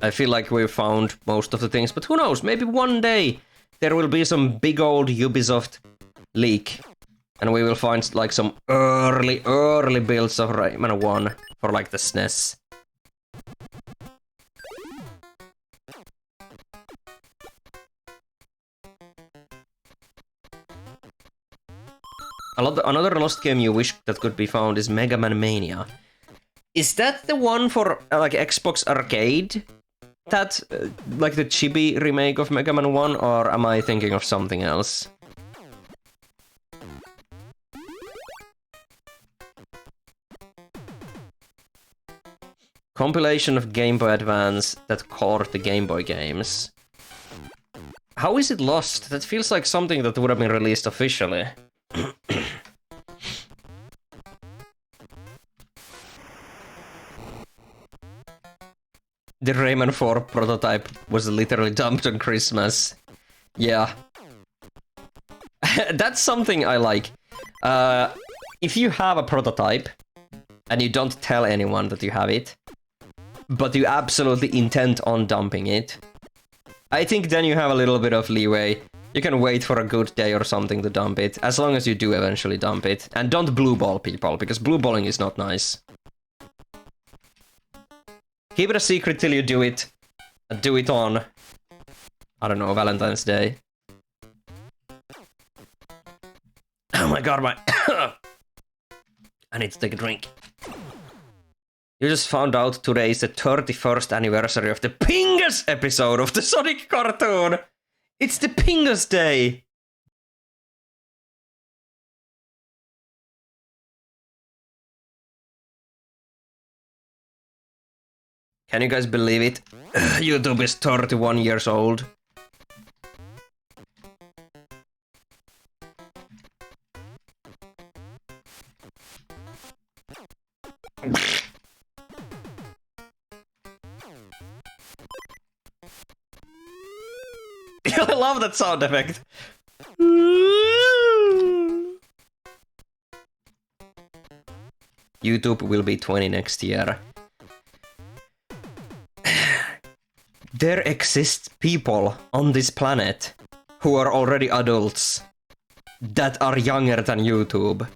I feel like we've found most of the things, but who knows, maybe one day there will be some big old Ubisoft leak, and we will find like some early builds of Rayman 1 for like the SNES. Another lost game you wish that could be found is Mega Man Mania. Is that the one for like Xbox Arcade? That like the chibi remake of Mega Man 1, or am I thinking of something else? Compilation of Game Boy Advance that cored the Game Boy games. How is it lost? That feels like something that would have been released officially. The Rayman 4 prototype was literally dumped on Christmas. Yeah. That's something I like. If you have a prototype, and you don't tell anyone that you have it, but you absolutely intend on dumping it, I think then you have a little bit of leeway You can wait for a good day or something to dump it, as long as you do eventually dump it. And don't blue ball people, because blue balling is not nice. Keep it a secret till you do it. And do it on, I don't know, Valentine's Day. Oh my god, my... I need to take a drink. You just found out today is the 31st anniversary of the Pingus episode of the Sonic cartoon! It's the Pingus Day! Can you guys believe it? YouTube is 31 years old. I love that sound effect. YouTube will be 20 next year. There exist people on this planet who are already adults that are younger than YouTube.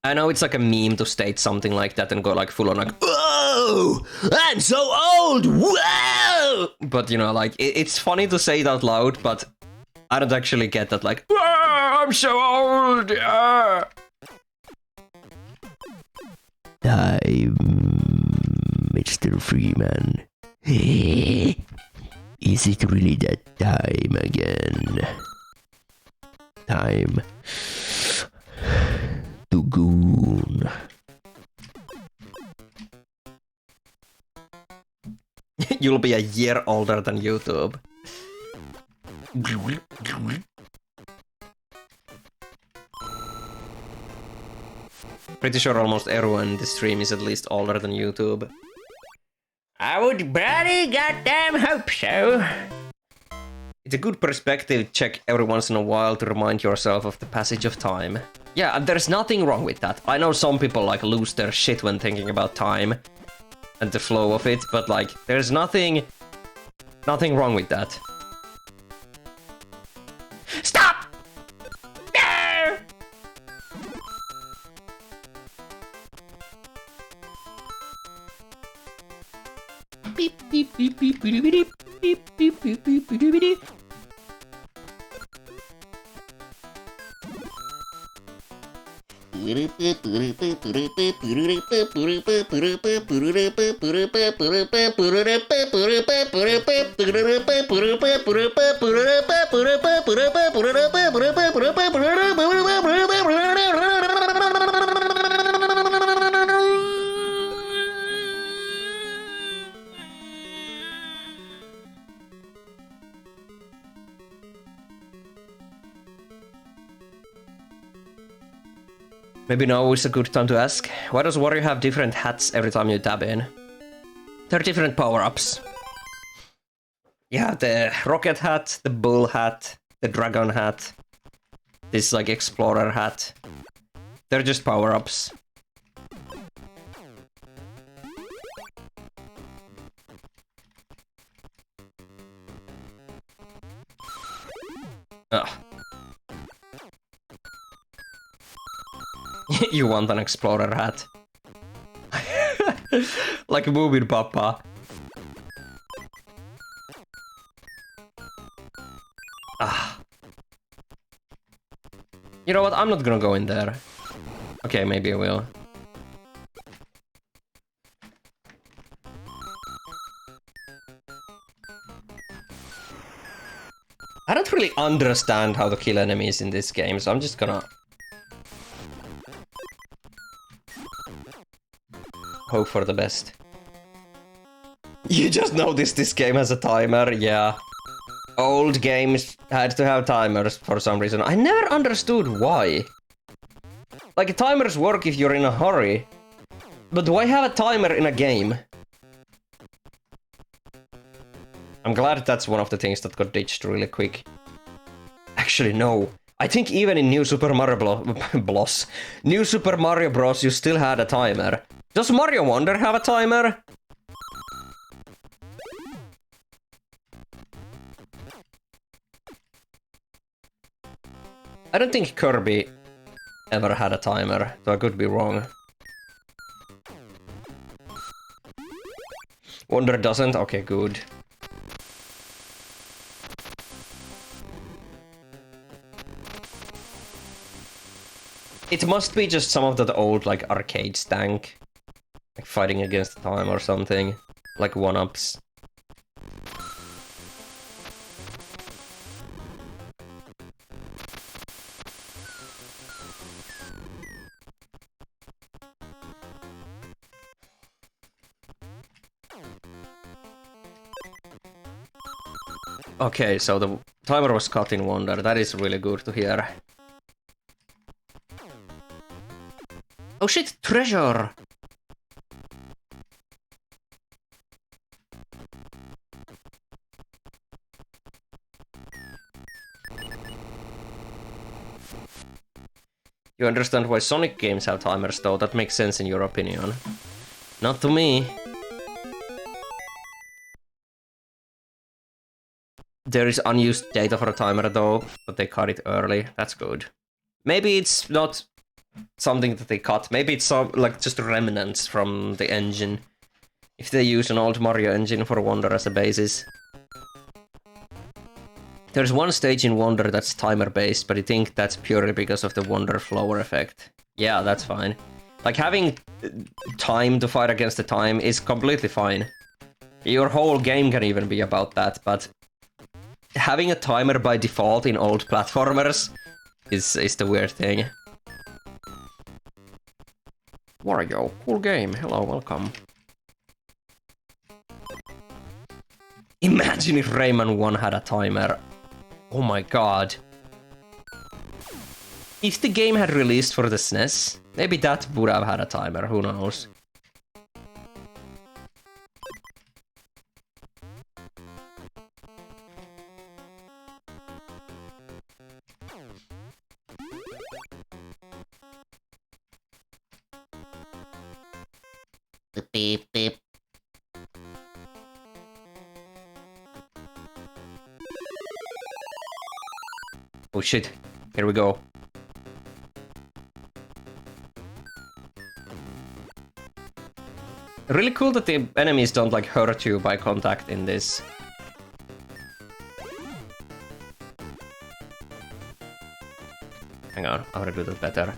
I know it's like a meme to state something like that and go like full on like, whoa, I'm so old, whoa! But you know, like, it's funny to say it out loud, but I don't actually get that, like, I'm so old, yeah. Time, Mr. Freeman. Is it really that time again? Time to goon. You'll be a year older than YouTube. Pretty sure almost everyone in this stream is at least older than YouTube. I would bloody goddamn hope so. It's a good perspective check every once in a while to remind yourself of the passage of time. Yeah, and there's nothing wrong with that. I know some people like lose their shit when thinking about time and the flow of it, but like there's nothing wrong with that. Stop! No! Beep beep beep beep beep beep beep beep beep beep beep beep. Maybe now is a good time to ask, why does Wario have different hats every time you dab in? They're different power-ups. You have the rocket hat, the bull hat, the dragon hat, this like explorer hat. They're just power-ups. Ugh. You want an explorer hat. Like a movie, Papa. Ah. You know what? I'm not gonna go in there. Okay, maybe I will. I don't really understand how to kill enemies in this game, so I'm just gonna hope for the best. You just noticed this game has a timer, yeah. Old games had to have timers for some reason. I never understood why. Like, timers work if you're in a hurry. But why have a timer in a game? I'm glad that's one of the things that got ditched really quick. Actually, no. I think even in New Super Mario New Super Mario Bros. You still had a timer. Does Mario Wonder have a timer? I don't think Kirby ever had a timer, so I could be wrong. Wonder doesn't? Okay, good. It must be just some of the old, like, arcade stank. Like, fighting against the time or something. Like, one-ups. Okay, so the timer was cut in Wonder. That is really good to hear. Oh shit, treasure! You understand why Sonic games have timers though? That makes sense in your opinion. Not to me. There is unused data for a timer though, but they cut it early. That's good. Maybe it's not something that they cut. Maybe it's some, like, just remnants from the engine. If they use an old Mario engine for Wonder as a basis. There's one stage in Wonder that's timer based, but I think that's purely because of the Wonder flower effect. Yeah, that's fine. Like, having time to fight against the time is completely fine. Your whole game can even be about that, but having a timer by default in old platformers is the weird thing. Wario, cool game. Hello, welcome. Imagine if Rayman 1 had a timer. Oh my god. If the game had released for the SNES, maybe that would have had a timer, who knows. Beep, beep. Oh shit, here we go. Really cool that the enemies don't, like, hurt you by contact in this. Hang on, I wanna do that better.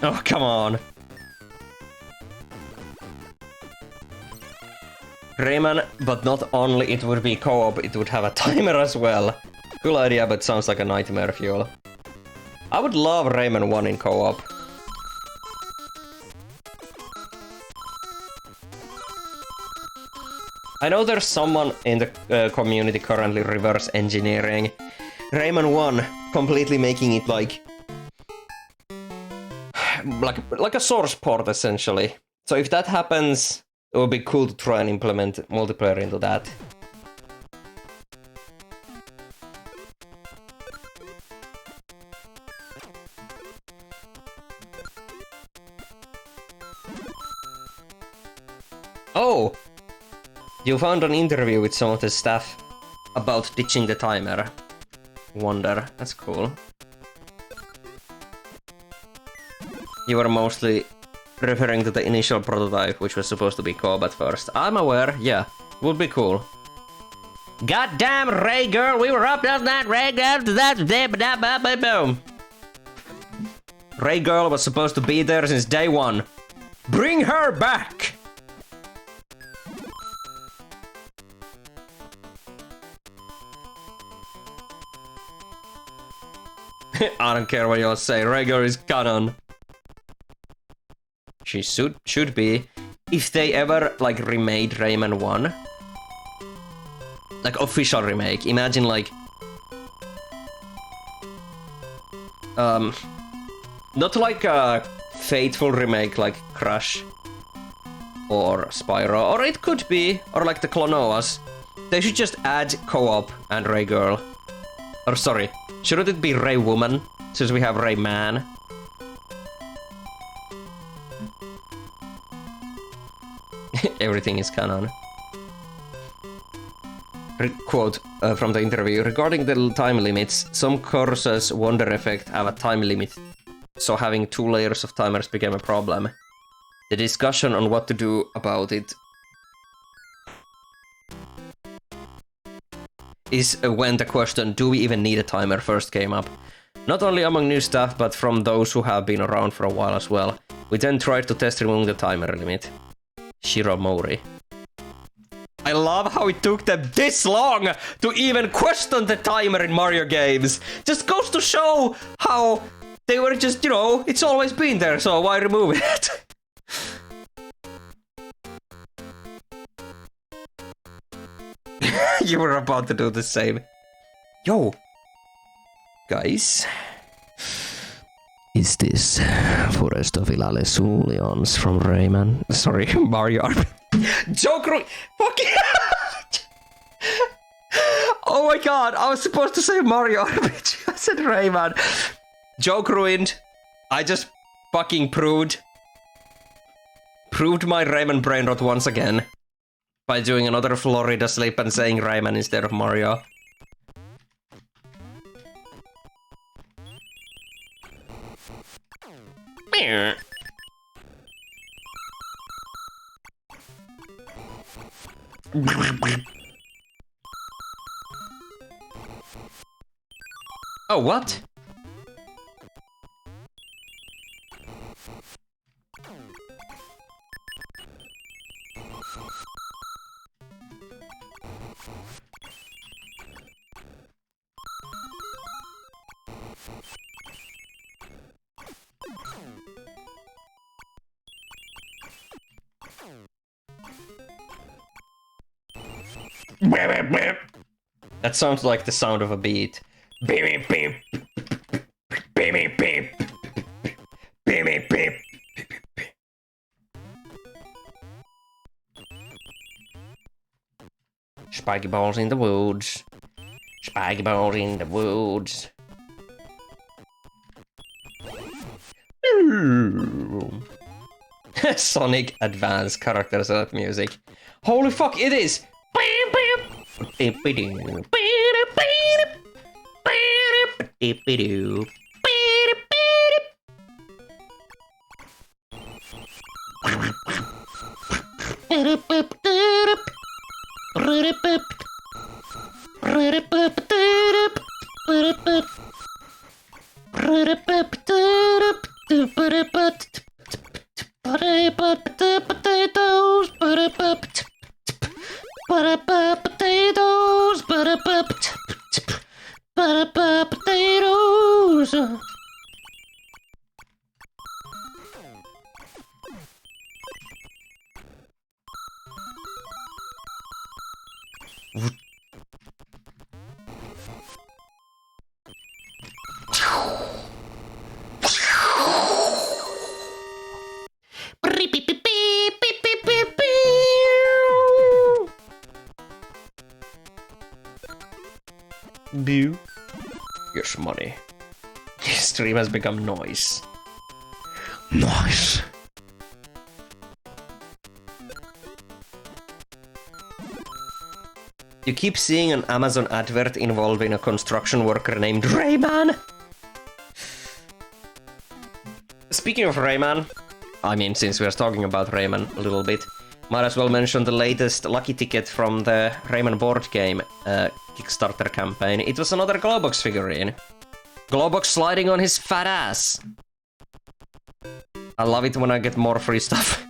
Oh, come on. Rayman, but not only it would be co-op, it would have a timer as well. Cool idea, but sounds like a nightmare fuel. I would love Rayman 1 in co-op. I know there's someone in the community currently reverse engineering Rayman 1, completely making it like a source port essentially. So if that happens, it would be cool to try and implement multiplayer into that. Oh! You found an interview with some of the staff about ditching the timer. Wonder, that's cool. You were mostly referring to the initial prototype, which was supposed to be co-op at first. I'm aware, yeah, would be cool. Goddamn Ray girl, we were up last night, Ray girl, boom. Ray girl was supposed to be there since day one. Bring her back! I don't care what y'all say, Ray girl is canon. She should be. If they ever, like, remade Rayman 1. Like, official remake. Imagine, like... not like a faithful remake like Crash. Or Spyro. Or it could be. Or like the Klonoas. They should just add co-op and Ray Girl. Or sorry. Shouldn't it be Ray Woman? Since we have Ray Man. Everything is canon. Quote from the interview. Regarding the time limits, some courses Wonder Effect have a time limit, so having 2 layers of timers became a problem. The discussion on what to do about it is when the question, do we even need a timer, first came up. Not only among new staff, but from those who have been around for a while as well. We then tried to test removing the timer limit. Shiro Mori. I love how it took them this long to even question the timer in Mario games. Just goes to show how they were just, you know, it's always been there, so why remove it? You were about to do the same. Yo. Guys. Is this Forest of Ilale Sulions from Rayman? Sorry, Mario RPG. Joke fuck yeah! Oh my god, I was supposed to say Mario RPG. I said Rayman. Joke ruined. I just fucking proved my Rayman brain rot once again by doing another Florida slip and saying Rayman instead of Mario. Oh, what? That sounds like the sound of a beat. Beep beep beep beep beep beep beep. Spiky balls in the woods. Spiky balls in the woods. Sonic Advance character select music. Holy fuck, it is! Boo. Here's money. This stream has become noise. Nice. You keep seeing an Amazon advert involving a construction worker named Rayman. Speaking of Rayman, I mean, since we're talking about Rayman a little bit, might as well mention the latest lucky ticket from the Rayman board game Kickstarter campaign. It was another Glowbox figurine. Glowbox sliding on his fat ass. I love it when I get more free stuff.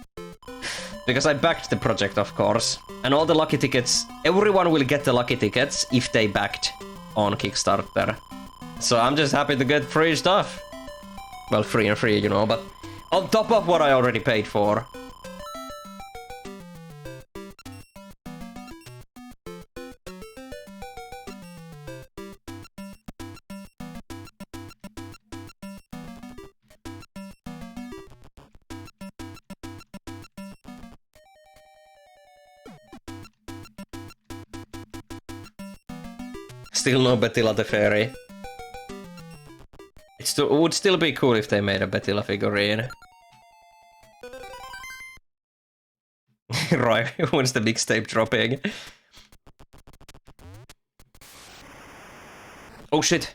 Because I backed the project, of course. And all the lucky tickets, everyone will get the lucky tickets if they backed on Kickstarter. So I'm just happy to get free stuff. Well, free and free, you know, but on top of what I already paid for. Still no Bettila the Fairy. It would still be cool if they made a Bettila figurine. Right, when's the mixtape dropping? Oh shit.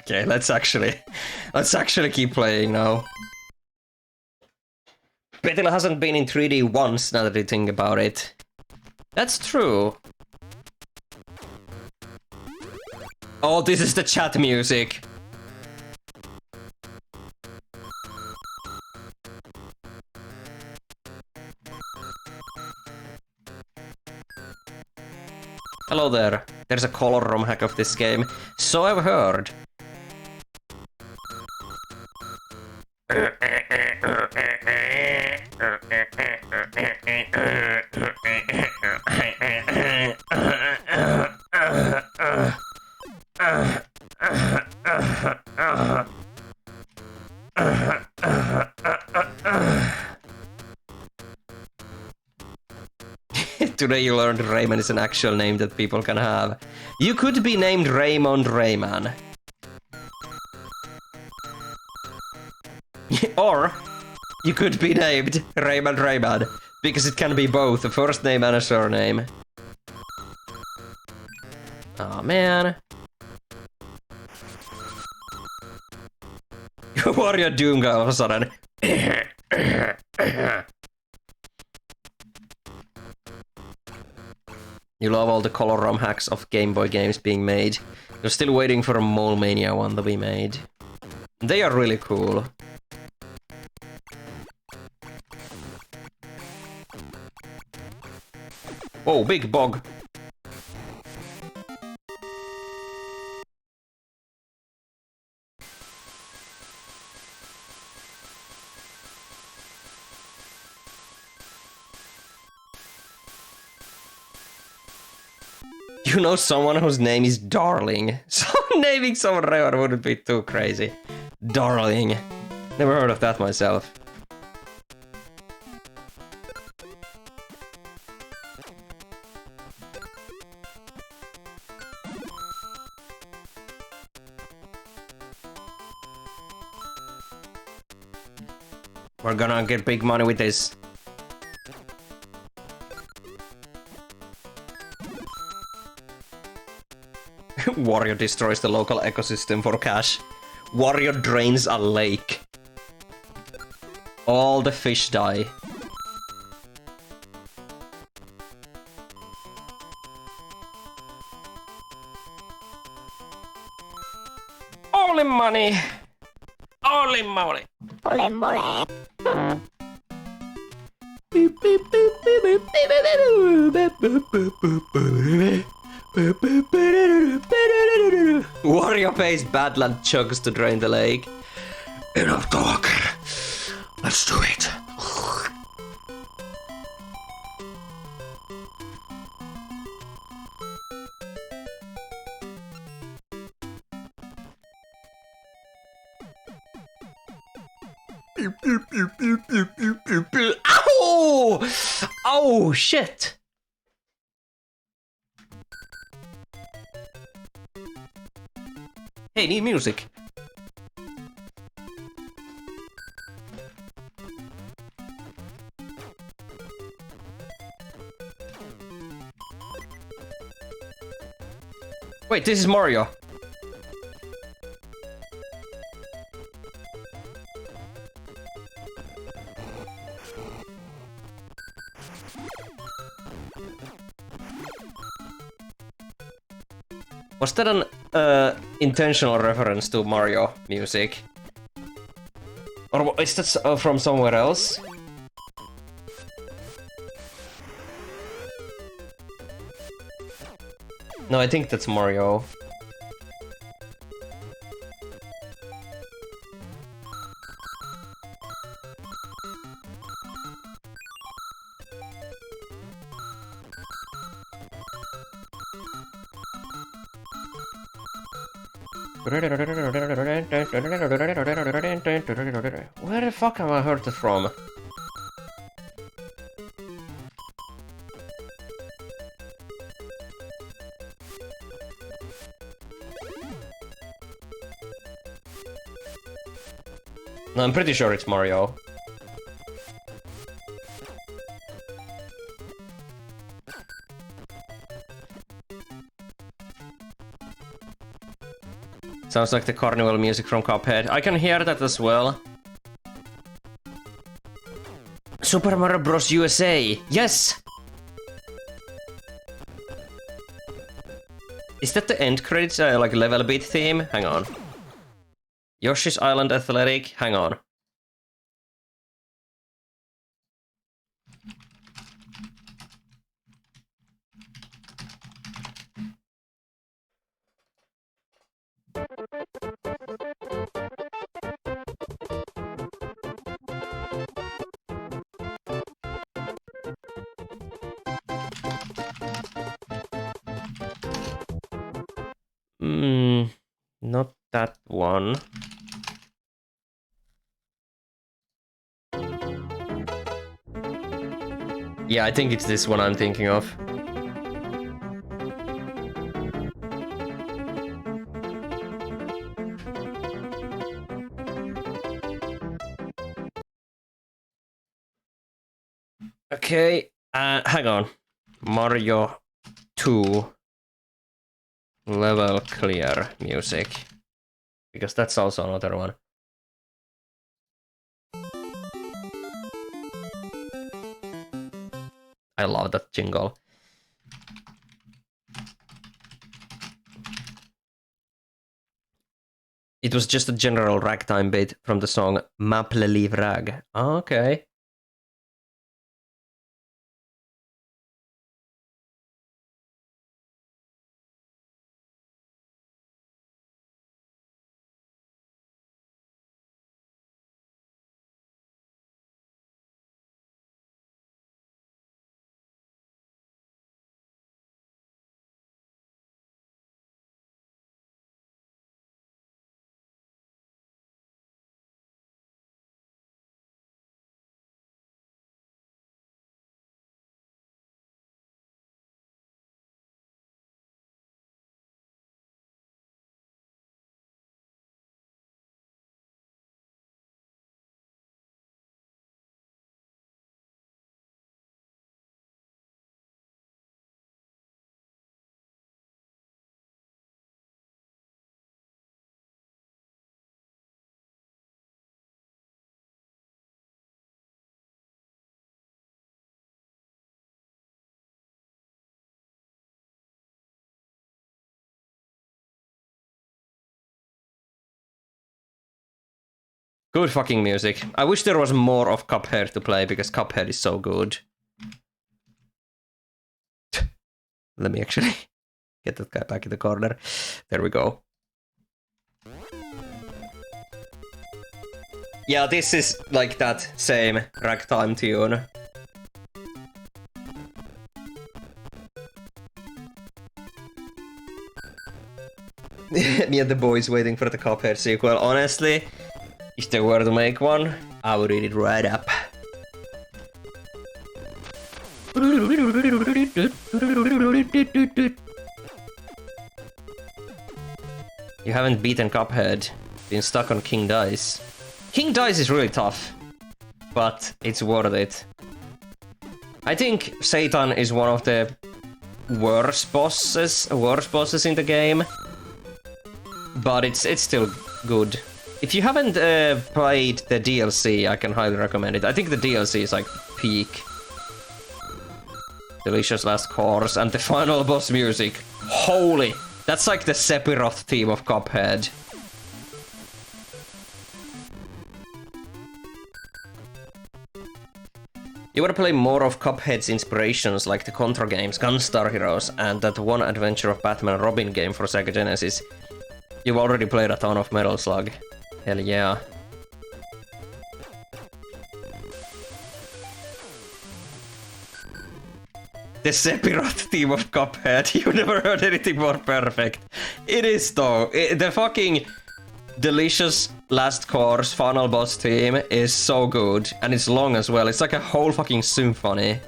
Okay, let's actually keep playing now. Petil hasn't been in 3D once, now that you think about it. That's true. Oh, this is the chat music. Hello there. There's a color ROM hack of this game. So I've heard. Today you learned Rayman is an actual name that people can have. You could be named Raymond Rayman. Or you could be named Raymond Rayman, because it can be both a first name and a surname. Oh man. Wario Doom guy all of a sudden. You love all the color ROM hacks of Game Boy games being made. You're still waiting for a Mole Mania one to be made. They are really cool. Whoa, big bog. You know someone whose name is Darling? So naming someone Rayman wouldn't be too crazy. Darling. Never heard of that myself. We're gonna get big money with this. Wario destroys the local ecosystem for cash. Wario drains a lake. All the fish die. Holy money! Holy moly! Mole, mole. Wario pays Badland chugs to drain the lake. Enough talk. Let's do it. Ow! Oh shit! Hey, need music. Wait, this is Mario. Was that an intentional reference to Mario music? Or is that from somewhere else? No, I think that's Mario. Where the fuck have I heard it from? No, I'm pretty sure it's Mario. Sounds like the carnival music from Cuphead. I can hear that as well. Super Mario Bros. USA! Yes! Is that the end credits, like level beat theme? Hang on. Yoshi's Island Athletic? Hang on. Not that one. Yeah, I think it's this one I'm thinking of. Okay, hang on. Mario 2 level clear music. Because that's also another one. I love that jingle. It was just a general ragtime bit from the song Maple Leaf Rag. Okay. Good fucking music. I wish there was more of Cuphead to play, because Cuphead is so good. Let me actually get that guy back in the corner. There we go. Yeah, this is like that same ragtime tune. Me and the boys waiting for the Cuphead sequel. Honestly, if they were to make one, I would eat it right up. You haven't beaten Cuphead. Been stuck on King Dice. King Dice is really tough, but it's worth it. I think Satan is one of the worst bosses in the game, but it's still good. If you haven't played the DLC, I can highly recommend it. I think the DLC is like peak. Delicious last course and the final boss music. Holy! That's like the Sephiroth theme of Cuphead. You wanna play more of Cuphead's inspirations, like the Contra games, Gunstar Heroes, and that one Adventure of Batman and Robin game for Sega Genesis. You've already played a ton of Metal Slug. Hell yeah. The Sephiroth theme of Cuphead. You never heard anything more perfect. It is though. The fucking delicious last course final boss theme is so good. And it's long as well. It's like a whole fucking symphony.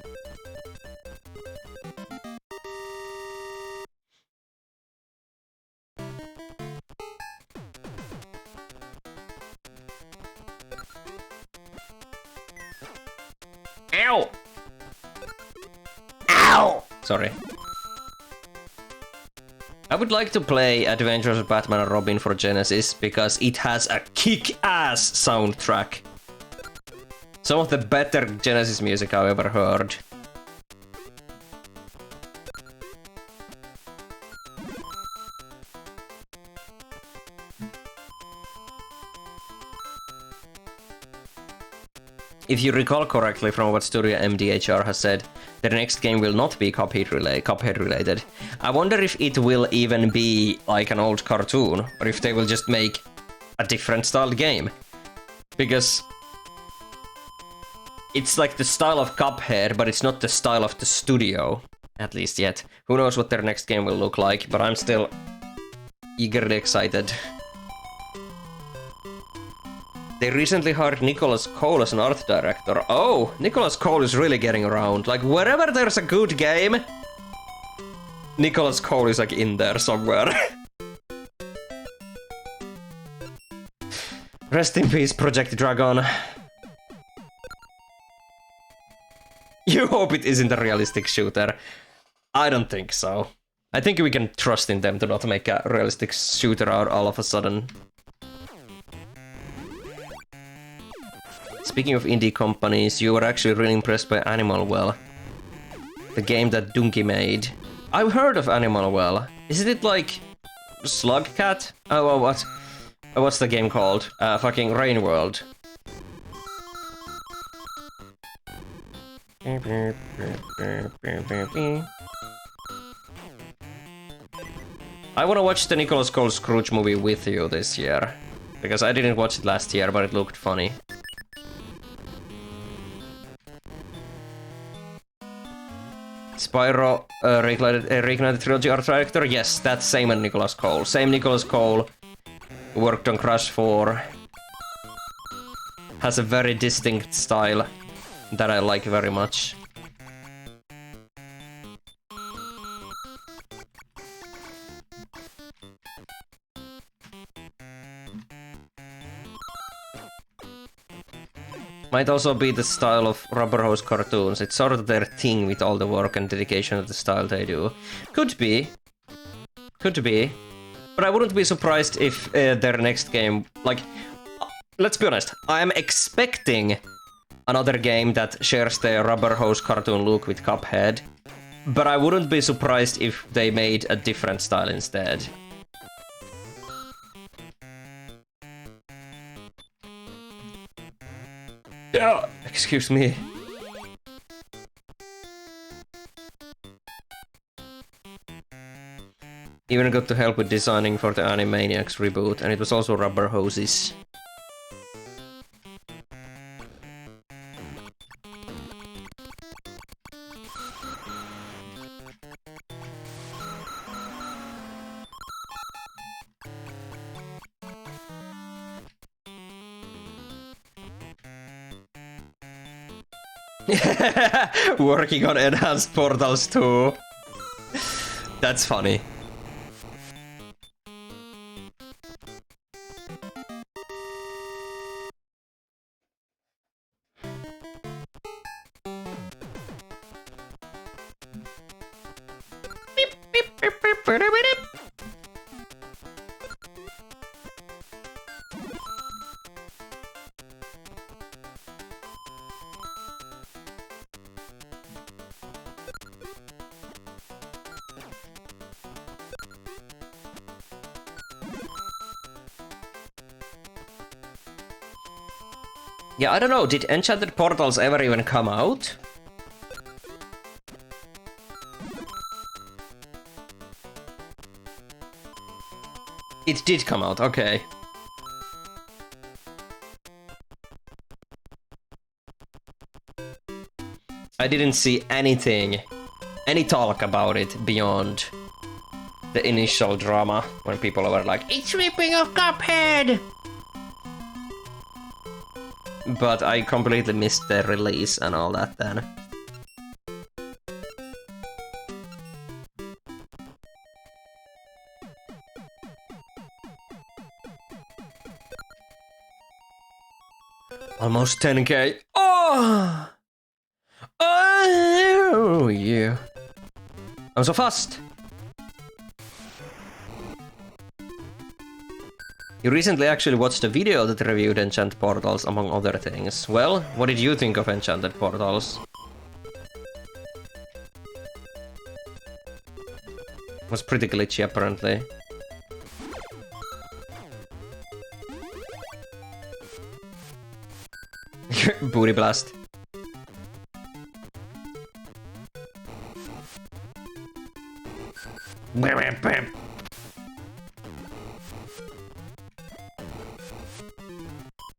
Ow! Sorry. I would like to play Adventures of Batman and Robin for Genesis because it has a kick-ass soundtrack. Some of the better Genesis music I've ever heard. If you recall correctly from what Studio MDHR has said, their next game will not be Cuphead related. I wonder if it will even be like an old cartoon, or if they will just make a different styled game. Because it's like the style of Cuphead, but it's not the style of the studio, at least yet. Who knows what their next game will look like, but I'm still eagerly excited. They recently hired Nicholas Cole as an art director. Oh, Nicholas Cole is really getting around. Like, wherever there's a good game, Nicholas Cole is like in there somewhere. Rest in peace, Project Dragon. You hope it isn't a realistic shooter. I don't think so. I think we can trust in them to not make a realistic shooter out all of a sudden. Speaking of indie companies, you were actually really impressed by Animal Well. The game that Donkey made. I've heard of Animal Well. Isn't it like Slug Cat? Oh, well, what? What's the game called? Fucking Rain World. I wanna watch the Nicolas Cole Scrooge movie with you this year. Because I didn't watch it last year, but it looked funny. Spyro Reignited Trilogy art director? Yes, that's same as Nicolas Cole. Same Nicolas Cole. Worked on Crash 4. Has a very distinct style that I like very much. Might also be the style of Rubber Hose cartoons. It's sort of their thing with all the work and dedication of the style they do. Could be. Could be. But I wouldn't be surprised if their next game... Like, let's be honest. I'm expecting another game that shares the Rubber Hose cartoon look with Cuphead. But I wouldn't be surprised if they made a different style instead. Yeah, excuse me. Even got to help with designing for the Animaniacs reboot, and it was also Rubber Hoses. Working on enhanced portals too. That's funny. Yeah, I don't know, did Enchanted Portals ever even come out? It did come out, okay. I didn't see anything, any talk about it beyond the initial drama when people were like, it's ripping off Cuphead! But I completely missed the release and all that then. Almost 10k. Oh! Oh yeah. I'm so fast! You recently actually watched a video that reviewed Enchanted Portals, among other things. Well, what did you think of Enchanted Portals? Was pretty glitchy, apparently. Booty blast.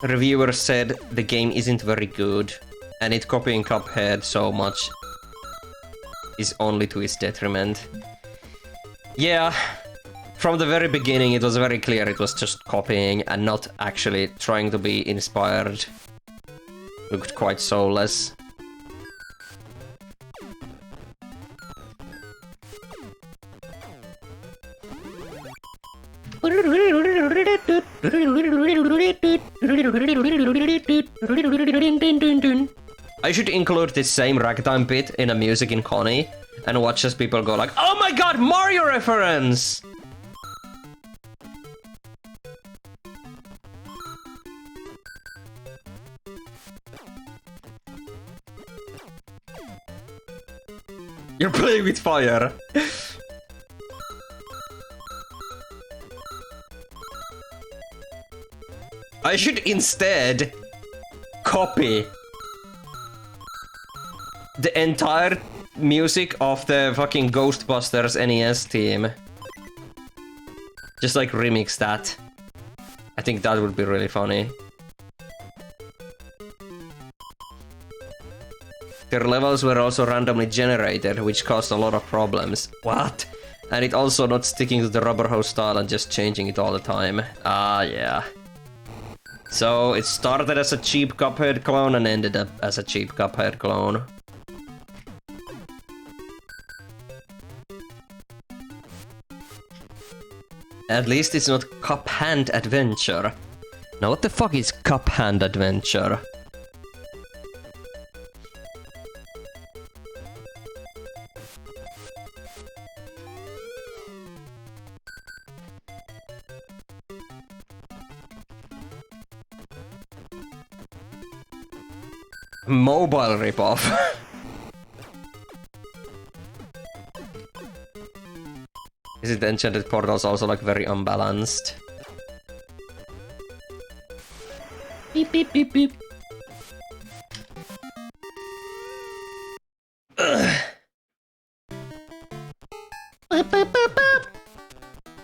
Reviewers said the game isn't very good, and it copying Cuphead so much is only to its detriment. Yeah, from the very beginning it was very clear it was just copying and not actually trying to be inspired. Looked quite soulless. I should include this same ragtime bit in a music in Connie and watch as people go like, "Oh my god, Mario reference!" You're playing with fire. I should instead copy the entire music of the fucking Ghostbusters NES team. Just like remix that. I think that would be really funny. Their levels were also randomly generated, which caused a lot of problems. What? And it also not sticking to the rubber hose style and just changing it all the time. Ah, yeah. So it started as a cheap Cuphead clone and ended up as a cheap Cuphead clone. At least it's not Cup Hand Adventure. Now what the fuck is Cup Hand Adventure? Mobile ripoff. Is it the Enchanted Portals also like very unbalanced? Beep beep beep beep.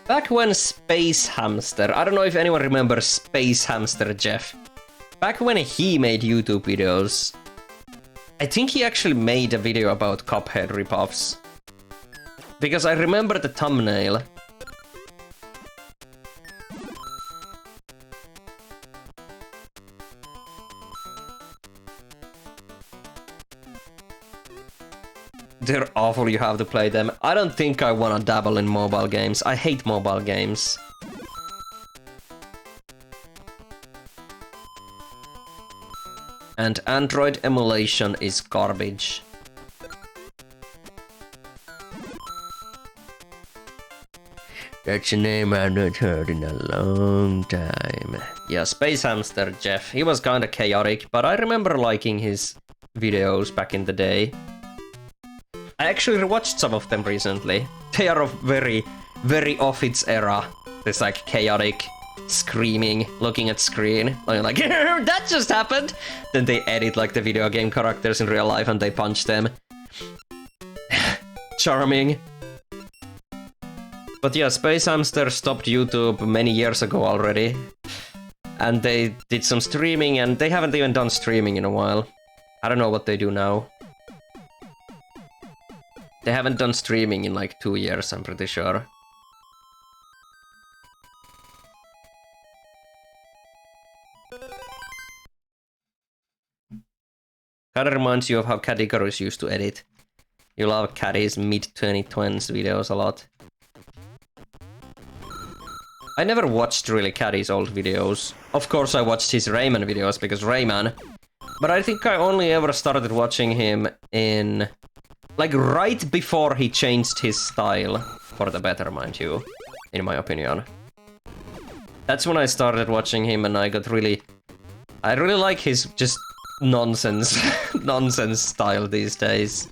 Back when Space Hamster, I don't know if anyone remembers Space Hamster Jeff. Back when he made YouTube videos, I think he actually made a video about Cuphead ripoffs. Because I remember the thumbnail. They're awful, you have to play them. I don't think I wanna dabble in mobile games. I hate mobile games. And Android emulation is garbage. That's a name I've not heard in a long time. Yeah, Space Hamster Jeff. He was kinda chaotic, but I remember liking his videos back in the day. I actually rewatched some of them recently. They are of very, very off its era. This like chaotic screaming, looking at screen, like that just happened. Then they edit like the video game characters in real life and they punch them. Charming. But yeah, Space Hamster stopped YouTube many years ago already. And they did some streaming and they haven't even done streaming in a while. I don't know what they do now. They haven't done streaming in like 2 years, I'm pretty sure. Kinda reminds you of how Cat Icarus used to edit. You love Catty's mid-2020s videos a lot. I never watched really Catty's old videos. Of course I watched his Rayman videos because Rayman. But I think I only ever started watching him in like right before he changed his style, for the better, mind you, in my opinion. That's when I started watching him and I really like his just nonsense, nonsense style these days.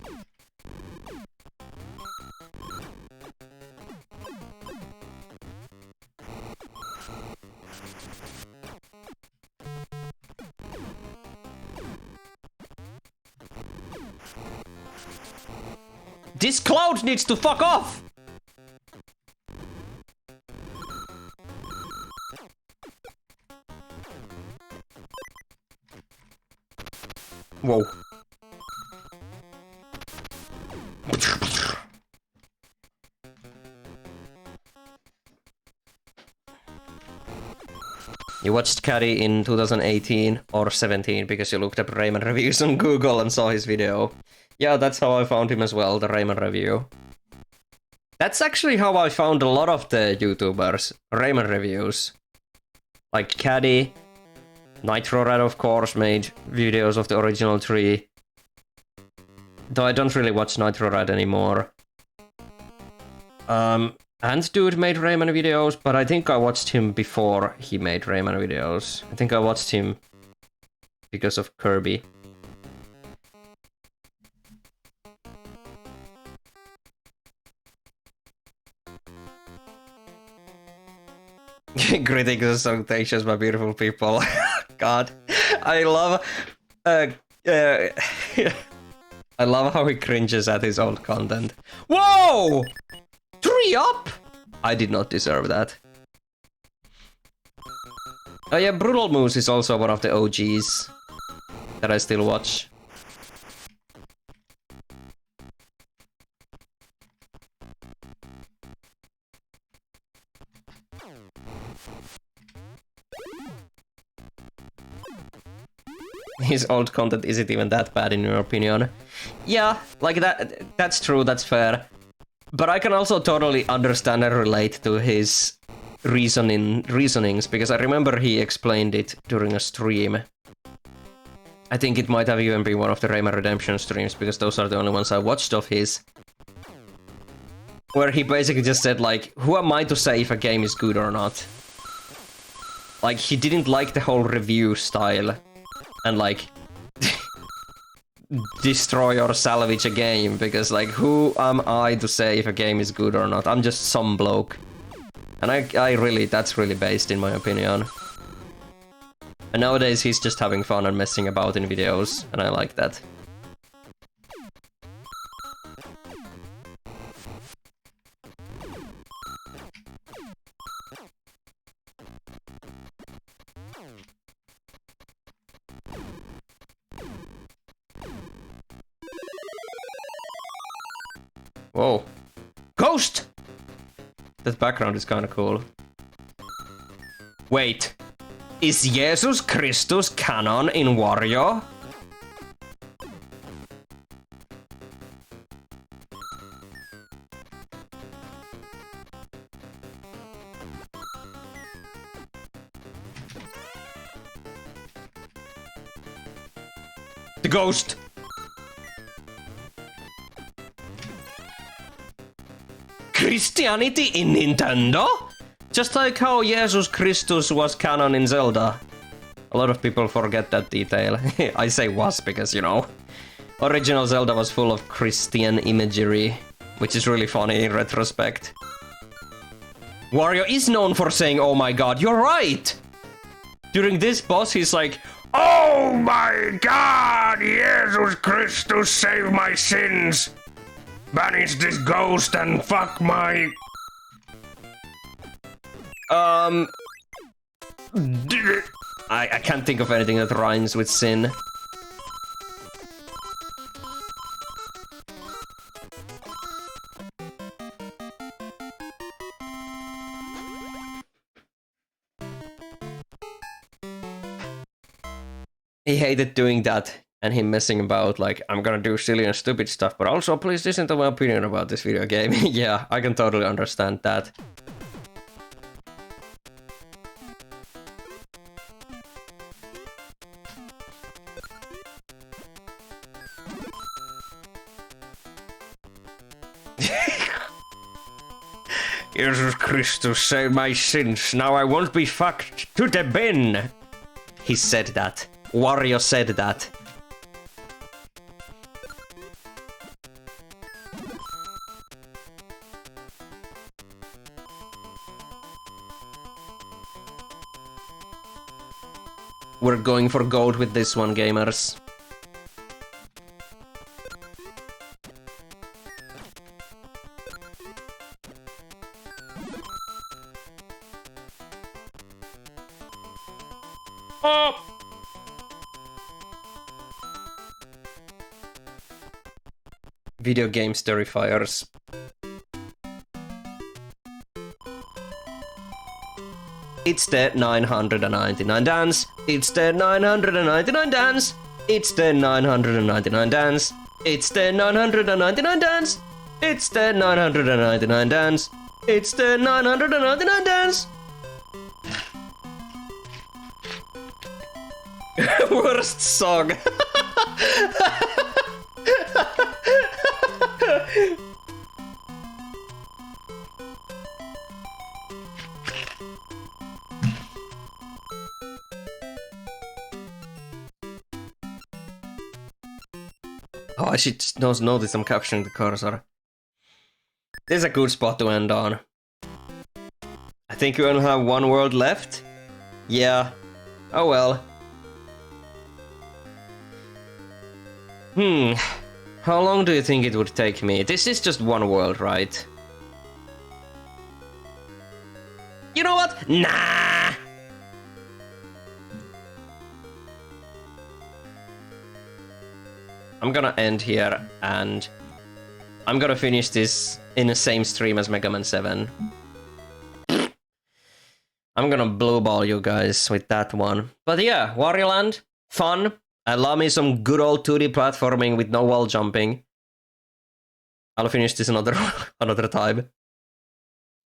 This cloud needs to fuck off! Whoa. You watched Caddy in 2018 or 17 because you looked up Rayman reviews on Google and saw his video. Yeah, that's how I found him as well, the Rayman review. That's actually how I found a lot of the YouTubers, Rayman reviews. Like Caddy, Nitro Red of course made videos of the original 3. Though I don't really watch Nitro Red anymore. Ant Dude made Rayman videos, but I think I watched him before he made Rayman videos. I think I watched him because of Kirby. Critics and salutations, my beautiful people. God, I love... I love how he cringes at his old content. Whoa! 3 up? I did not deserve that. Oh yeah, Brutal Moose is also one of the OGs that I still watch. His old content isn't even that bad in your opinion. Yeah, like that's true, that's fair. But I can also totally understand and relate to his reasonings, because I remember he explained it during a stream. I think it might have even been one of the Rayman Redemption streams, because those are the only ones I watched of his. Where he basically just said, like, who am I to say if a game is good or not? Like, he didn't like the whole review style. And, like, destroy or salvage a game, because, like, who am I to say if a game is good or not? I'm just some bloke. And I really, that's really based in my opinion. And nowadays he's just having fun and messing about in videos, and I like that. Whoa. Ghost! That background is kinda cool. Wait. Is Jesus Christus canon in Wario? The ghost! Christianity in Nintendo? Just like how Jesus Christus was canon in Zelda. A lot of people forget that detail. I say was because, you know, original Zelda was full of Christian imagery, which is really funny in retrospect. Wario is known for saying, "Oh my god, you're right!" During this boss, he's like, "Oh my god, Jesus Christus, save my sins! Banish this ghost and fuck my..." I can't think of anything that rhymes with sin. He hated doing that and him messing about, like, I'm gonna do silly and stupid stuff, but also please listen to my opinion about this video game. Yeah, I can totally understand that. Jesus Christus, save my sins. Now I won't be fucked to the bin. He said that. Wario said that. We're going for gold with this one, gamers. Oh! Video game terrifiers. It's the 999 dance. It's the 999 dance. It's the 999 dance. It's the 999 dance. It's the 999 dance. It's the 999 dance. Worst song. Oh, I should notice I'm capturing the cursor. This is a good spot to end on. I think we only have one world left. Yeah. Oh well. How long do you think it would take me? This is just one world, right? You know what? Nah! I'm gonna end here, and I'm gonna finish this in the same stream as Mega Man 7. I'm gonna blue ball you guys with that one. But yeah, Wario Land, fun. I love me some good old 2D platforming with no wall jumping. I'll finish this another time.